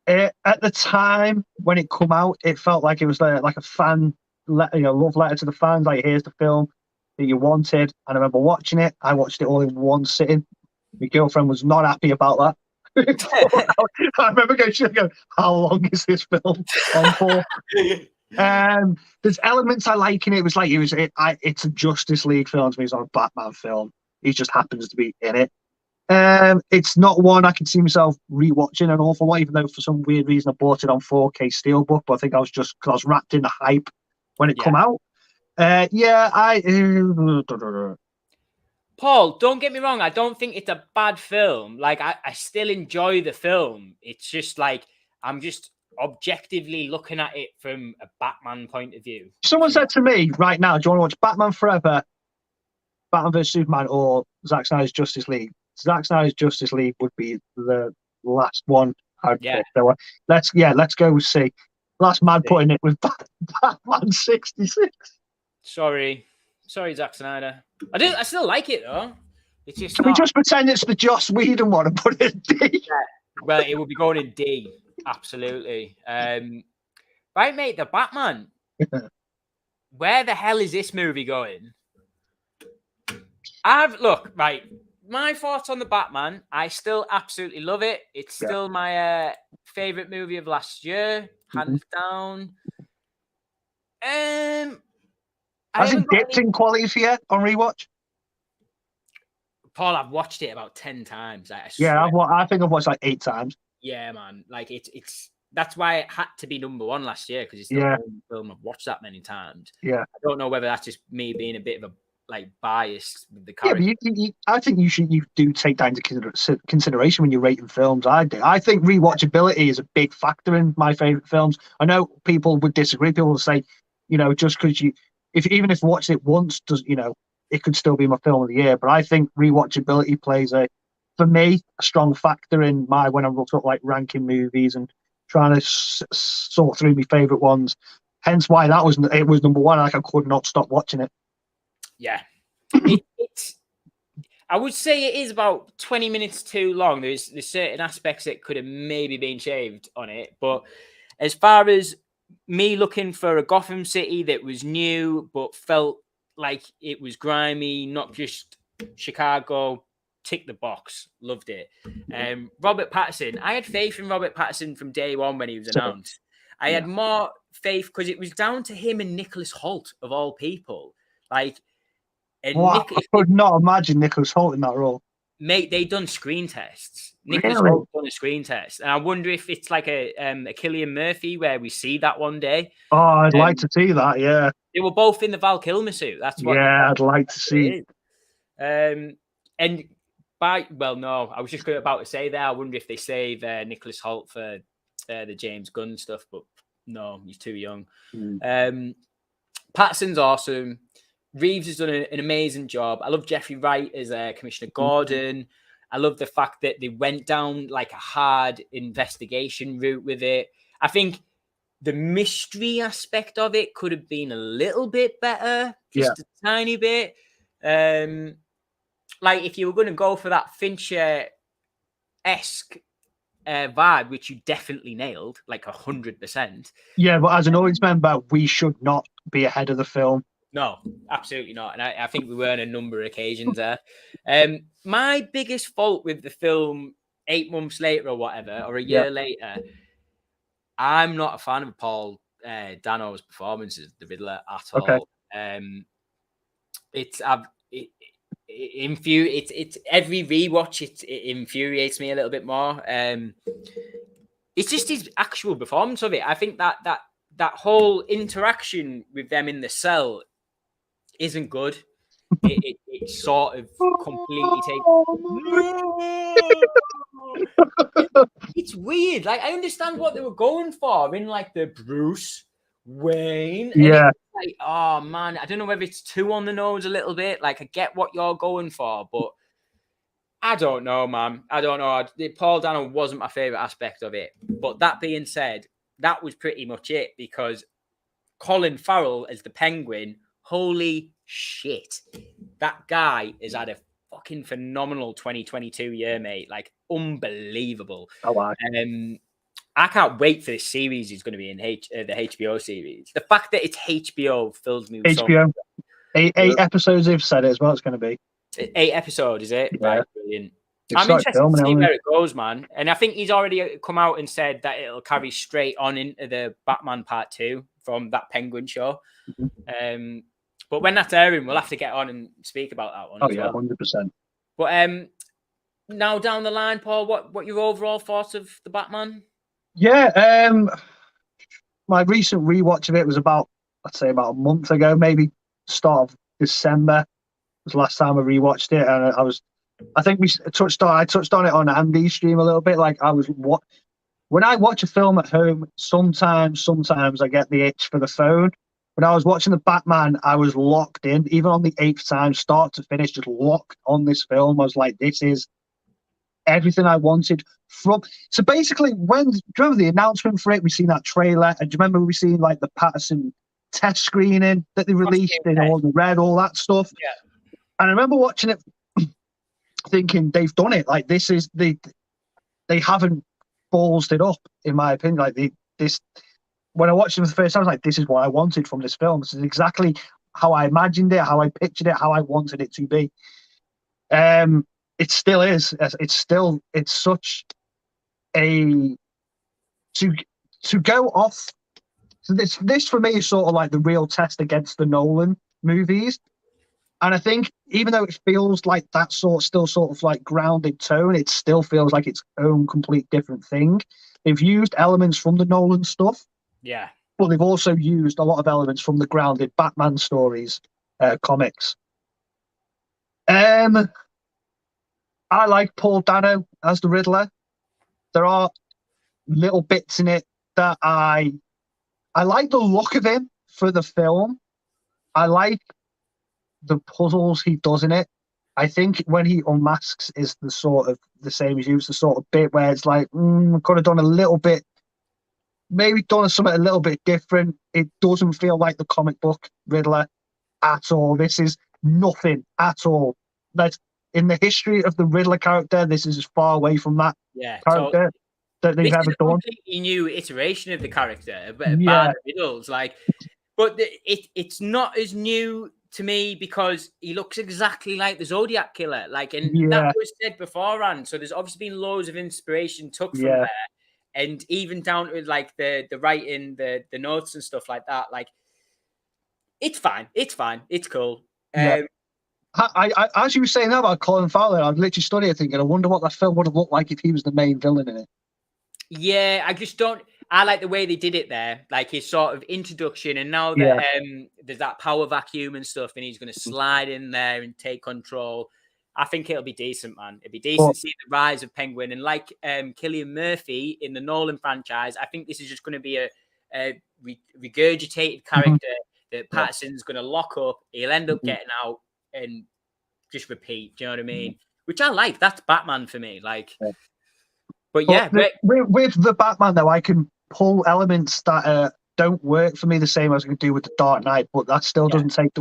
At the time when it come out, it felt like it was like a fan, love letter to the fans. Like, here's the film that you wanted. And I remember watching it. I watched it all in one sitting. My girlfriend was not happy about that. I remember going, how long is this film on for? There's elements I like in it. It was like it's a Justice League film to me. It's not a Batman film. He just happens to be in it. It's not one I can see myself rewatching an awful lot, even though for some weird reason I bought it on 4K Steelbook. But I think I was just because I was wrapped in the hype when it come out. Paul, don't get me wrong. I don't think it's a bad film. Like I still enjoy the film. It's just like I'm just objectively looking at it from a Batman point of view. Someone said to me right now, do you want to watch Batman Forever, Batman vs Superman, or Zack Snyder's Justice League? Zack Snyder's Justice League would be the last one I'd Yeah. pick. So let's go see. That's mad putting it with Batman 66. Sorry, Zack Snyder. I still like it though. It's just Can not. we just pretend it's the Joss Whedon one and put it in D? Yeah. Well, it will be going in D. Absolutely. Right, mate. The Batman. Where the hell is this movie going? Right. My thoughts on the Batman. I still absolutely love it. It's still my favorite movie of last year, hands down. Has it dipped in quality for you on rewatch? Paul, I've watched it about 10 times. I think I've watched like 8 times. Yeah, man. Like it's that's why it had to be number 1 last year, because it's the only film I've watched that many times. Yeah. I don't know whether that's just me being a bit of a bias with the character. Yeah, but I think you do take that into consideration when you're rating films. I do. I think rewatchability is a big factor in my favorite films. I know people would disagree. People will say, just because even if watched it once, it could still be my film of the year. But I think rewatchability plays for me, a strong factor in when I'm sort of like ranking movies and trying to sort through my favorite ones. Hence why it was number 1. Like I could not stop watching it. Yeah, I would say it is about 20 minutes too long. There's certain aspects that could have maybe been shaved on it, but as far as me looking for a Gotham City that was new but felt like it was grimy, not just Chicago, tick the box. Loved it. Robert Pattinson. I had faith in Robert Pattinson from day one when he was announced. I had more faith because it was down to him and Nicholas Hoult, of all people. Like, I could not imagine Nicholas Hoult in that role. Mate, they done screen tests. Nicholas Hoult done a screen test, and I wonder if it's like a Cillian Murphy where we see that one day. Oh, I'd like to see that. Yeah, they were both in the Val Kilmer suit. That's what. Yeah, I'd like to see. No, I was just about to say that. I wonder if they save Nicholas Hoult for the James Gunn stuff, but no, he's too young. Pattinson's awesome. Reeves has done an amazing job. I love Jeffrey Wright as Commissioner Gordon. I love the fact that they went down like a hard investigation route with it. I think the mystery aspect of it could have been a little bit better, just a tiny bit. Like if you were going to go for that Fincher-esque vibe, which you definitely nailed, like 100%. Yeah, but as an audience member, we should not be ahead of the film. No, absolutely not. And I think we were on a number of occasions there. My biggest fault with the film 8 months later or whatever, or a year later, I'm not a fan of Paul Dano's performance as the Riddler at all. It's every rewatch it infuriates me a little bit more. It's just his actual performance of it. I think that whole interaction with them in the cell isn't good. It sort of completely takes. It's weird. Like I understand what they were going for in like the Bruce Wayne. Yeah. Like, oh man, I don't know whether it's too on the nose a little bit. Like I get what you're going for, but I don't know, man. I don't know. Paul Dano wasn't my favorite aspect of it. But that being said, that was pretty much it because Colin Farrell as the Penguin, holy shit. That guy has had a fucking phenomenal 2022 year, mate. Like, unbelievable. Oh, wow. I can't wait for this series he's going to be in the HBO series. The fact that it's HBO fills me with HBO. Eight episodes they've said it as well it's going to be. 8 episodes, is it? Yeah. Right, brilliant. I'm interested to see where it goes, man. And I think he's already come out and said that it'll carry straight on into the Batman Part 2 from that Penguin show. But when that's airing, we'll have to get on and speak about that one. Oh, yeah, 100%. But now down the line, Paul, what your overall thoughts of the Batman? Yeah, my recent rewatch of it was about a month ago, maybe start of December. Was the last time I rewatched it, and I think I touched on it on Andy's stream a little bit. Like when I watch a film at home, sometimes I get the itch for the phone. When I was watching the Batman, I was locked in, even on the 8th time, start to finish, just locked on this film. I was like, this is everything I wanted from. So basically, do you remember the announcement for it? We seen that trailer, and do you remember we seen like the Patterson test screening that they released in all the red, all that stuff? Yeah. And I remember watching it, thinking they've done it. Like this is they haven't ballsed it up, in my opinion. Like this. When I watched it for the first time, I was like, this is what I wanted from this film. This is exactly how I imagined it, how I pictured it, how I wanted it to be. It still is. It's such a to go off. So this for me is sort of like the real test against the Nolan movies. And I think even though it feels like that still sort of like grounded tone, it still feels like its own complete different thing. They've used elements from the Nolan stuff. Yeah. But they've also used a lot of elements from the grounded Batman stories, comics. I like Paul Dano as the Riddler. There are little bits in it that I like the look of him for the film. I like the puzzles he does in it. I think when he unmasks is the sort of the same as you. It's the sort of bit where it's like, could have done a little bit. Maybe done something a little bit different. It doesn't feel like the comic book Riddler at all. This is nothing at all. That in the history of the Riddler character, this is as far away from that character that they've ever done. This is a completely new iteration of the character, Yeah. Riddles. But it's not as new to me because he looks exactly like the Zodiac Killer. That was said beforehand. So there's obviously been loads of inspiration took from there. And even down to like the writing, the notes and stuff like that. Like, it's fine. It's fine. It's cool. I as you were saying that about Colin Farrell, I've literally studied it thinking, I wonder what that film would have looked like if he was the main villain in it. Yeah, I just don't. I like the way they did it there, like his sort of introduction, and now that there's that power vacuum and stuff, and he's going to slide in there and take control. I think it'll be decent, man. It'll be decent to see the rise of Penguin. And like Cillian Murphy in the Nolan franchise, I think this is just going to be a regurgitated character that Patterson's going to lock up. He'll end up getting out and just repeat. Do you know what I mean? Which I like. That's Batman for me. But with the Batman, though, I can pull elements that don't work for me the same as I can do with the Dark Knight, but that still doesn't take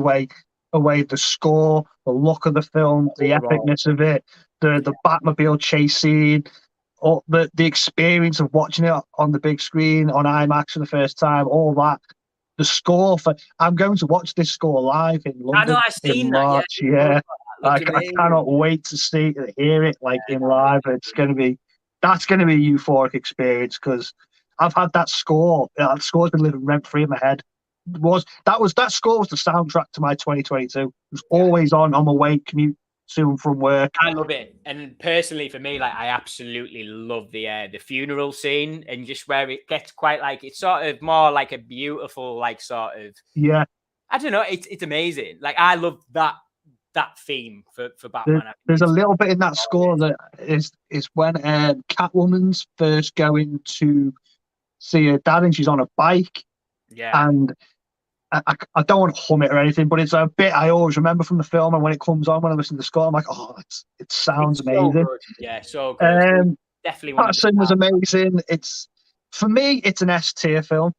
away the score, the look of the film, the epicness of it, the Batmobile chase scene, or the experience of watching it on the big screen on IMAX for the first time, all that. The score I'm going to watch this score live in London. I know, I've seen in March. Yeah. I cannot wait to hear it in live. That's going to be a euphoric experience because I've had that score. That score's been living rent free in my head. That score was the soundtrack to my 2022. It was always on my way commute to and from work. I love it, and personally for me, I absolutely love the funeral scene and just where it gets quite it's sort of more like a beautiful sort of I don't know. It's amazing. I love that theme for Batman. There's a little bit in that score that is when Catwoman's first going to see her dad and she's on a bike. Yeah. And I don't want to hum it or anything, but it's a bit I always remember from the film. And when it comes on, when I listen to the score, I'm like, it sounds amazing. So good. Yeah, so good. Definitely. Patterson was amazing. For me, it's an S tier film.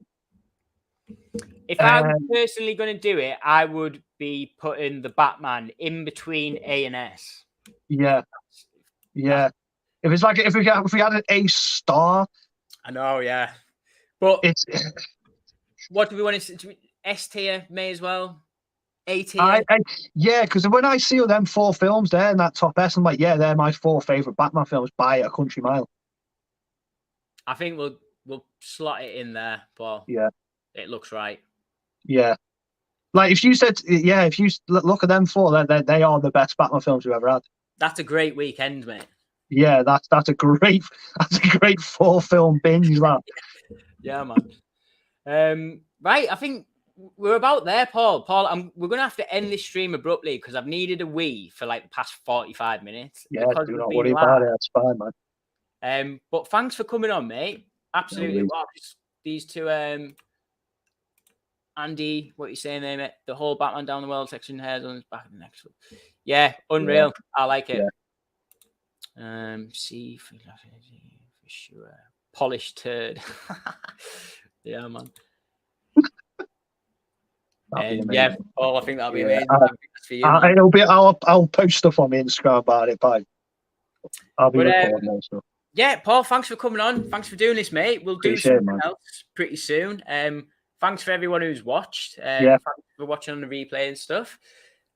If I was personally going to do it, I would be putting the Batman in between A and S. Yeah. If it's if we had an A star. I know, yeah. But what do we want to see? S tier may as well. A tier. Because when I see them 4 films there in that top S, I'm like, they're my 4 favorite Batman films by a country mile. I think we'll slot it in there, Paul. Yeah. It looks right. Yeah. If you said, if you look at them 4, they are the best Batman films we've ever had. That's a great weekend, mate. Yeah, that's a great 4 film binge. That. Yeah, man. Right, I think we're about there, Paul. We're gonna have to end this stream abruptly because I've needed a wee for the past 45 minutes. Yeah, do not worry about it. That's fine, man. But thanks for coming on, mate. Absolutely. Wow, these two. Andy, what are you saying there, mate? The whole Batman Down the World section hairs on his back of the neck. Yeah, unreal. I like it. See for sure. Polished turd. Yeah, man. Yeah, Paul, I think that'll be amazing. I think that's for you, man. It'll be. I'll post stuff on my Instagram about it, but I'll be recording those stuff. Yeah, Paul, thanks for coming on. Thanks for doing this, mate. We'll do something else pretty soon. Thanks for everyone who's watched. Thanks for watching on the replay and stuff.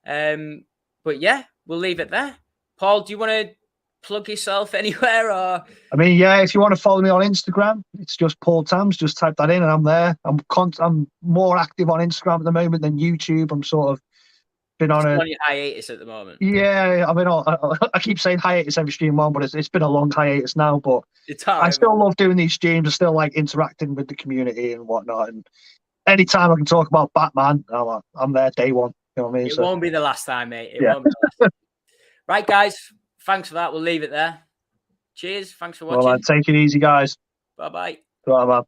But yeah, we'll leave it there. Paul, do you want to plug yourself anywhere? Or I mean, yeah, if you want to follow me on Instagram, it's just Paul Tams. Just type that in, and I'm there. I'm more active on Instagram at the moment than YouTube. I'm sort of been on your hiatus at the moment. Yeah, I mean, I keep saying hiatus every stream one, but it's been a long hiatus now. But I still love doing these streams. I still like interacting with the community and whatnot. And anytime I can talk about Batman, I'm there day one. You know what I mean? It won't be the last time, mate. It won't be the last time. Right, guys. Thanks for that. We'll leave it there. Cheers. Thanks for watching. Well, man, take it easy, guys. Bye-bye. Bye, man.